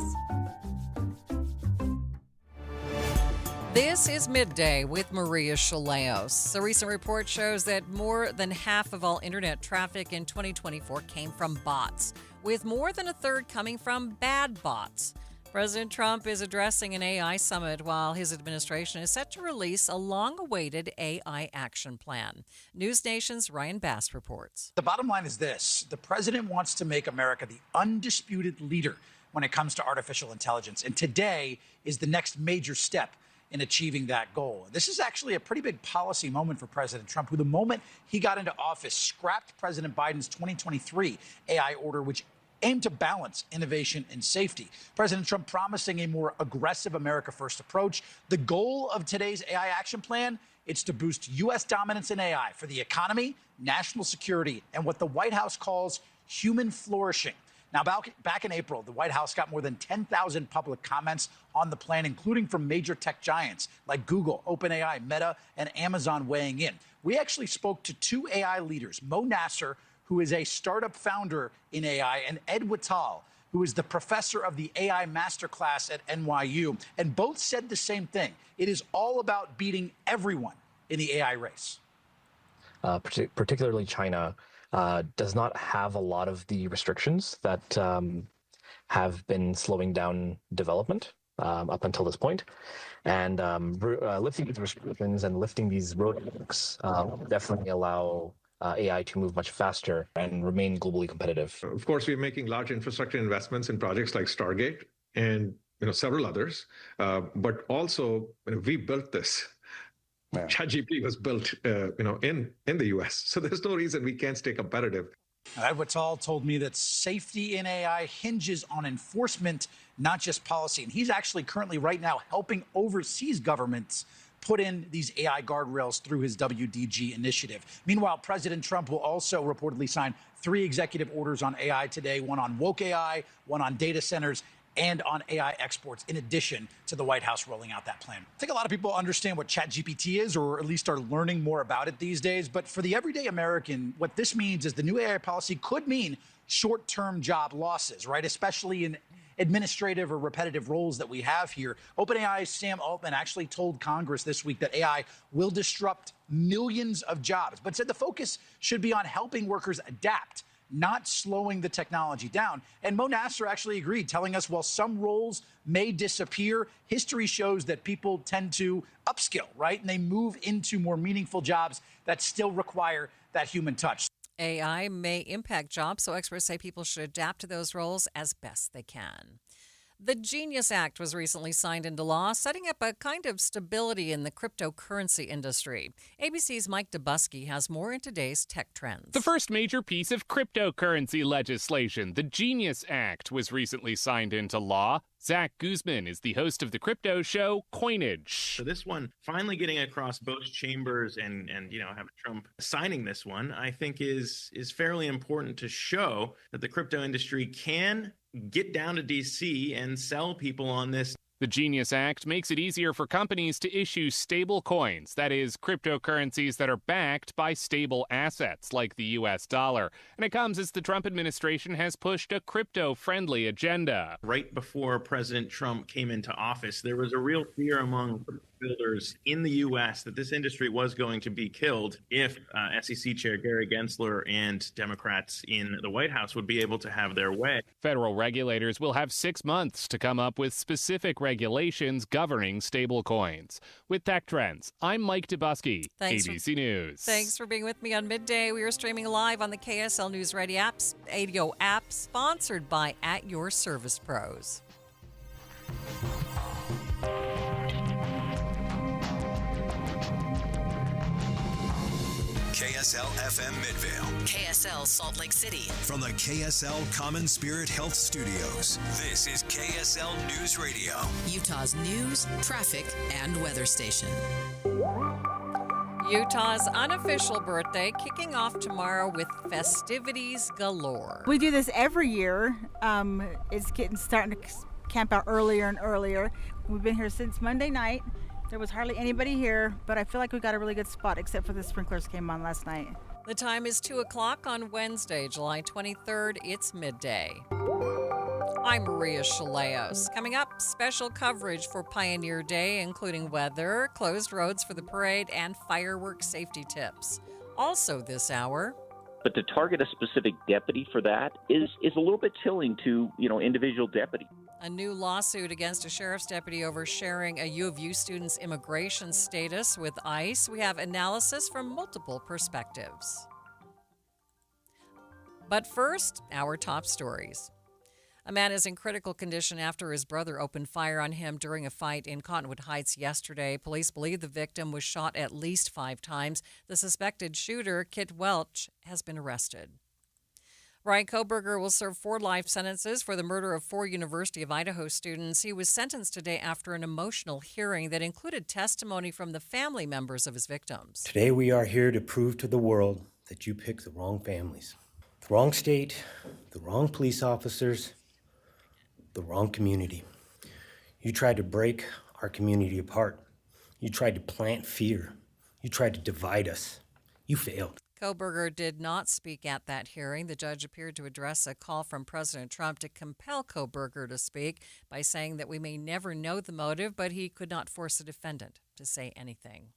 This is Midday with Maria Shilaos. A recent report shows that more than half of all internet traffic in 2024 came from bots, with more than a third coming from bad bots. President Trump is addressing an AI summit while his administration is set to release a long-awaited AI action plan. News Nation's Ryan Bass reports. The bottom line is this. The president wants to make America the undisputed leader when it comes to artificial intelligence. And today is the next major step in achieving that goal. This is actually a pretty big policy moment for President Trump, who the moment he got into office scrapped President Biden's 2023 AI order, which aimed to balance innovation and safety. President Trump promising a more aggressive America First approach. The goal of today's AI action plan, it's to boost U.S. dominance in AI for the economy, national security, and what the White House calls human flourishing. Now, back in April, the White House got more than 10,000 public comments on the plan, including from major tech giants like Google, OpenAI, Meta, and Amazon weighing in. We actually spoke to two AI leaders, Mo Nasser, who is a startup founder in AI, and Ed Whittal, who is the professor of the AI masterclass at NYU. And both said the same thing. It is all about beating everyone in the AI race. Particularly China does not have a lot of the restrictions that have been slowing down development up until this point. And lifting these restrictions and lifting these roadblocks definitely allow AI to move much faster and remain globally competitive. Of course, we're making large infrastructure investments in projects like Stargate and several others, but also we built this. Yeah. ChatGPT was built, in the U.S., so there's no reason we can't stay competitive. Ed Whittal told me that safety in AI hinges on enforcement, not just policy. And he's actually currently right now helping overseas governments put in these AI guardrails through his WDG initiative. Meanwhile, President Trump will also reportedly sign 3 executive orders on AI today, one on woke AI, one on data centers, and on AI exports, in addition to the White House rolling out that plan. I think a lot of people understand what ChatGPT is, or at least are learning more about it these days. But for the everyday American, what this means is the new AI policy could mean short-term job losses, right? Especially in administrative or repetitive roles that we have here. OpenAI's Sam Altman actually told Congress this week that AI will disrupt millions of jobs, but said the focus should be on helping workers adapt, not slowing the technology down. And Mo Nasser actually agreed, telling us while some roles may disappear, history shows that people tend to upskill, right? And they move into more meaningful jobs that still require that human touch. AI may impact jobs, so experts say people should adapt to those roles as best they can. The Genius Act was recently signed into law, setting up a kind of stability in the cryptocurrency industry. ABC's Mike Dubusky has more in today's Tech Trends. The first major piece of cryptocurrency legislation, the Genius Act, was recently signed into law. Zach Guzman is the host of the crypto show Coinage. So this one finally getting across both chambers and have Trump signing this one, I think is fairly important to show that the crypto industry can get down to DC and sell people on this. The Genius Act makes it easier for companies to issue stable coins, that is, cryptocurrencies that are backed by stable assets like the U.S. dollar. And it comes as the Trump administration has pushed a crypto-friendly agenda. Right before President Trump came into office, there was a real fear among builders in the U.S. that this industry was going to be killed if SEC Chair Gary Gensler and Democrats in the White House would be able to have their way. Federal regulators will have 6 months to come up with specific regulations governing stablecoins. With Tech Trends, I'm Mike Dubusky, ABC News. Thanks for being with me on Midday. We are streaming live on the KSL News Radio app, sponsored by At Your Service Pros. KSL FM Midvale. KSL Salt Lake City. From the KSL Common Spirit Health Studios, this is KSL News Radio. Utah's news, traffic, and weather station. Utah's unofficial birthday kicking off tomorrow with festivities galore. We do this every year. It's starting to camp out earlier and earlier. We've been here since Monday night. There was hardly anybody here, but I feel like we got a really good spot, except for the sprinklers came on last night. The time is 2 o'clock on Wednesday, July 23rd. It's midday. I'm Maria Shilaos. Coming up, special coverage for Pioneer Day, including weather, closed roads for the parade, and fireworks safety tips. Also this hour... But to target a specific deputy for that is a little bit chilling to, individual deputies. A new lawsuit against a sheriff's deputy over sharing a U of U student's immigration status with ICE. We have analysis from multiple perspectives. But first, our top stories. A man is in critical condition after his brother opened fire on him during a fight in Cottonwood Heights yesterday. Police believe the victim was shot at least 5 times. The suspected shooter, Kit Welch, has been arrested. Ryan Koberger will serve 4 life sentences for the murder of 4 University of Idaho students. He was sentenced today after an emotional hearing that included testimony from the family members of his victims. Today we are here to prove to the world that you picked the wrong families, the wrong state, the wrong police officers, the wrong community. You tried to break our community apart. You tried to plant fear. You tried to divide us. You failed. Koberger did not speak at that hearing. The judge appeared to address a call from President Trump to compel Koberger to speak by saying that we may never know the motive, but he could not force a defendant to say anything.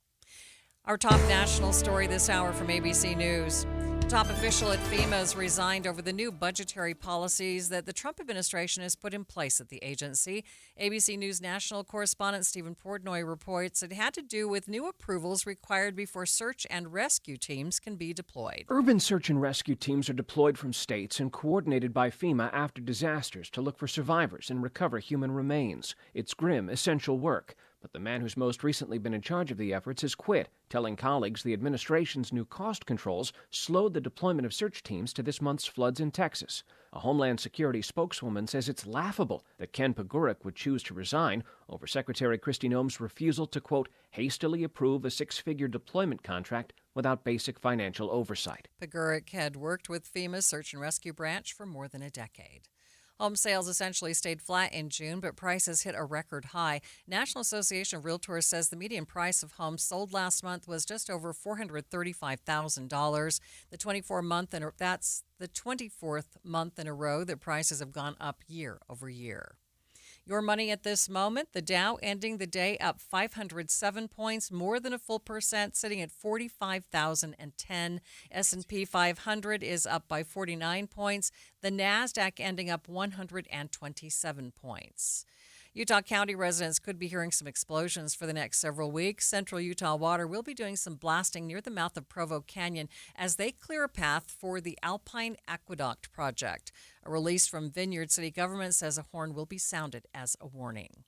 Our top national story this hour from ABC News. Top official at FEMA has resigned over the new budgetary policies that the Trump administration has put in place at the agency. ABC News national correspondent Stephen Portnoy reports it had to do with new approvals required before search and rescue teams can be deployed. Urban search and rescue teams are deployed from states and coordinated by FEMA after disasters to look for survivors and recover human remains. It's grim, essential work. But the man who's most recently been in charge of the efforts has quit, telling colleagues the administration's new cost controls slowed the deployment of search teams to this month's floods in Texas. A Homeland Security spokeswoman says it's laughable that Ken Pagurek would choose to resign over Secretary Kristi Noem's refusal to, quote, hastily approve a 6-figure deployment contract without basic financial oversight. Pagurek had worked with FEMA's Search and Rescue Branch for more than a decade. Home sales essentially stayed flat in June, but prices hit a record high. National Association of Realtors says the median price of homes sold last month was just over $435,000. That's the 24th month in a row that prices have gone up year over year. Your money at this moment, the Dow ending the day up 507 points, more than a full percent, sitting at 45,010. S&P 500 is up by 49 points. The NASDAQ ending up 127 points. Utah County residents could be hearing some explosions for the next several weeks. Central Utah Water will be doing some blasting near the mouth of Provo Canyon as they clear a path for the Alpine Aqueduct project. A release from Vineyard City government says a horn will be sounded as a warning.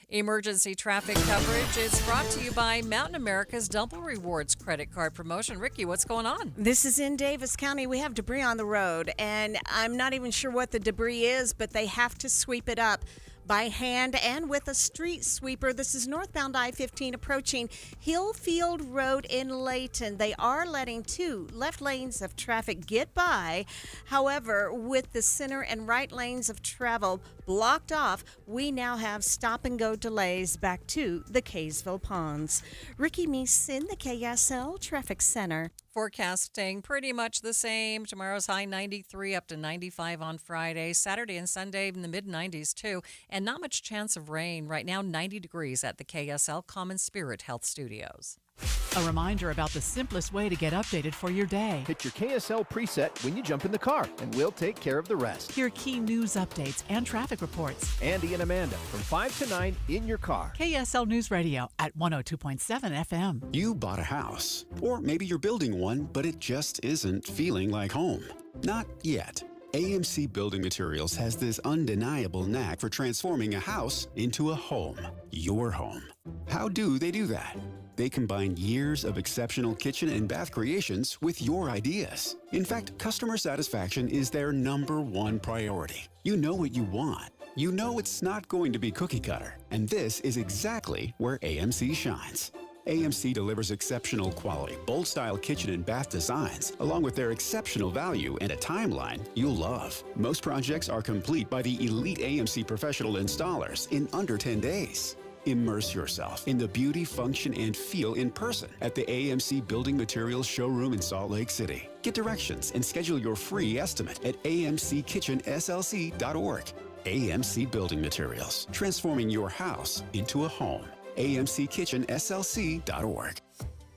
Emergency traffic coverage is brought to you by Mountain America's Double Rewards credit card promotion. Ricky, what's going on? This is in Davis County. We have debris on the road, and I'm not even sure what the debris is, but they have to sweep it up by hand and with a street sweeper. This is northbound I-15 approaching Hillfield Road in Layton. They are letting 2 left lanes of traffic get by. However, with the center and right lanes of travel blocked off, we now have stop-and-go delays back to the Kaysville Ponds. Ricky Meese in the KSL Traffic Center. Forecast staying pretty much the same. Tomorrow's high 93 up to 95 on Friday. Saturday and Sunday in the mid-90s too. And not much chance of rain. Right now 90 degrees at the KSL Common Spirit Health Studios. A reminder about the simplest way to get updated for your day. Hit your KSL preset when you jump in the car, and we'll take care of the rest. Hear key news updates and traffic reports. Andy and Amanda from 5 to 9 in your car. KSL News Radio at 102.7 FM. You bought a house, or maybe you're building one, but it just isn't feeling like home. Not yet. AMC Building Materials has this undeniable knack for transforming a house into a home. Your home. How do they do that? They combine years of exceptional kitchen and bath creations with your ideas. In fact, customer satisfaction is their #1 priority. You know what you want. You know it's not going to be cookie cutter. And this is exactly where AMC shines. AMC delivers exceptional quality, bold-style kitchen and bath designs, along with their exceptional value and a timeline you'll love. Most projects are complete by the elite AMC professional installers in under 10 days. Immerse yourself in the beauty, function, and feel in person at the AMC Building Materials showroom in Salt Lake City. Get directions and schedule your free estimate at amckitchenslc.org. AMC Building Materials, transforming your house into a home. amckitchenslc.org.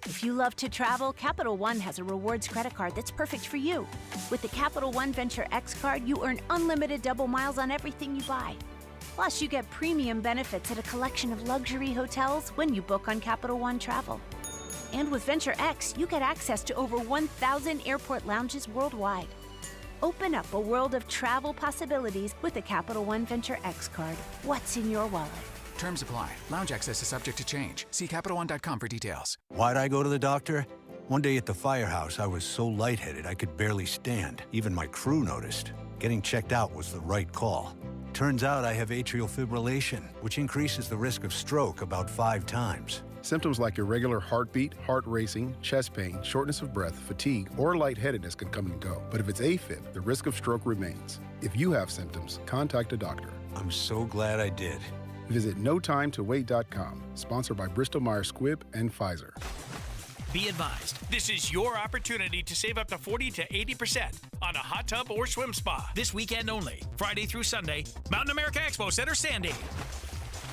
If you love to travel, Capital One has a rewards credit card that's perfect for you. With the Capital One Venture X card, you earn unlimited double miles on everything you buy. Plus, you get premium benefits at a collection of luxury hotels when you book on Capital One Travel. And with Venture X, you get access to over 1,000 airport lounges worldwide. Open up a world of travel possibilities with the Capital One Venture X card. What's in your wallet? Terms apply. Lounge access is subject to change. See CapitalOne.com for details. Why'd I go to the doctor? One day at the firehouse, I was so lightheaded I could barely stand. Even my crew noticed. Getting checked out was the right call. Turns out I have atrial fibrillation, which increases the risk of stroke about 5 times. Symptoms like irregular heartbeat, heart racing, chest pain, shortness of breath, fatigue, or lightheadedness can come and go. But if it's AFib, the risk of stroke remains. If you have symptoms, contact a doctor. I'm so glad I did. Visit NoTimeToWait.com, sponsored by Bristol-Myers Squibb and Pfizer. Be advised, this is your opportunity to save up to 40 to 80% on a hot tub or swim spa. This weekend only, Friday through Sunday, Mountain America Expo Center, Sandy.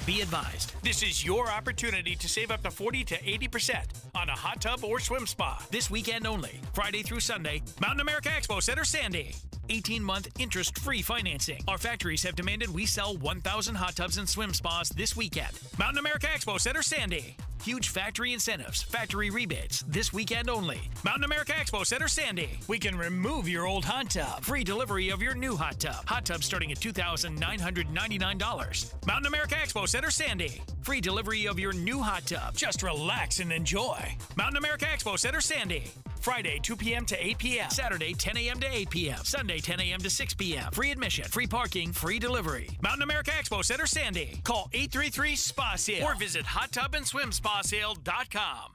Be advised, this is your opportunity to save up to 40 to 80% on a hot tub or swim spa. This weekend only, Friday through Sunday, Mountain America Expo Center, Sandy. 18-month interest-free financing. Our factories have demanded we sell 1,000 hot tubs and swim spas this weekend. Mountain America Expo Center, Sandy. Huge factory incentives, factory rebates, this weekend only. Mountain America Expo Center, Sandy. We can remove your old hot tub. Free delivery of your new hot tub. Hot tub starting at $2,999. Mountain America Expo Center, Sandy. Free delivery of your new hot tub. Just relax and enjoy. Mountain America Expo Center, Sandy. Friday, 2 p.m. to 8 p.m. Saturday, 10 a.m. to 8 p.m. Sunday, 10 a.m. to 6 p.m. Free admission, free parking, free delivery. Mountain America Expo Center, Sandy. Call 833-SPA-SALE or visit hottubandswimspasale.com.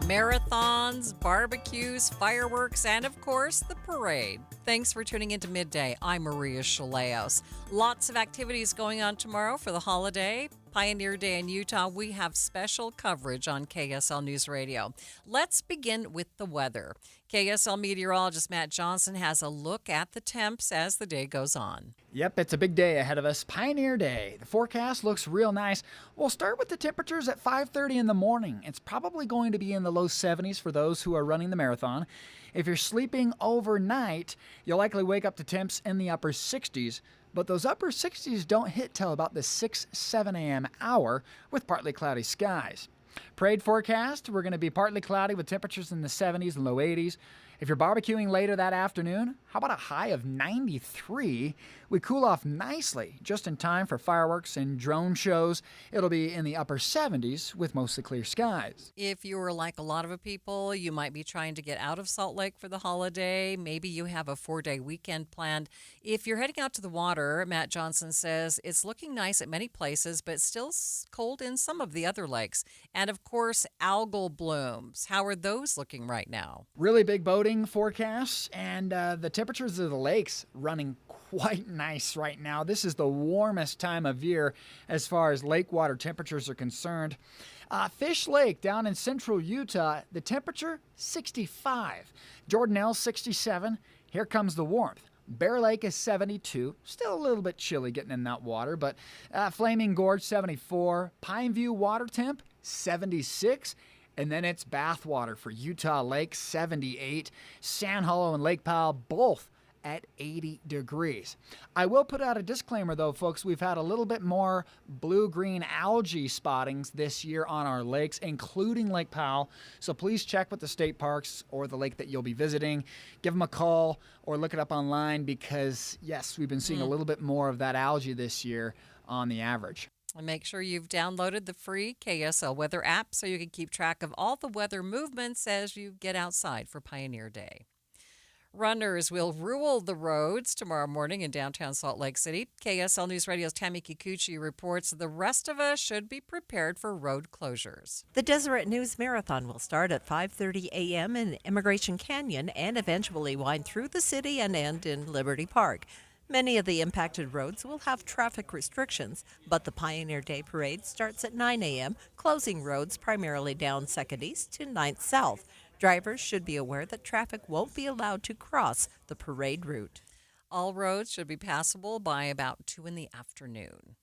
Marathons, barbecues, fireworks, and of course, the parade. Thanks for tuning into Midday. I'm Maria Shilaos. Lots of activities going on tomorrow for the holiday. Pioneer Day in Utah, we have special coverage on KSL News Radio. Let's begin with the weather. KSL meteorologist Matt Johnson has a look at the temps as the day goes on. Yep, it's a big day ahead of us, Pioneer Day. The forecast looks real nice. We'll start with the temperatures at 5:30 in the morning. It's probably going to be in the low 70s for those who are running the marathon. If you're sleeping overnight, you'll likely wake up to temps in the upper 60s. But those upper 60s don't hit till about the 6-7 a.m. hour with partly cloudy skies. Parade forecast, we're going to be partly cloudy with temperatures in the 70s and low 80s. If you're barbecuing later that afternoon, how about a high of 93? We cool off nicely just in time for fireworks and drone shows. It'll be in the upper 70s with mostly clear skies. If you're like a lot of people, you might be trying to get out of Salt Lake for the holiday. Maybe you have a 4-day weekend planned. If you're heading out to the water, Matt Johnson says it's looking nice at many places, but still cold in some of the other lakes. And of course, algal blooms. How are those looking right now? Really big boating forecasts, and the temperatures of the lakes running quite nice right now. This is the warmest time of year as far as lake water temperatures are concerned. Fish Lake down in central Utah, the temperature 65. Jordanelle 67. Here comes the warmth. Bear Lake is 72. Still a little bit chilly getting in that water, but Flaming Gorge 74. Pineview water temp 76. And then it's bathwater for Utah Lake, 78. Sand Hollow and Lake Powell, both at 80 degrees. I will put out a disclaimer, though, folks. We've had a little bit more blue-green algae spottings this year on our lakes, including Lake Powell. So please check with the state parks or the lake that you'll be visiting. Give them a call or look it up online because, yes, we've been seeing a little bit more of that algae this year on the average. And make sure you've downloaded the free KSL Weather app so you can keep track of all the weather movements as you get outside for Pioneer Day. Runners will rule the roads tomorrow morning in downtown Salt Lake City. KSL News Radio's Tammy Kikuchi reports the rest of us should be prepared for road closures. The Deseret News Marathon will start at 5:30 a.m. in Immigration Canyon and eventually wind through the city and end in Liberty Park. Many of the impacted roads will have traffic restrictions, but the Pioneer Day Parade starts at 9 a.m., closing roads primarily down 2nd East to 9th South. Drivers should be aware that traffic won't be allowed to cross the parade route. All roads should be passable by about 2 in the afternoon.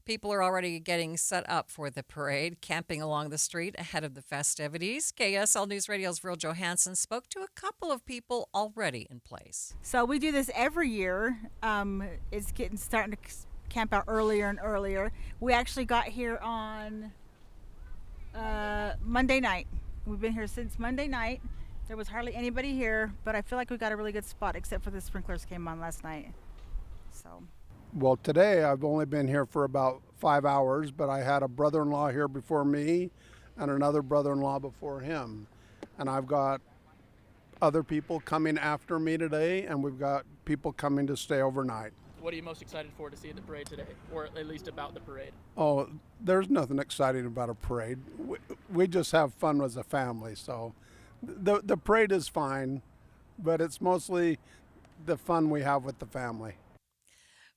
People are already getting set up for the parade, camping along the street ahead of the festivities. KSL News Radio's Vril Johansson spoke to a couple of people already in place. So we do this every year. It's starting to camp out earlier and earlier. We actually got here on Monday night. We've been here since Monday night. There was hardly anybody here, but I feel like we got a really good spot, except for the sprinklers came on last night. So. Well, today I've only been here for about 5 hours, but I had a brother-in-law here before me and another brother-in-law before him. And I've got other people coming after me today, and we've got people coming to stay overnight. What are you most excited for to see at the parade today, or at least about the parade? Oh, there's nothing exciting about a parade. We just have fun as a family, so the parade is fine, but it's mostly the fun we have with the family.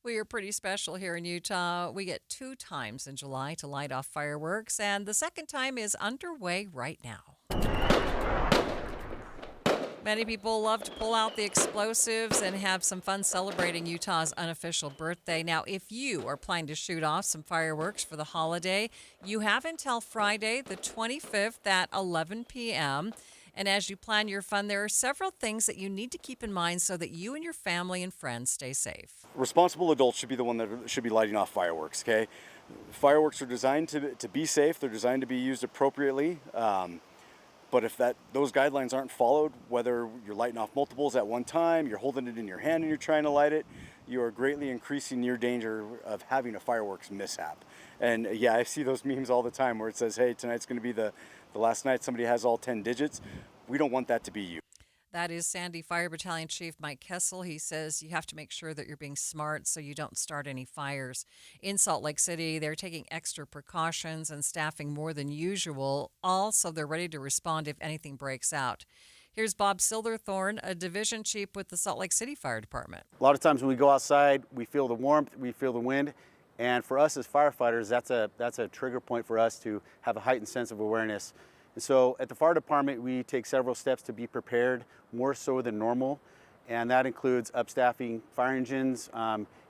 We are pretty special here in Utah. We get 2 times in July to light off fireworks, and the second time is underway right now. Many people love to pull out the explosives and have some fun celebrating Utah's unofficial birthday. Now, if you are planning to shoot off some fireworks for the holiday, you have until Friday, the 25th at 11 p.m., and as you plan your fun, there are several things that you need to keep in mind so that you and your family and friends stay safe. Responsible adults should be the one that should be lighting off fireworks, okay? Fireworks are designed to be safe. They're designed to be used appropriately. But if those guidelines aren't followed, whether you're lighting off multiples at one time, you're holding it in your hand and you're trying to light it, you are greatly increasing your danger of having a fireworks mishap. And yeah, I see those memes all the time where it says, hey, tonight's going to be the last night somebody has all 10 digits. We don't want that to be you. That is Sandy Fire Battalion Chief Mike Kessel. He says you have to make sure that you're being smart so you don't start any fires. In Salt Lake City, they're taking extra precautions and staffing more than usual. Also, they're ready to respond if anything breaks out. Here's Bob Silverthorne, a division chief with the Salt Lake City Fire Department. A lot of times when we go outside, we feel the warmth, we feel the wind, and for us as firefighters, that's a trigger point for us to have a heightened sense of awareness. And so at the fire department, we take several steps to be prepared, more so than normal, and that includes upstaffing fire engines,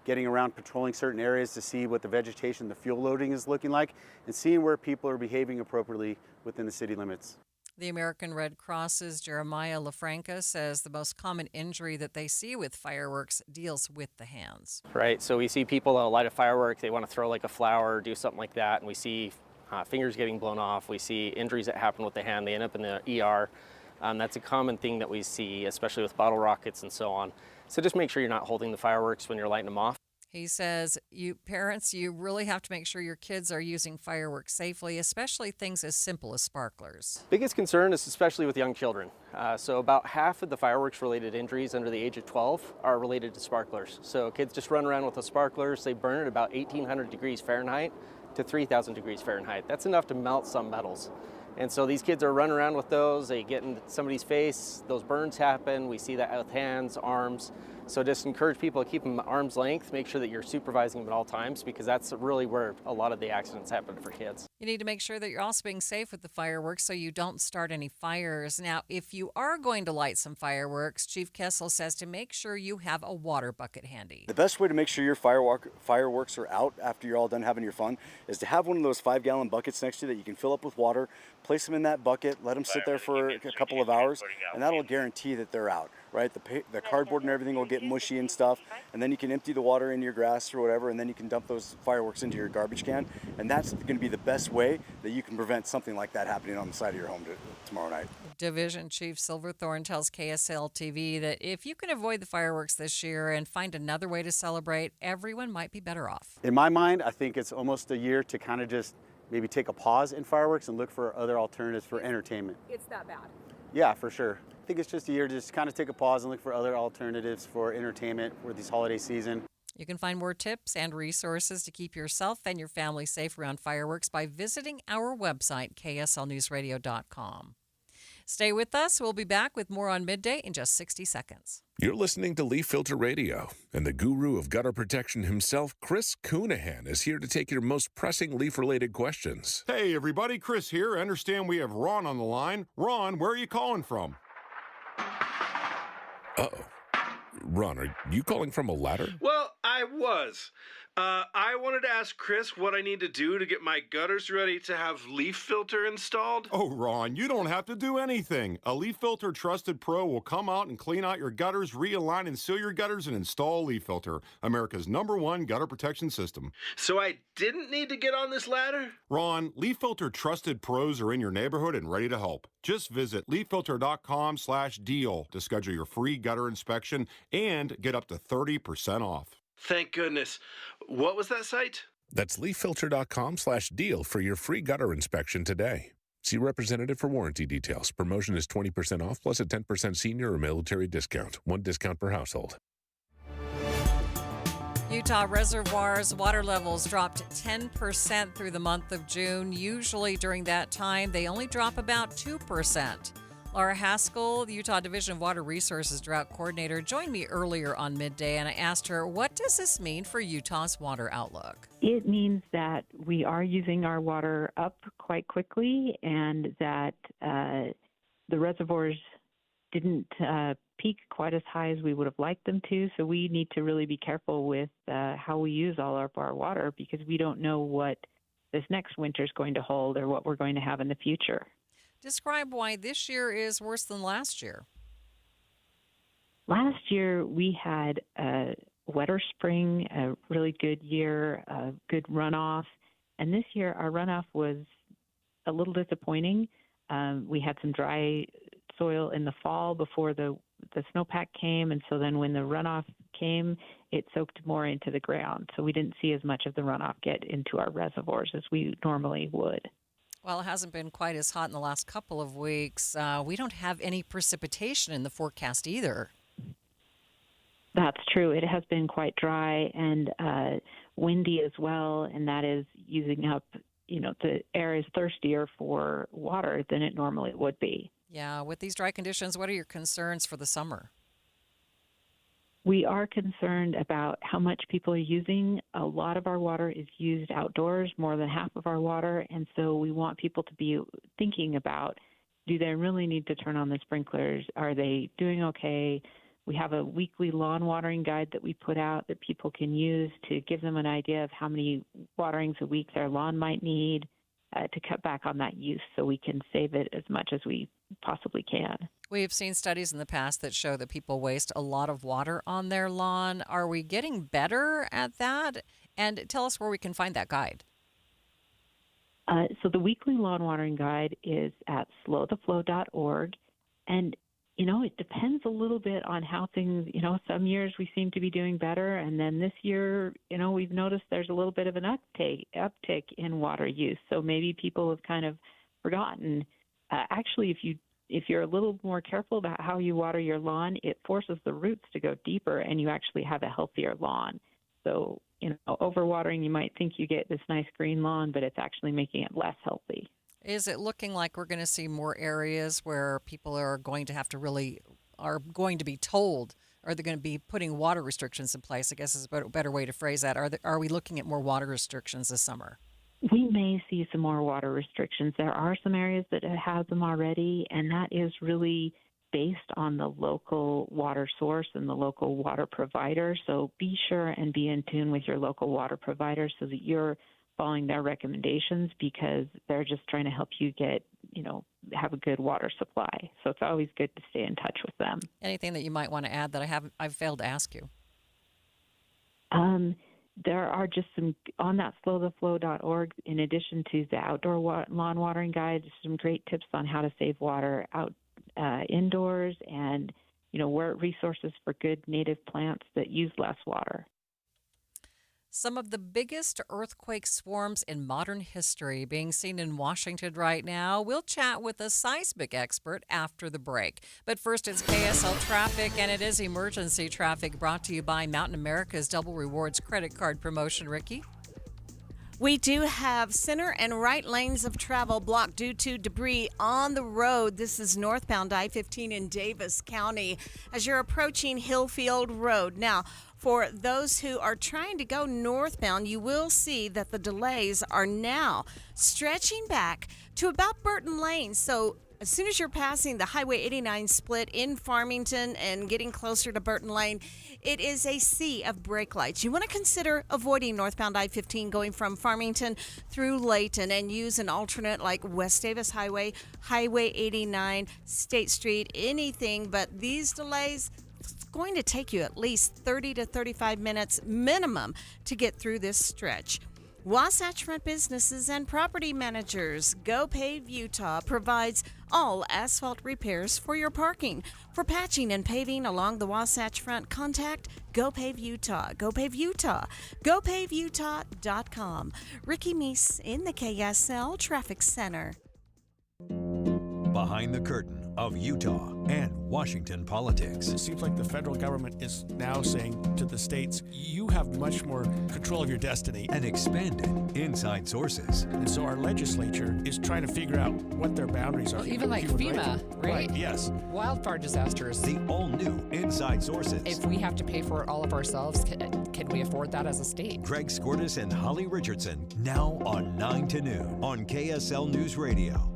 getting around patrolling certain areas to see what the vegetation, the fuel loading is looking like, and seeing where people are behaving appropriately within the city limits. The American Red Cross's Jeremiah LaFranca says the most common injury that they see with fireworks deals with the hands. Right, so we see people that light a firework, they want to throw like a flower or do something like that, and we see fingers getting blown off. We see injuries that happen with the hand. They end up in the ER. That's a common thing that we see, especially with bottle rockets and so on. So just make sure you're not holding the fireworks when you're lighting them off. He says, you parents, you really have to make sure your kids are using fireworks safely, especially things as simple as sparklers. Biggest concern is especially with young children. So about half of the fireworks-related injuries under the age of 12 are related to sparklers. So kids just run around with the sparklers. They burn at about 1,800 degrees Fahrenheit to 3,000 degrees Fahrenheit. That's enough to melt some metals. And so these kids are running around with those, they get in somebody's face, those burns happen, we see that with hands, arms. So just encourage people to keep them at arm's length, make sure that you're supervising them at all times, because that's really where a lot of the accidents happen for kids. You need to make sure that you're also being safe with the fireworks so you don't start any fires. Now, if you are going to light some fireworks, Chief Kessel says to make sure you have a water bucket handy. The best way to make sure your fireworks are out after you're all done having your fun is to have one of those 5-gallon buckets next to you that you can fill up with water, place them in that bucket, let them sit there for a couple of hours, and that'll guarantee that they're out, right? The cardboard and everything will get mushy and stuff, and then you can empty the water in your grass or whatever, and then you can dump those fireworks into your garbage can, and that's going to be the best way that you can prevent something like that happening on the side of your home tomorrow night. Division Chief Silverthorne tells KSL TV that if you can avoid the fireworks this year and find another way to celebrate, everyone might be better off. In my mind, I think it's almost a year to kind of just maybe take a pause in fireworks and look for other alternatives for entertainment. It's that bad? Yeah, for sure. I think it's just a year to just kind of take a pause and look for other alternatives for entertainment for this holiday season. You can find more tips and resources to keep yourself and your family safe around fireworks by visiting our website, kslnewsradio.com. Stay with us. We'll be back with more on Midday in just 60 seconds. You're listening to Leaf Filter Radio, and the guru of gutter protection himself, Chris Coonahan, is here to take your most pressing leaf-related questions. Hey, everybody, Chris here. I understand we have Ron on the line. Ron, where are you calling from? Uh-oh. Ron, are you calling from a ladder? Well, I was. I wanted to ask Chris what I need to do to get my gutters ready to have leaf filter installed. Oh, Ron, you don't have to do anything. A Leaf Filter Trusted Pro will come out and clean out your gutters, realign and seal your gutters, and install Leaf Filter, America's #1 gutter protection system. So I didn't need to get on this ladder? Ron, Leaf Filter Trusted Pros are in your neighborhood and ready to help. Just visit leaffilter.com/deal to schedule your free gutter inspection and get up to 30% off. Thank goodness. What was that site? That's leaffilter.com/deal for your free gutter inspection today. See representative for warranty details. Promotion is 20% off plus a 10% senior or military discount. One discount per household. Utah reservoirs water levels dropped 10% through the month of June. Usually during that time, they only drop about 2%. Laura Haskell, the Utah Division of Water Resources Drought Coordinator, joined me earlier on Midday, and I asked her, what does this mean for Utah's water outlook? It means that we are using our water up quite quickly and that the reservoirs didn't peak quite as high as we would have liked them to, so we need to really be careful with how we use all of our water because we don't know what this next winter is going to hold or what we're going to have in the future. Describe why this year is worse than last year. Last year, we had a wetter spring, a really good year, a good runoff. And this year, our runoff was a little disappointing. We had some dry soil in the fall before the snowpack came. And so then when the runoff came, it soaked more into the ground. So we didn't see as much of the runoff get into our reservoirs as we normally would. Well, it hasn't been quite as hot in the last couple of weeks. We don't have any precipitation in the forecast either. That's true. It has been quite dry and windy as well, and that is using up, the air is thirstier for water than it normally would be. Yeah, with these dry conditions, what are your concerns for the summer? We are concerned about how much people are using. A lot of our water is used outdoors, more than half of our water, and so we want people to be thinking about, do they really need to turn on the sprinklers? Are they doing okay? We have a weekly lawn watering guide that we put out that people can use to give them an idea of how many waterings a week their lawn might need, to cut back on that use so we can save it as much as we possibly can. We've seen studies in the past that show that people waste a lot of water on their lawn. Are we getting better at that? And tell us where we can find that guide. So the weekly lawn watering guide is at slowtheflow.org. And, it depends a little bit on how things, some years we seem to be doing better. And then this year, we've noticed there's a little bit of an uptick in water use. So maybe people have kind of forgotten. Actually, if you're a little more careful about how you water your lawn, it forces the roots to go deeper and you actually have a healthier lawn. So, overwatering, you might think you get this nice green lawn, but it's actually making it less healthy. Is it looking like we're going to see more areas where people are going to have to are going to be told, or they're going to be putting water restrictions in place, I guess is a better way to phrase that. Are we looking at more water restrictions this summer? We may see some more water restrictions. There are some areas that have them already, and that is really based on the local water source and the local water provider. So be sure and be in tune with your local water provider so that you're following their recommendations, because they're just trying to help you get, have a good water supply. So it's always good to stay in touch with them. Anything that you might want to add that I've failed to ask you? There are just some, on that slowtheflow.org, in addition to the outdoor lawn watering guide, some great tips on how to save water indoors, and, where resources for good native plants that use less water. Some of the biggest earthquake swarms in modern history being seen in Washington right now. We'll chat with a seismic expert after the break. But first, it's KSL traffic, and it is emergency traffic brought to you by Mountain America's Double Rewards credit card promotion. Ricky? We do have center and right lanes of travel blocked due to debris on the road. This is northbound I-15 in Davis County as you're approaching Hillfield Road. Now, for those who are trying to go northbound, you will see that the delays are now stretching back to about Burton Lane. So as soon as you're passing the Highway 89 split in Farmington and getting closer to Burton Lane, it is a sea of brake lights. You want to consider avoiding northbound I-15 going from Farmington through Layton and use an alternate like West Davis Highway, Highway 89, State Street, anything. But these delays, it's going to take you at least 30 to 35 minutes minimum to get through this stretch. Wasatch Front businesses and property managers. GoPave Utah provides all asphalt repairs for your parking. For patching and paving along the Wasatch Front, contact GoPave Utah. GoPave Utah. GoPaveUtah.com. Ricky Meese in the KSL Traffic Center. Behind the curtain of Utah and Washington politics. It seems like the federal government is now saying to the states, you have much more control of your destiny. And expanded inside sources. And so our legislature is trying to figure out what their boundaries are. Well, even like FEMA, right? Yes. Wildfire disasters. The all-new Inside Sources. If we have to pay for it all of ourselves, can we afford that as a state? Greg Skordas and Holly Richardson, now on 9 to noon on KSL News Radio.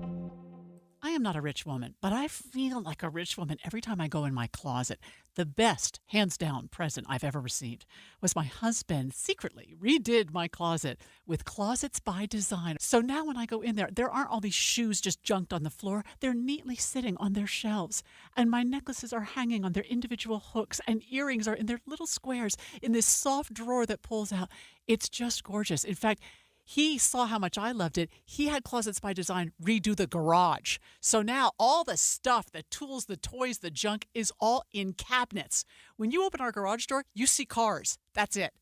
I am not a rich woman, but I feel like a rich woman every time I go in my closet. The best, hands down, present I've ever received was my husband secretly redid my closet with Closets by Design. So now when I go in there, there aren't all these shoes just junked on the floor. They're neatly sitting on their shelves. And my necklaces are hanging on their individual hooks, and earrings are in their little squares in this soft drawer that pulls out. It's just gorgeous. In fact, he saw how much I loved it. He had Closets by Design redo the garage. So now all the stuff, the tools, the toys, the junk is all in cabinets. When you open our garage door, you see cars. That's it.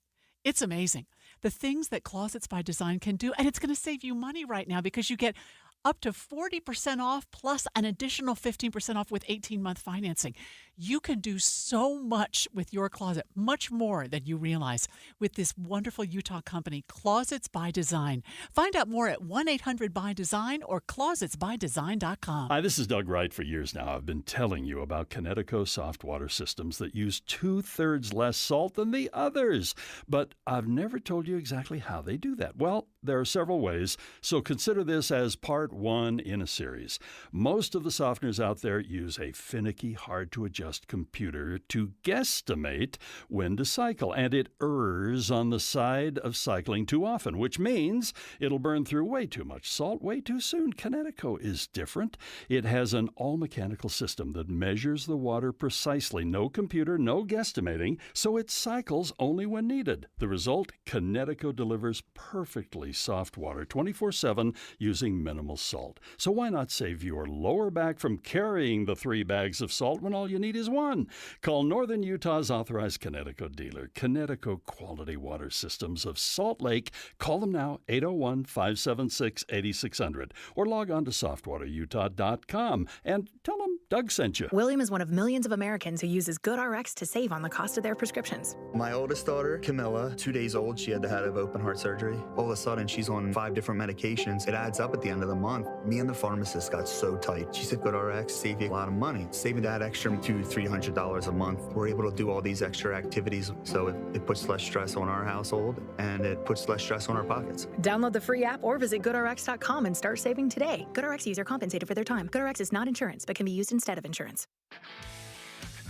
It's amazing. The things that Closets by Design can do, and it's going to save you money right now because you get up to 40% off plus an additional 15% off with 18-month financing. You can do so much with your closet, much more than you realize, with this wonderful Utah company, Closets by Design. Find out more at 1-800-BY-DESIGN or closetsbydesign.com. Hi, this is Doug Wright. For years now, I've been telling you about Connecticut soft water systems that use 2/3 less salt than the others. But I've never told you exactly how they do that. Well, there are several ways, so consider this as part one in a series. Most of the softeners out there use a finicky, hard-to-adjust computer to guesstimate when to cycle, and it errs on the side of cycling too often, which means it'll burn through way too much salt way too soon. Connecticut is different. It has an all-mechanical system that measures the water precisely. No computer, no guesstimating, so it cycles only when needed. The result, Connecticut delivers perfectly soft water 24/7 using minimal salt. So why not save your lower back from carrying the 3 bags of salt when all you need is 1? Call Northern Utah's authorized Connecticut dealer, Connecticut Quality Water Systems of Salt Lake. Call them now, 801-576-8600, or log on to softwaterutah.com and tell them Doug sent you. William is one of millions of Americans who uses GoodRx to save on the cost of their prescriptions. My oldest daughter, Camilla, 2 days old, she had to have open heart surgery. All of a sudden, she's on 5 different medications. It adds up at the end of the month. Me and the pharmacist got so tight. She said, GoodRx save you a lot of money. Saving that extra $200-300 a month. We're able to do all these extra activities, so it puts less stress on our household, and it puts less stress on our pockets. Download the free app or visit GoodRx.com and start saving today. GoodRx user compensated for their time. GoodRx is not insurance, but can be used instead of insurance.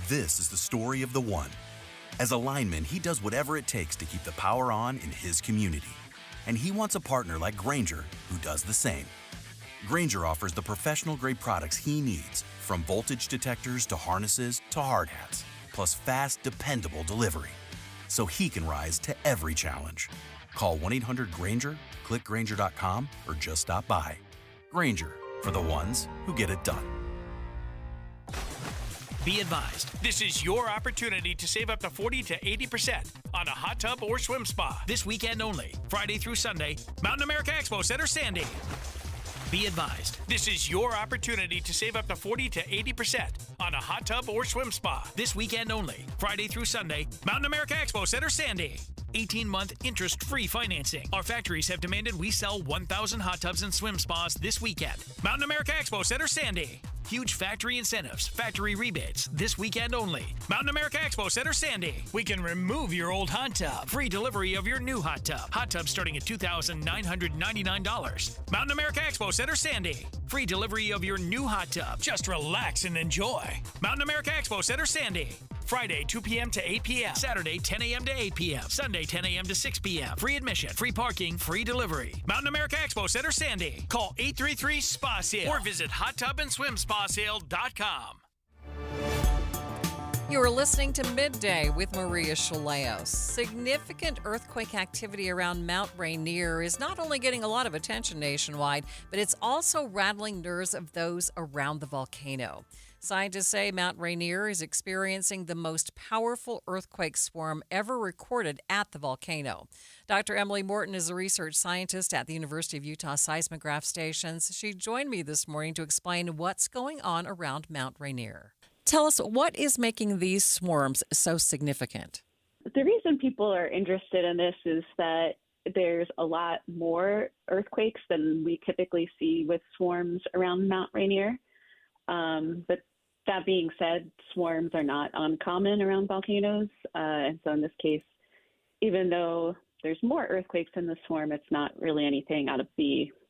This is the story of the one. As a lineman, he does whatever it takes to keep the power on in his community. And he wants a partner like Grainger who does the same. Grainger offers the professional-grade products he needs, from voltage detectors to harnesses to hard hats, plus fast, dependable delivery, so he can rise to every challenge. Call 1-800-GRAINGER, click Grainger.com, or just stop by. Grainger, for the ones who get it done. Be advised, this is your opportunity to save up to 40 to 80% on a hot tub or swim spa this weekend only, Friday through Sunday, Mountain America Expo Center, Sandy. Be advised, this is your opportunity to save up to 40 to 80% on a hot tub or swim spa this weekend only, Friday through Sunday, Mountain America Expo Center, Sandy. 18-month interest-free financing. Our factories have demanded we sell 1,000 hot tubs and swim spas this weekend. Mountain America Expo Center, Sandy. Huge factory incentives, factory rebates, this weekend only. Mountain America Expo Center, Sandy. We can remove your old hot tub. Free delivery of your new hot tub. Hot tub starting at $2,999. Mountain America Expo Center, Sandy. Free delivery of your new hot tub. Just relax and enjoy. Mountain America Expo Center, Sandy. Friday, 2 p.m. to 8 p.m. Saturday, 10 a.m. to 8 p.m. Sunday, 10 a.m. to 6 p.m. Free admission, free parking, free delivery. Mountain America Expo Center, Sandy. Call 833-SPA-SALE or visit hottubandSwimSpaSale.com. You are listening to Midday with Maria Shilaos. Significant earthquake activity around Mount Rainier is not only getting a lot of attention nationwide, but it's also rattling nerves of those around the volcano. Scientists say Mount Rainier is experiencing the most powerful earthquake swarm ever recorded at the volcano. Dr. Emily Morton is a research scientist at the University of Utah Seismograph Stations. She joined me this morning to explain what's going on around Mount Rainier. Tell us, what is making these swarms so significant? The reason people are interested in this is that there's a lot more earthquakes than we typically see with swarms around Mount Rainier. But that being said, swarms are not uncommon around volcanoes. And so in this case, even though there's more earthquakes in the swarm, it's not really anything out of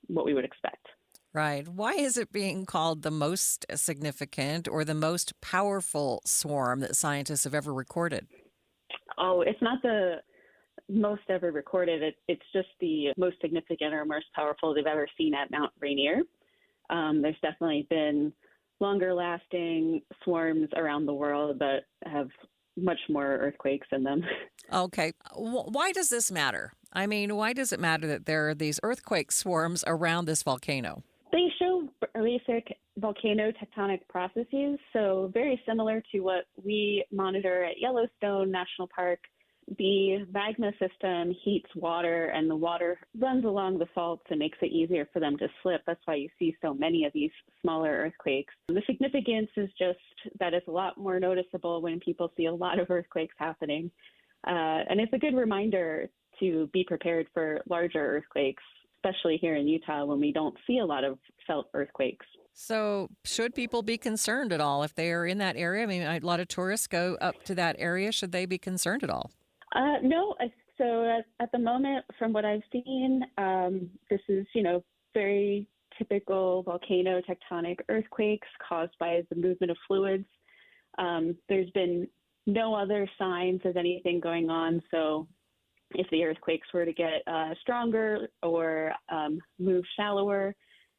what we would expect. Right. Why is it being called the most significant or the most powerful swarm that scientists have ever recorded? Oh, it's not the most ever recorded. It's just the most significant or most powerful they've ever seen at Mount Rainier. There's definitely been longer lasting swarms around the world that have much more earthquakes in them. Okay. Why does this matter? I mean, why does it matter that there are these earthquake swarms around this volcano? They show basic volcano tectonic processes, so very similar to what we monitor at Yellowstone National Park The magma system heats water, and the water runs along the faults and makes it easier for them to slip. That's why you see so many of these smaller earthquakes. The significance is just that it's a lot more noticeable when people see a lot of earthquakes happening. And it's a good reminder to be prepared for larger earthquakes, especially here in Utah when we don't see a lot of felt earthquakes. So should people be concerned at all if they are in that area? I mean, a lot of tourists go up to that area. Should they be concerned at all? No. So at the moment, from what I've seen, this is, very typical volcano tectonic earthquakes caused by the movement of fluids. There's been no other signs of anything going on. So if the earthquakes were to get stronger or move shallower,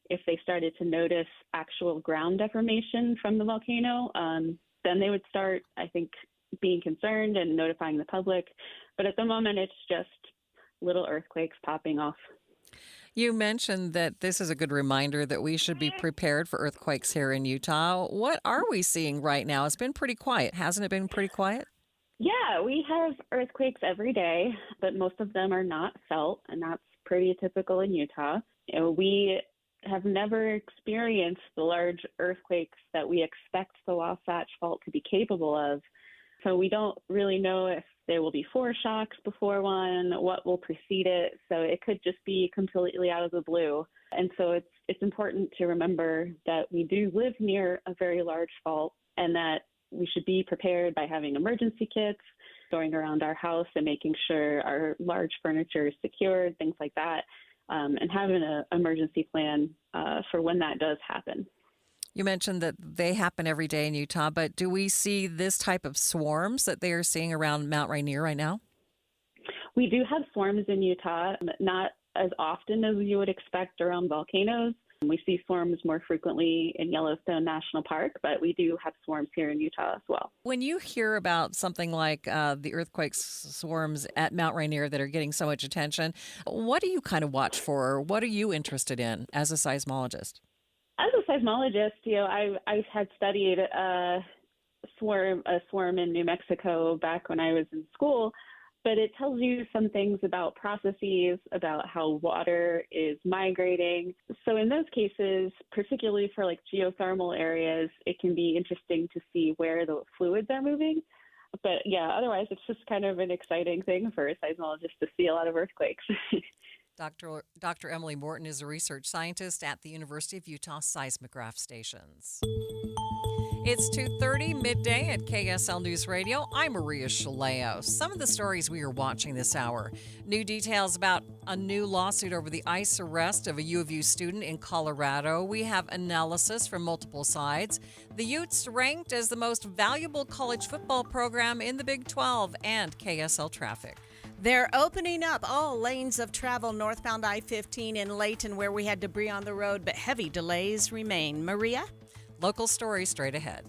if they started to notice actual ground deformation from the volcano, then they would start, I think, being concerned and notifying the public. But at the moment, it's just little earthquakes popping off. You mentioned that this is a good reminder that we should be prepared for earthquakes here in Utah. What are we seeing right now? It's been pretty quiet. Hasn't it been pretty quiet? Yeah, we have earthquakes every day, but most of them are not felt, and that's pretty typical in Utah. We have never experienced the large earthquakes that we expect the Wasatch Fault to be capable of. So we don't really know if there will be foreshocks before one, what will precede it. So it could just be completely out of the blue. And so it's important to remember that we do live near a very large fault and that we should be prepared by having emergency kits, going around our house and making sure our large furniture is secured, things like that, and having an emergency plan for when that does happen. You mentioned that they happen every day in Utah, but do we see this type of swarms that they are seeing around Mount Rainier right now? We do have swarms in Utah, not as often as you would expect around volcanoes. We see swarms more frequently in Yellowstone National Park, but we do have swarms here in Utah as well. When you hear about something like the earthquake swarms at Mount Rainier that are getting so much attention, what do you kind of watch for? What are you interested in as a seismologist? As a seismologist, I had studied a swarm in New Mexico back when I was in school, but it tells you some things about processes, about how water is migrating. So in those cases, particularly for like geothermal areas, it can be interesting to see where the fluids are moving. But yeah, otherwise it's just kind of an exciting thing for a seismologist to see a lot of earthquakes. Dr. Emily Morton is a research scientist at the University of Utah Seismograph Stations. It's 2:30 midday at KSL News Radio. I'm Maria Shilaos. Some of the stories we are watching this hour. New details about a new lawsuit over the ICE arrest of a U of U student in Colorado. We have analysis from multiple sides. The Utes ranked as the most valuable college football program in the Big 12 and KSL traffic. They're opening up all lanes of travel northbound I-15 in Layton, where we had debris on the road, but heavy delays remain. Maria? Local story straight ahead.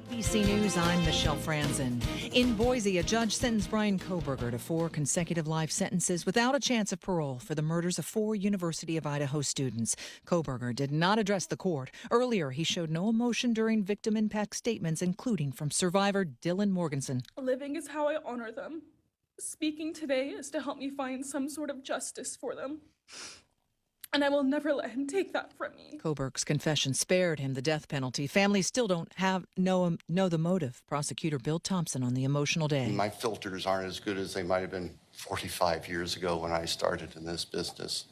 ABC News, I'm Michelle Franzen. In Boise, a judge sentenced Brian Kohberger to 4 consecutive life sentences without a chance of parole for the murders of 4 University of Idaho students. Kohberger did not address the court. Earlier, he showed no emotion during victim impact statements, including from survivor Dylan Morganson. Living is how I honor them. Speaking today is to help me find some sort of justice for them. And I will never let him take that from me. Kohberger's confession spared him the death penalty. Families still don't know the motive. Prosecutor Bill Thompson on the emotional day. My filters aren't as good as they might have been 45 years ago when I started in this business.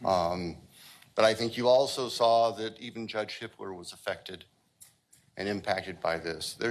But I think you also saw that even Judge Hippler was affected and impacted by this. There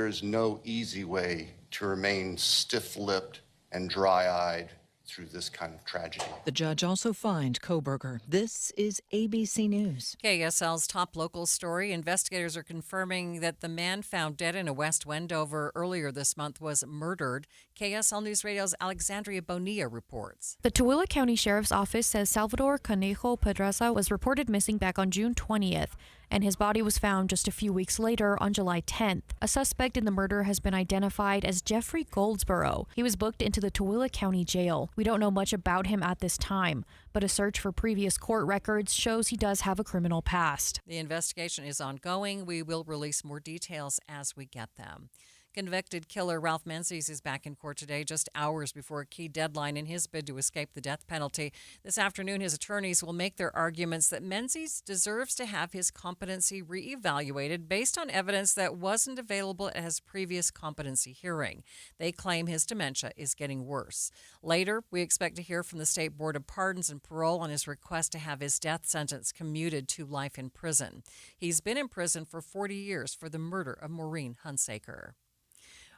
is no easy way to remain stiff-lipped and dry-eyed through this kind of tragedy. The judge also fined Kohberger. This is ABC News. KSL's top local story. Investigators are confirming that the man found dead in a West Wendover earlier this month was murdered. KSL News Radio's Alexandria Bonilla reports. The Tooele County Sheriff's Office says Salvador Conejo Pedraza was reported missing back on June 20th, and his body was found just a few weeks later on July 10th. A suspect in the murder has been identified as Jeffrey Goldsboro. He was booked into the Tooele County Jail. We don't know much about him at this time, but a search for previous court records shows he does have a criminal past. The investigation is ongoing. We will release more details as we get them. Convicted killer Ralph Menzies is back in court today, just hours before a key deadline in his bid to escape the death penalty. This afternoon, his attorneys will make their arguments that Menzies deserves to have his competency reevaluated based on evidence that wasn't available at his previous competency hearing. They claim his dementia is getting worse. Later, we expect to hear from the State Board of Pardons and Parole on his request to have his death sentence commuted to life in prison. He's been in prison for 40 years for the murder of Maureen Hunsaker.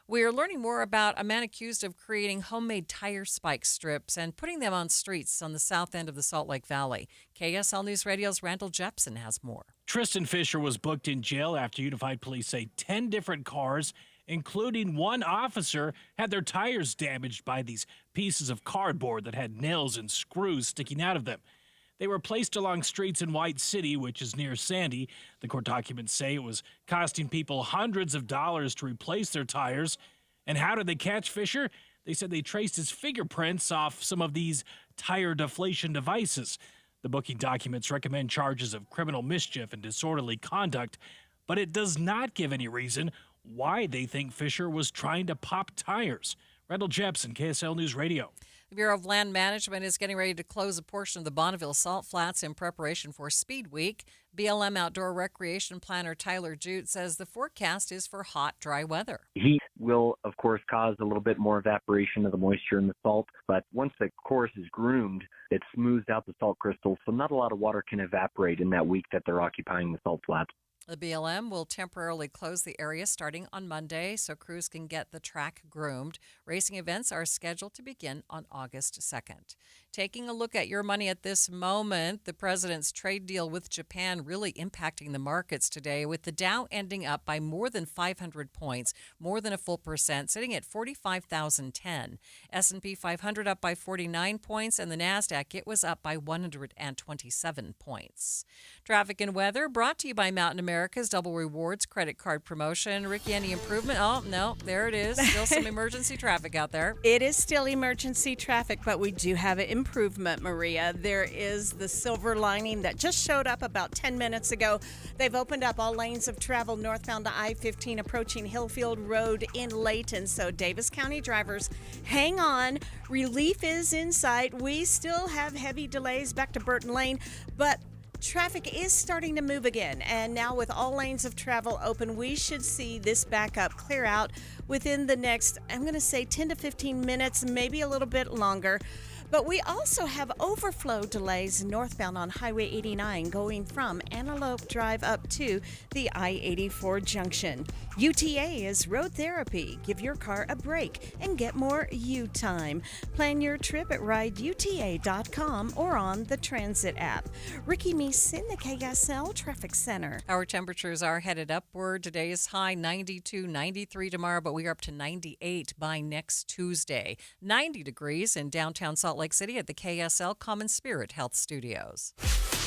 We are learning more about a man accused of creating homemade tire spike strips and putting them on streets on the south end of the Salt Lake Valley. KSL News Radio's Randall Jepson has more. Tristan Fisher was booked in jail after Unified Police say 10 different cars, including one officer, had their tires damaged by these pieces of cardboard that had nails and screws sticking out of them. They were placed along streets in White City, which is near Sandy. The court documents say it was costing people hundreds of dollars to replace their tires. And how did they catch Fisher? They said they traced his fingerprints off some of these tire deflation devices. The booking documents recommend charges of criminal mischief and disorderly conduct, but it does not give any reason why they think Fisher was trying to pop tires. Randall Jepson, KSL News Radio. The Bureau of Land Management is getting ready to close a portion of the Bonneville Salt Flats in preparation for Speed Week. BLM Outdoor Recreation Planner Tyler Jute says the forecast is for hot, dry weather. Heat will, of course, cause a little bit more evaporation of the moisture in the salt, but once the course is groomed, it smooths out the salt crystals, so not a lot of water can evaporate in that week that they're occupying the salt flats. The BLM will temporarily close the area starting on Monday so crews can get the track groomed. Racing events are scheduled to begin on August 2nd. Taking a look at your money at this moment, the president's trade deal with Japan really impacting the markets today, with the Dow ending up by more than 500 points, more than a full percent, sitting at 45,010. S&P 500 up by 49 points, and the NASDAQ, it was up by 127 points. Traffic and weather brought to you by Mountain America's Double Rewards credit card promotion. Ricky, any improvement? Oh, no, there it is. Still some emergency traffic out there. It is still emergency traffic, but we do have an improvement, Maria. There is the silver lining that just showed up about 10 minutes ago. They've opened up all lanes of travel northbound to I-15 approaching Hillfield Road in Layton. So Davis County drivers, hang on. Relief is in sight. We still have heavy delays back to Burton Lane, but traffic is starting to move again, and now with all lanes of travel open, we should see this backup clear out within the next, I'm going to say 10 to 15 minutes, maybe a little bit longer. But we also have overflow delays northbound on Highway 89 going from Antelope Drive up to the I-84 junction. UTA is road therapy. Give your car a break and get more U-time. Plan your trip at rideuta.com or on the Transit app. Ricky Meese in the KSL Traffic Center. Our temperatures are headed upward. Today's high 92, 93 tomorrow, but we are up to 98 by next Tuesday. 90 degrees in downtown Salt Lake City at the KSL Common Spirit Health Studios.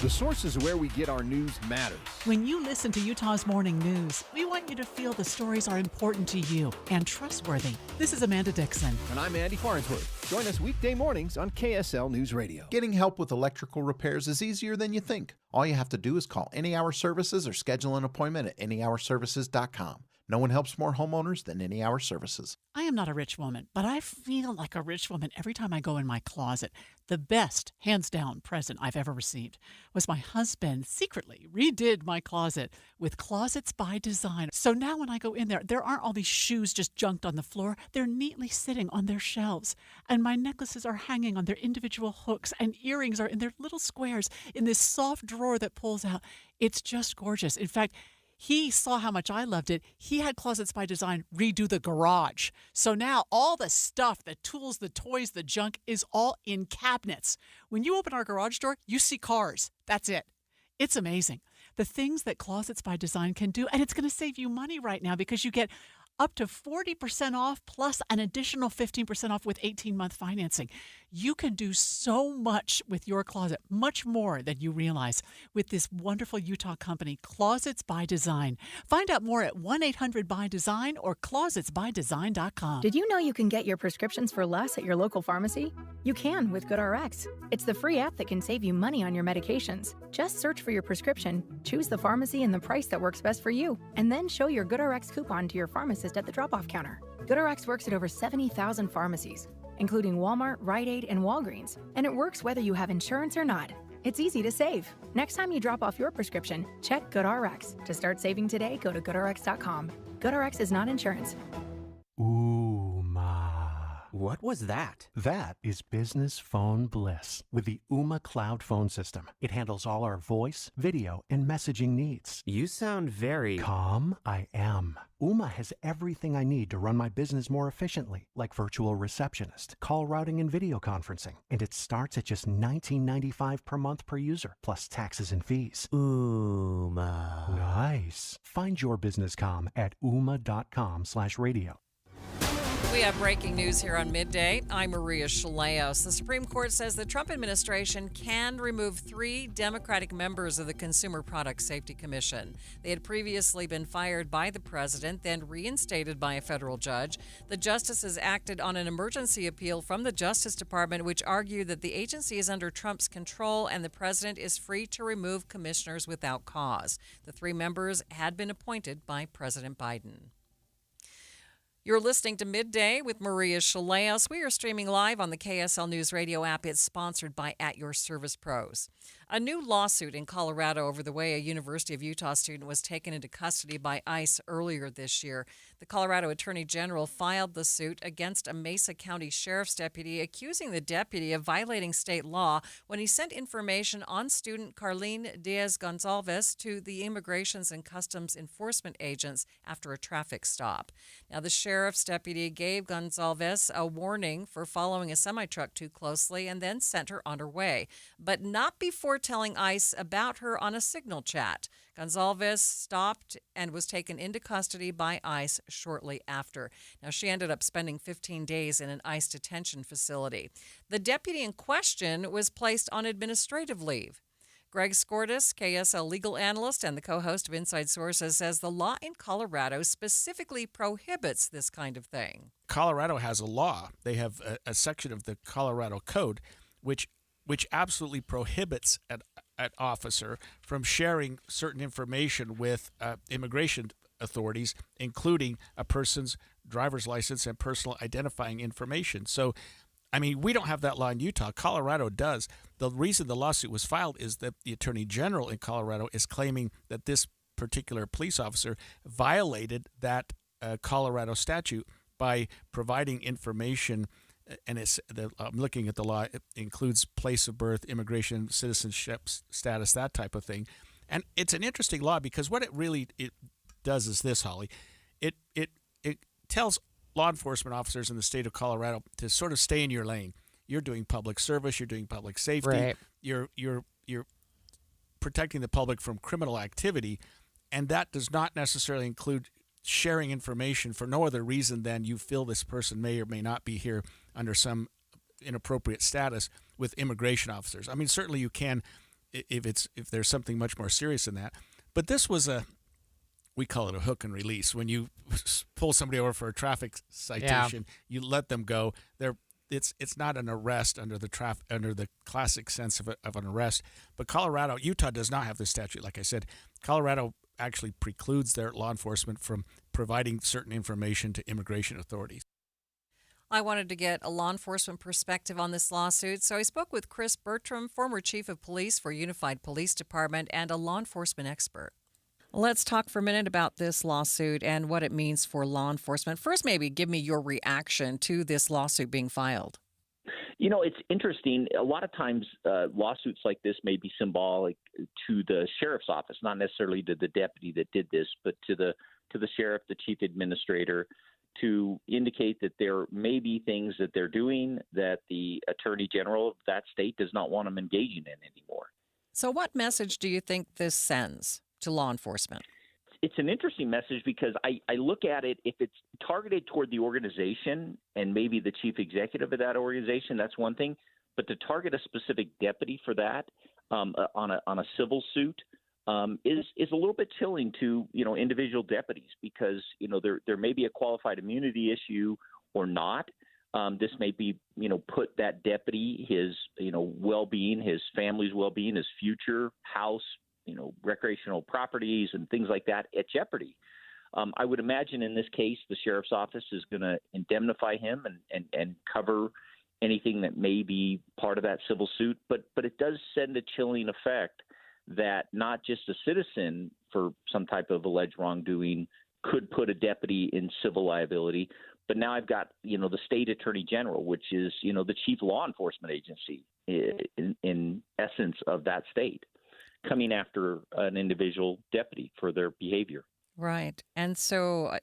The sources where we get our news matters. When you listen to Utah's Morning News, we want you to feel the stories are important to you and trustworthy. This is Amanda Dixon. And I'm Andy Farnsworth. Join us weekday mornings on KSL News Radio. Getting help with electrical repairs is easier than you think. All you have to do is call Any Hour Services or schedule an appointment at anyhourservices.com. No one helps more homeowners than Any Hour Services. I am not a rich woman, but I feel like a rich woman every time I go in my closet. The best, hands down, present I've ever received was my husband secretly redid my closet with Closets by Design. So now when I go in there aren't all these shoes just junked on the floor. They're neatly sitting on their shelves. And my necklaces are hanging on their individual hooks, and earrings are in their little squares in this soft drawer that pulls out. It's just gorgeous. In fact, he saw how much I loved it. He had Closets by Design redo the garage. So now all the stuff, the tools, the toys, the junk is all in cabinets. When you open our garage door, you see cars. That's it. It's amazing. The things that Closets by Design can do, and it's going to save you money right now because you get up to 40% off plus an additional 15% off with 18-month financing. You can do so much with your closet, much more than you realize, with this wonderful Utah company, Closets by Design. Find out more at 1-800-BY-DESIGN or closetsbydesign.com. Did you know you can get your prescriptions for less at your local pharmacy? You can with GoodRx. It's the free app that can save you money on your medications. Just search for your prescription, choose the pharmacy and the price that works best for you, and then show your GoodRx coupon to your pharmacist at the drop-off counter. GoodRx works at over 70,000 pharmacies, including Walmart, Rite Aid, and Walgreens, and it works whether you have insurance or not. It's easy to save. Next time you drop off your prescription, check GoodRx. To start saving today, go to GoodRx.com. GoodRx is not insurance. What was that? That is business phone bliss with the Ooma Cloud phone system. It handles all our voice, video, and messaging needs. You sound very... Calm? I am. Ooma has everything I need to run my business more efficiently, like virtual receptionist, call routing, and video conferencing. And it starts at just $19.95 per month per user, plus taxes and fees. Ooma. Nice. Find your business calm at ooma.com/radio. We have breaking news here on Midday. I'm Maria Shilaos. The Supreme Court says the Trump administration can remove 3 Democratic members of the Consumer Product Safety Commission. They had previously been fired by the president, then reinstated by a federal judge. The justices acted on an emergency appeal from the Justice Department, which argued that the agency is under Trump's control and the president is free to remove commissioners without cause. The 3 members had been appointed by President Biden. You're listening to Midday with Maria Shilaos. We are streaming live on the KSL News Radio app. It's sponsored by At Your Service Pros. A new lawsuit in Colorado over the way a University of Utah student was taken into custody by ICE earlier this year. The Colorado Attorney General filed the suit against a Mesa County Sheriff's deputy, accusing the deputy of violating state law when he sent information on student Carlene Diaz-Gonzalez to the Immigrations and Customs Enforcement agents after a traffic stop. Now, the sheriff's deputy gave Gonzalez a warning for following a semi-truck too closely and then sent her on her way, but not before telling ICE about her on a signal chat. Gonzalez stopped and was taken into custody by ICE shortly after. Now, she ended up spending 15 days in an ICE detention facility. The deputy in question was placed on administrative leave. Greg Skordas, KSL legal analyst and the co-host of Inside Sources, says the law in Colorado specifically prohibits this kind of thing. Colorado has a law. They have a section of the Colorado Code which absolutely prohibits an officer from sharing certain information with immigration authorities, including a person's driver's license and personal identifying information. So, I mean, we don't have that law in Utah. Colorado does. The reason the lawsuit was filed is that the Attorney General in Colorado is claiming that this particular police officer violated that Colorado statute by providing information. And I'm looking at the law. It includes place of birth, immigration, citizenship status, that type of thing. And it's an interesting law because what it does is this, Holly. It tells law enforcement officers in the state of Colorado to sort of stay in your lane. You're doing public service. You're doing public safety. Right. You're protecting the public from criminal activity, and that does not necessarily include sharing information for no other reason than you feel this person may or may not be here under some inappropriate status with immigration officers. I mean, certainly you can if there's something much more serious than that. But this was we call it a hook and release. When you pull somebody over for a traffic citation, you let them go. It's not an arrest under the classic sense of an arrest. But Utah does not have this statute. Like I said, Colorado actually precludes their law enforcement from providing certain information to immigration authorities. I wanted to get a law enforcement perspective on this lawsuit, so I spoke with Chris Bertram, former chief of police for Unified Police Department and a law enforcement expert. Let's talk for a minute about this lawsuit and what it means for law enforcement. First, maybe give me your reaction to this lawsuit being filed. You know, it's interesting. A lot of times lawsuits like this may be symbolic to the sheriff's office, not necessarily to the deputy that did this, but to the sheriff, the chief administrator, to indicate that there may be things that they're doing that the attorney general of that state does not want them engaging in anymore. So what message do you think this sends to law enforcement? it's an interesting message because I look at it, if it's targeted toward the organization and maybe the chief executive of that organization, that's one thing. But to target a specific deputy for that on a civil suit is a little bit chilling to individual deputies because there may be a qualified immunity issue or not. This may be put that deputy, his well-being, his family's well-being, his future house, recreational properties and things like that at jeopardy. I would imagine in this case, the sheriff's office is going to indemnify him and cover anything that may be part of that civil suit. But it does send a chilling effect that not just a citizen for some type of alleged wrongdoing could put a deputy in civil liability. But now I've got, the state attorney general, which is, the chief law enforcement agency in essence of that state, coming after an individual deputy for their behavior. Right. And so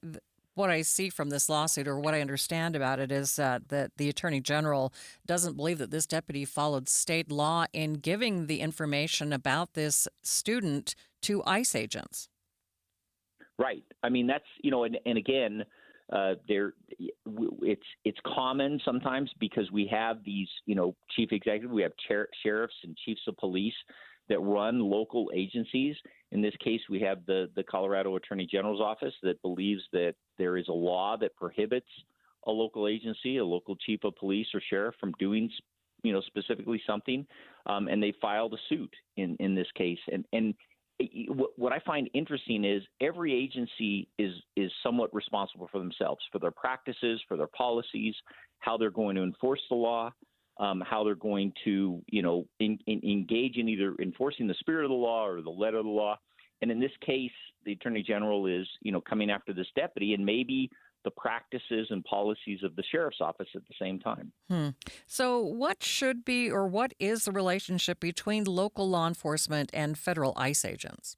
what I see from this lawsuit, or what I understand about it, is that the attorney general doesn't believe that this deputy followed state law in giving the information about this student to ICE agents. Right. I mean, that's, and again, it's common sometimes because we have these, chief executives, we have sheriffs and chiefs of police that run local agencies. In this case, we have the Colorado Attorney General's office that believes that there is a law that prohibits a local agency, a local chief of police or sheriff from doing, specifically something, and they filed a suit in this case. And what I find interesting is every agency is somewhat responsible for themselves, for their practices, for their policies, how they're going to enforce the law, how they're going to, engage in either enforcing the spirit of the law or the letter of the law. And in this case, the attorney general is, coming after this deputy and maybe the practices and policies of the sheriff's office at the same time. So what should be, or what is the relationship between local law enforcement and federal ICE agents?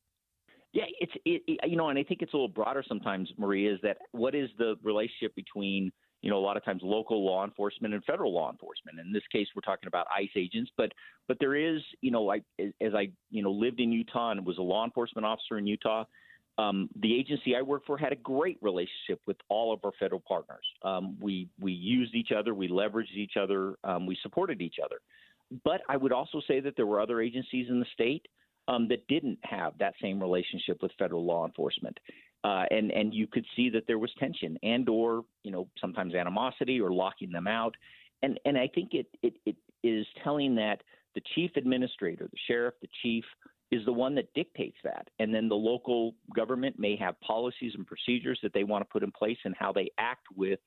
Yeah, and I think it's a little broader sometimes, Maria, is that what is the relationship between, a lot of times local law enforcement and federal law enforcement. In this case, we're talking about ICE agents, but there is, as I lived in Utah and was a law enforcement officer in Utah, the agency I worked for had a great relationship with all of our federal partners. We used each other, we leveraged each other, we supported each other. But I would also say that there were other agencies in the state that didn't have that same relationship with federal law enforcement. And you could see that there was tension and or, sometimes animosity or locking them out. And I think it is telling that the chief administrator, the sheriff, the chief, is the one that dictates that. And then the local government may have policies and procedures that they want to put in place and how they act with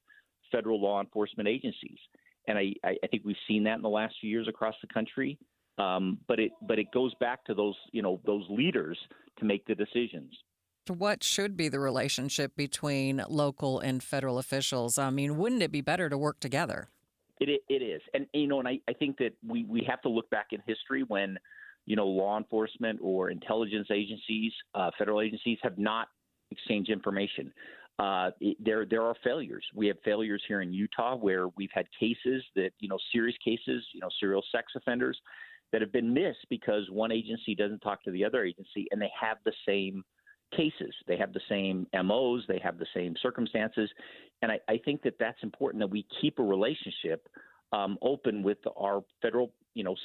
federal law enforcement agencies. And I think we've seen that in the last few years across the country. But it goes back to those leaders to make the decisions. What should be the relationship between local and federal officials? I mean, wouldn't it be better to work together? It is. And, and I think that we have to look back in history when, law enforcement or intelligence agencies, federal agencies have not exchanged information. There are failures. We have failures here in Utah where we've had cases that, serious cases, serial sex offenders that have been missed because one agency doesn't talk to the other agency and they have the same cases. They have the same MOs. They have the same circumstances. And I think that that's important that we keep a relationship open with our federal,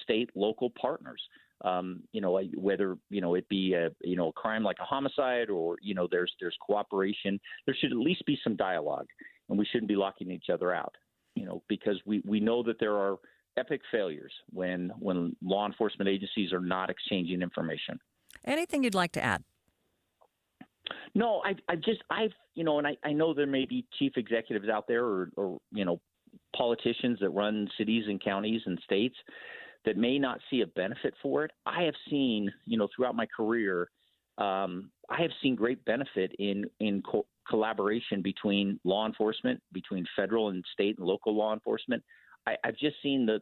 state, local partners. Whether, it be a crime like a homicide or, there's cooperation, there should at least be some dialogue and we shouldn't be locking each other out, because we know that there are epic failures when law enforcement agencies are not exchanging information. Anything you'd like to add? No, and I know there may be chief executives out there or politicians that run cities and counties and states that may not see a benefit for it. I have seen, throughout my career, I have seen great benefit in collaboration between law enforcement, between federal and state and local law enforcement. I've just seen the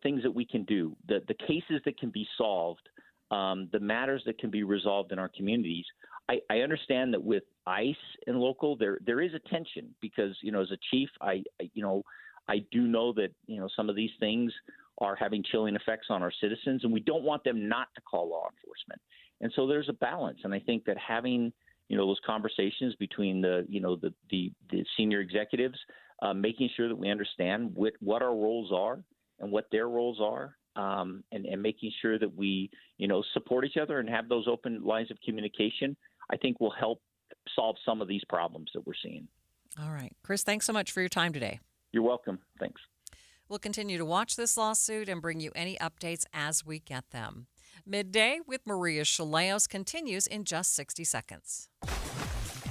things that we can do, the cases that can be solved, the matters that can be resolved in our communities. I understand that with ICE and local, there is a tension because, as a chief, I do know that, some of these things are having chilling effects on our citizens, and we don't want them not to call law enforcement. And so there's a balance. And I think that having, those conversations between the senior executives, making sure that we understand what our roles are and what their roles are, and making sure that we, support each other and have those open lines of communication, I think will help solve some of these problems that we're seeing. All right. Chris, thanks so much for your time today. You're welcome. Thanks. We'll continue to watch this lawsuit and bring you any updates as we get them. Midday with Maria Shilaos continues in just 60 seconds.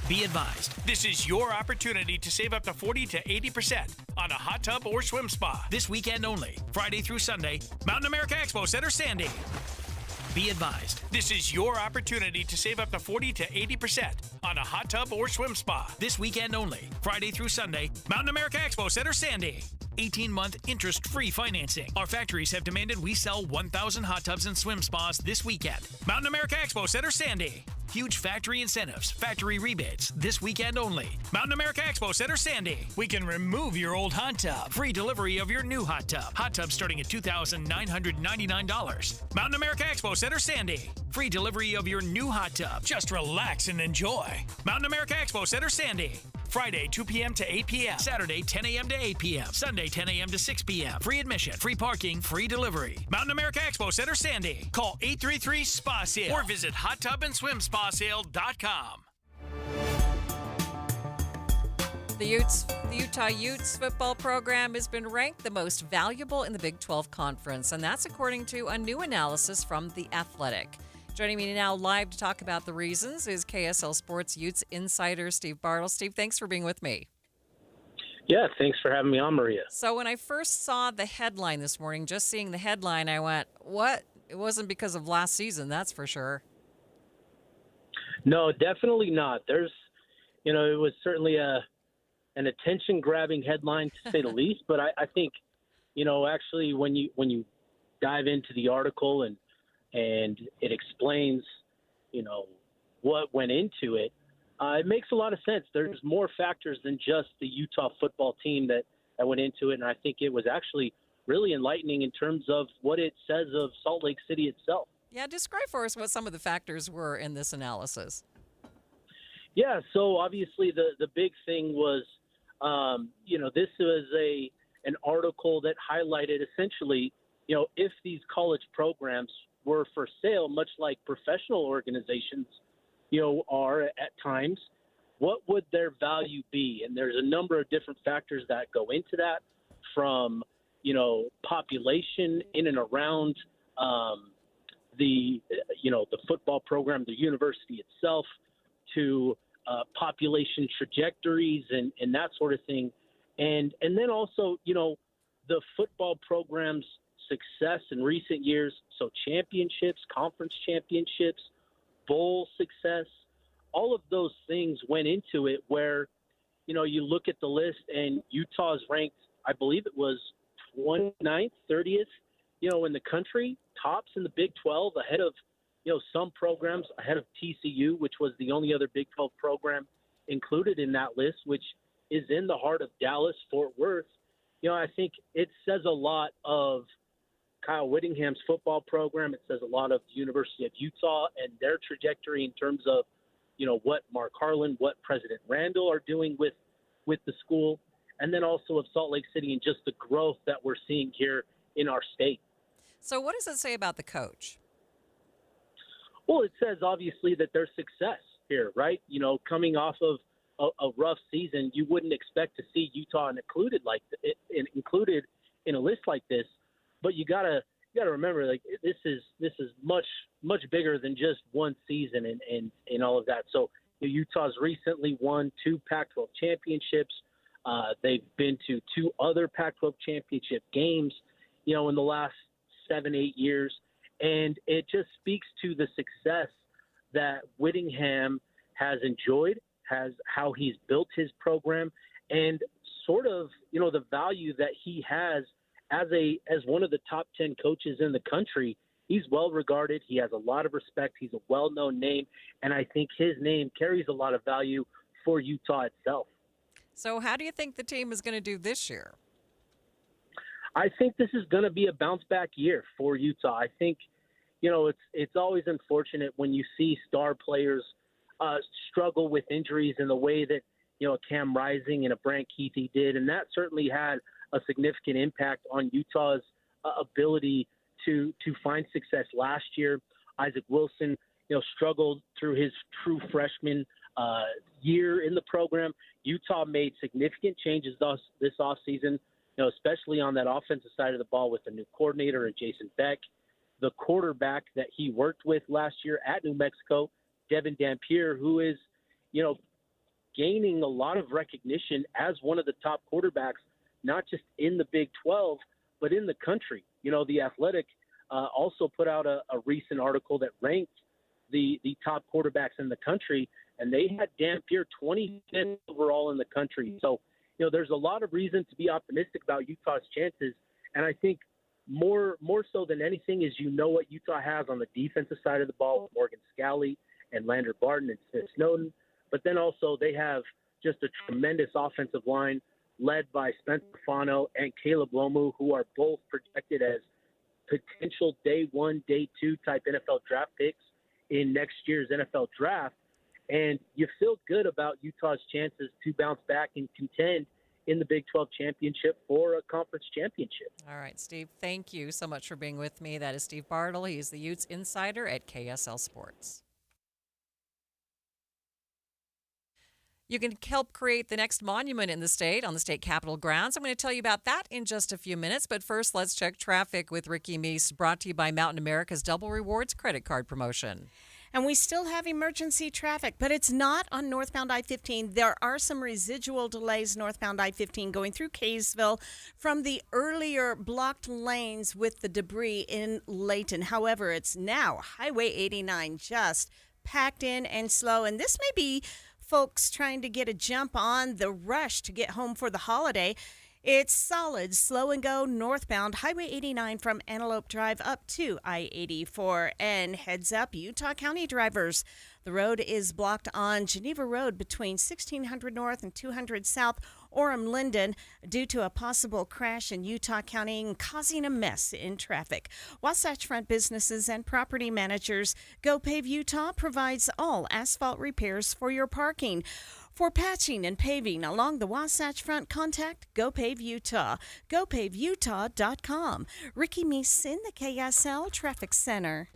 Be advised, this is your opportunity to save up to 40 to 80% on a hot tub or swim spa this weekend only, Friday through Sunday, Mountain America Expo Center, Sandy. Be advised, this is your opportunity to save up to 40 to 80% on a hot tub or swim spa this weekend only, Friday through Sunday, Mountain America Expo Center, Sandy. 18-month interest-free financing. Our factories have demanded we sell 1,000 hot tubs and swim spas this weekend. Mountain America Expo Center, Sandy. Huge factory incentives, factory rebates, this weekend only. Mountain America Expo Center, Sandy. We can remove your old hot tub. Free delivery of your new hot tub. Hot tub starting at $2,999. Mountain America Expo Center, Sandy. Free delivery of your new hot tub. Just relax and enjoy. Mountain America Expo Center, Sandy. Friday, 2 p.m. to 8 p.m. Saturday, 10 a.m. to 8 p.m. Sunday, 10 a.m. to 6 p.m. Free admission, free parking, free delivery. Mountain America Expo Center, Sandy. Call 833-SPA-SALE or visit hottubandSwimSpaSale.com. The Utah Utes football program has been ranked the most valuable in the Big 12 Conference, and that's according to a new analysis from The Athletic. Joining me now live to talk about the reasons is KSL Sports Utes insider Steve Bartle. Steve, thanks for being with me. Yeah, thanks for having me on, Maria. So when I first saw the headline this morning, just seeing the headline, I went, what? It wasn't because of last season, that's for sure. No, definitely not. It was certainly an attention-grabbing headline, to say the least. But I think, actually when you dive into the article and it explains, what went into it, it makes a lot of sense. There's more factors than just the Utah football team that went into it, and I think it was actually really enlightening in terms of what it says of Salt Lake City itself. Yeah, describe for us what some of the factors were in this analysis. Yeah, so obviously the big thing was, this was an article that highlighted essentially, if these college programs were for sale, much like professional organizations, are at times, what would their value be? And there's a number of different factors that go into that, from, population in and around the football program, the university itself, to population trajectories and that sort of thing. And then also, the football program's success in recent years, so championships, conference championships, bowl success, all of those things went into it where, you look at the list and Utah's ranked, I believe it was 29th, 30th, in the country, tops in the Big 12, ahead of, some programs, ahead of TCU, which was the only other Big 12 program included in that list, which is in the heart of Dallas, Fort Worth. I think it says a lot of Kyle Whittingham's football program. It says a lot of the University of Utah and their trajectory in terms of, what Mark Harlan, what President Randall are doing with the school, and then also of Salt Lake City and just the growth that we're seeing here in our state. So what does it say about the coach? Well, it says obviously that there's success here, right? Coming off of a rough season, you wouldn't expect to see Utah included in a list like this. But you gotta remember, like, this is much bigger than just one season and all of that. So Utah's recently won 2 Pac-12 championships. They've been to 2 other Pac-12 championship games, in the last 7-8 years, and it just speaks to the success that Whittingham has enjoyed, how he's built his program, and sort of the value that he has as one of the top 10 coaches in the country. He's well regarded. He has a lot of respect. He's a well-known name, and I think his name carries a lot of value for Utah itself. So how do you think the team is going to do this year? I think this is going to be a bounce-back year for Utah. I think, it's always unfortunate when you see star players struggle with injuries in the way that, a Cam Rising and a Brant Keithy did. And that certainly had a significant impact on Utah's ability to find success last year. Isaac Wilson, struggled through his true freshman year in the program. Utah made significant changes this offseason, especially on that offensive side of the ball with the new coordinator and Jason Beck. The quarterback that he worked with last year at New Mexico, Devin Dampier, who is, gaining a lot of recognition as one of the top quarterbacks, not just in the Big 12, but in the country. The Athletic also put out a recent article that ranked the top quarterbacks in the country, and they had Dampier 25th overall in the country. So, there's a lot of reason to be optimistic about Utah's chances. And I think more so than anything is what Utah has on the defensive side of the ball with Morgan Scalley and Lander Barton and Smith Snowden. But then also they have just a tremendous offensive line led by Spencer Fano and Caleb Lomu, who are both projected as potential day 1, day 2 type NFL draft picks in next year's NFL draft. And you feel good about Utah's chances to bounce back and contend in the Big 12 championship for a conference championship. All right, Steve, thank you so much for being with me. That is Steve Bartle. He's the Utes insider at KSL Sports. You can help create the next monument in the state on the state capitol grounds. I'm going to tell you about that in just a few minutes. But first, let's check traffic with Ricky Meese, brought to you by Mountain America's Double Rewards credit card promotion. And we still have emergency traffic, but it's not on northbound I-15. There are some residual delays northbound I-15 going through Kaysville from the earlier blocked lanes with the debris in Layton. However, it's now Highway 89 just packed in and slow. And this may be folks trying to get a jump on the rush to get home for the holiday. It's solid, slow and go northbound Highway 89 from Antelope Drive up to I-84. And heads up, Utah County drivers. The road is blocked on Geneva Road between 1600 North and 200 South, Orem-Linden, due to a possible crash in Utah County causing a mess in traffic. Wasatch Front businesses and property managers, Go Pave Utah provides all asphalt repairs for your parking. For patching and paving along the Wasatch Front, contact Go Pave Utah. GoPaveUtah.com. Ricky Meese in the KSL Traffic Center.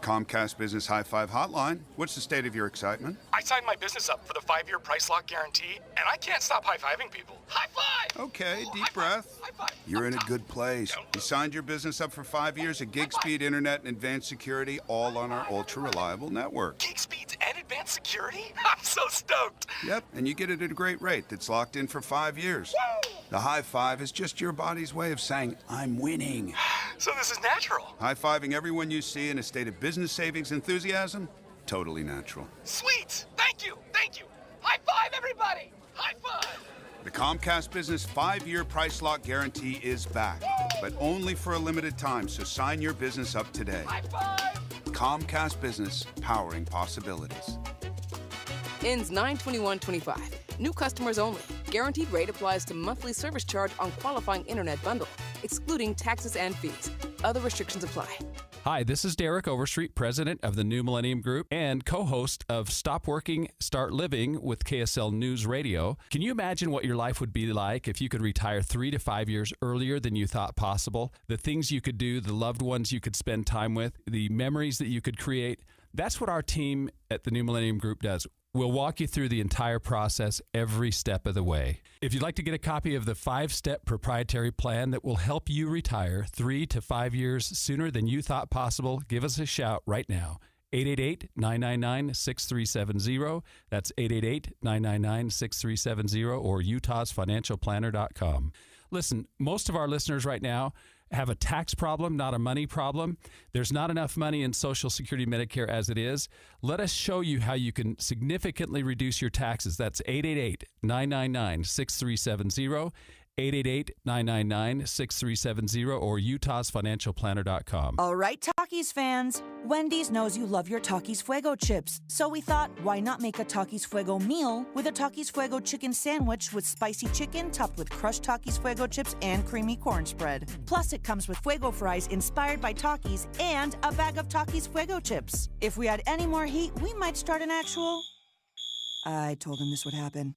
Comcast Business High Five Hotline. What's the state of your excitement? I signed my business up for the 5-year price lock guarantee, and I can't stop high-fiving people. High five! Okay, deep breath. High five. You're in a good place. You signed your business up for 5 years of gig speed internet and advanced security, all on our ultra-reliable network. Gig speeds and advanced security? I'm so stoked. Yep, and you get it at a great rate that's locked in for 5 years. Woo! The high five is just your body's way of saying, I'm winning. So this is natural. High-fiving everyone you see in a state of business savings enthusiasm? Totally natural. Sweet! Thank you! Thank you! High five, everybody! High five! The Comcast Business 5-year price lock guarantee is back, but only for a limited time, so sign your business up today. High five! Comcast Business, powering possibilities. Ends 9/21/25. New customers only. Guaranteed rate applies to monthly service charge on qualifying internet bundle, excluding taxes and fees. Other restrictions apply. Hi, this is Derek Overstreet, president of the New Millennium Group and co-host of Stop Working, Start Living with KSL News Radio. Can you imagine what your life would be like if you could retire 3 to 5 years earlier than you thought possible? The things you could do, the loved ones you could spend time with, the memories that you could create. That's what our team at the New Millennium Group does. We'll walk you through the entire process every step of the way. If you'd like to get a copy of the 5-step proprietary plan that will help you retire 3 to 5 years sooner than you thought possible, give us a shout right now. 888-999-6370. That's 888-999-6370 or utahsfinancialplanner.com. Listen, most of our listeners right now have a tax problem, not a money problem. There's not enough money in Social Security Medicare as it is. Let us show you how you can significantly reduce your taxes. That's 888-999-6370, 888-999-6370 or utahsfinancialplanner.com. All right, Takis fans. Wendy's knows you love your Takis Fuego chips. So we thought, why not make a Takis Fuego meal with a Takis Fuego chicken sandwich with spicy chicken topped with crushed Takis Fuego chips and creamy corn spread. Plus, it comes with Fuego fries inspired by Takis and a bag of Takis Fuego chips. If we had any more heat, we might start an actual... I told him this would happen.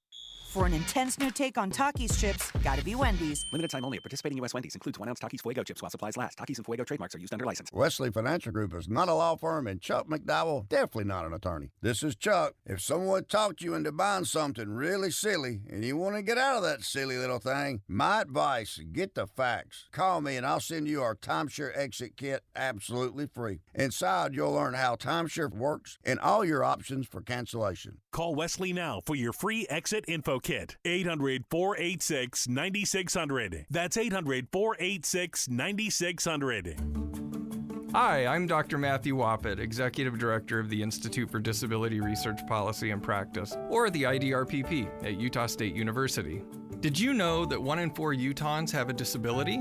For an intense new take on Takis chips, gotta be Wendy's. Limited time only at participating U.S. Wendy's. Includes 1 ounce Takis Fuego chips while supplies last. Takis and Fuego trademarks are used under license. Wesley Financial Group is not a law firm, and Chuck McDowell definitely not an attorney. This is Chuck. If someone talked you into buying something really silly and you want to get out of that silly little thing, my advice, get the facts. Call me and I'll send you our timeshare exit kit absolutely free. Inside, you'll learn how timeshare works and all your options for cancellation. Call Wesley now for your free exit info kit. 800-486-9600. That's 800-486-9600. Hi, I'm Dr. Matthew Wappett, Executive Director of the Institute for Disability Research Policy and Practice, or the IDRPP, at Utah State University. Did you know that 1 in 4 Utahns have a disability?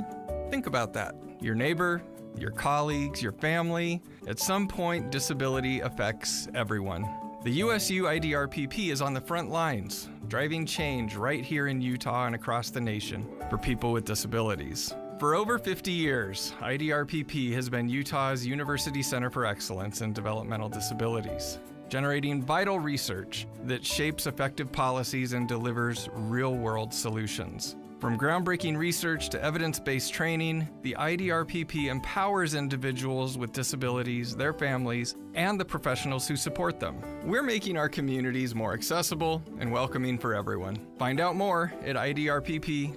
Think about that. Your neighbor, your colleagues, your family. At some point, disability affects everyone. The USU IDRPP is on the front lines, driving change right here in Utah and across the nation for people with disabilities. For over 50 years, IDRPP has been Utah's University Center for Excellence in Developmental Disabilities, generating vital research that shapes effective policies and delivers real-world solutions. From groundbreaking research to evidence-based training, the IDRPP empowers individuals with disabilities, their families, and the professionals who support them. We're making our communities more accessible and welcoming for everyone. Find out more at idrpp.usu.edu.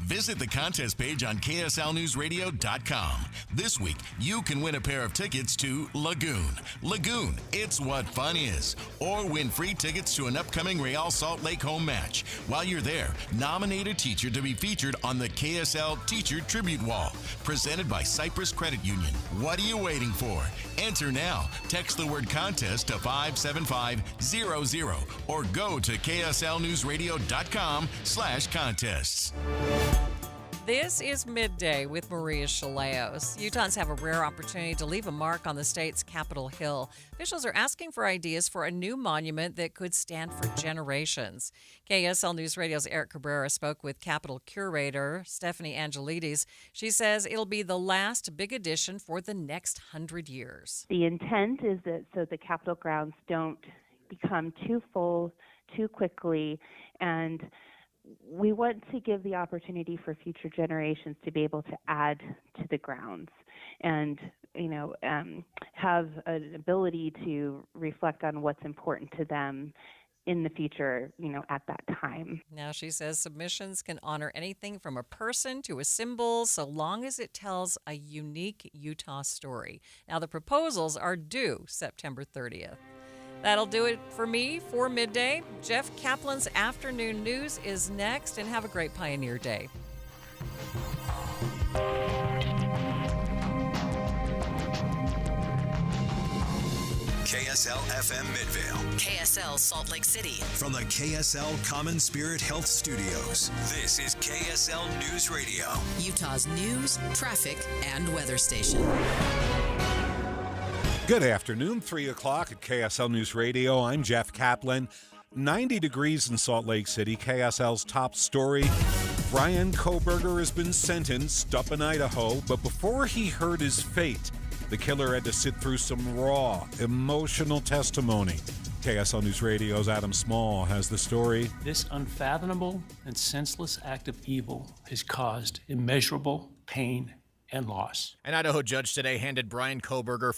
Visit the contest page on KSLNewsRadio.com. This week, you can win a pair of tickets to Lagoon. Lagoon, it's what fun is. Or win free tickets to an upcoming Real Salt Lake home match. While you're there, nominate a teacher to be featured on the KSL Teacher Tribute Wall, presented by Cypress Credit Union. What are you waiting for? Enter now. Text the word contest to 57500 or go to KSLNewsRadio.com/contests. This is Midday with Maria Shilaos. Utahns have a rare opportunity to leave a mark on the state's Capitol Hill. Officials are asking for ideas for a new monument that could stand for generations. KSL News Radio's Eric Cabrera spoke with Capitol curator Stephanie Angelides. She says it'll be the last big addition for the next 100 years. The intent is that so the Capitol grounds don't become too full too quickly, and we want to give the opportunity for future generations to be able to add to the grounds and, have an ability to reflect on what's important to them in the future, at that time. Now, she says submissions can honor anything from a person to a symbol, so long as it tells a unique Utah story. Now, the proposals are due September 30th. That'll do it for me for Midday. Jeff Kaplan's Afternoon News is next, and have a great Pioneer Day. KSL FM Midvale. KSL Salt Lake City. From the KSL Common Spirit Health Studios, this is KSL News Radio. Utah's news, traffic, and weather station. Good afternoon, 3 o'clock at KSL News Radio. I'm Jeff Kaplan. 90 degrees in Salt Lake City. KSL's top story. Brian Koberger has been sentenced up in Idaho, but before he heard his fate, the killer had to sit through some raw, emotional testimony. KSL News Radio's Adam Small has the story. This unfathomable and senseless act of evil has caused immeasurable pain and loss. An Idaho judge today handed Brian Koberger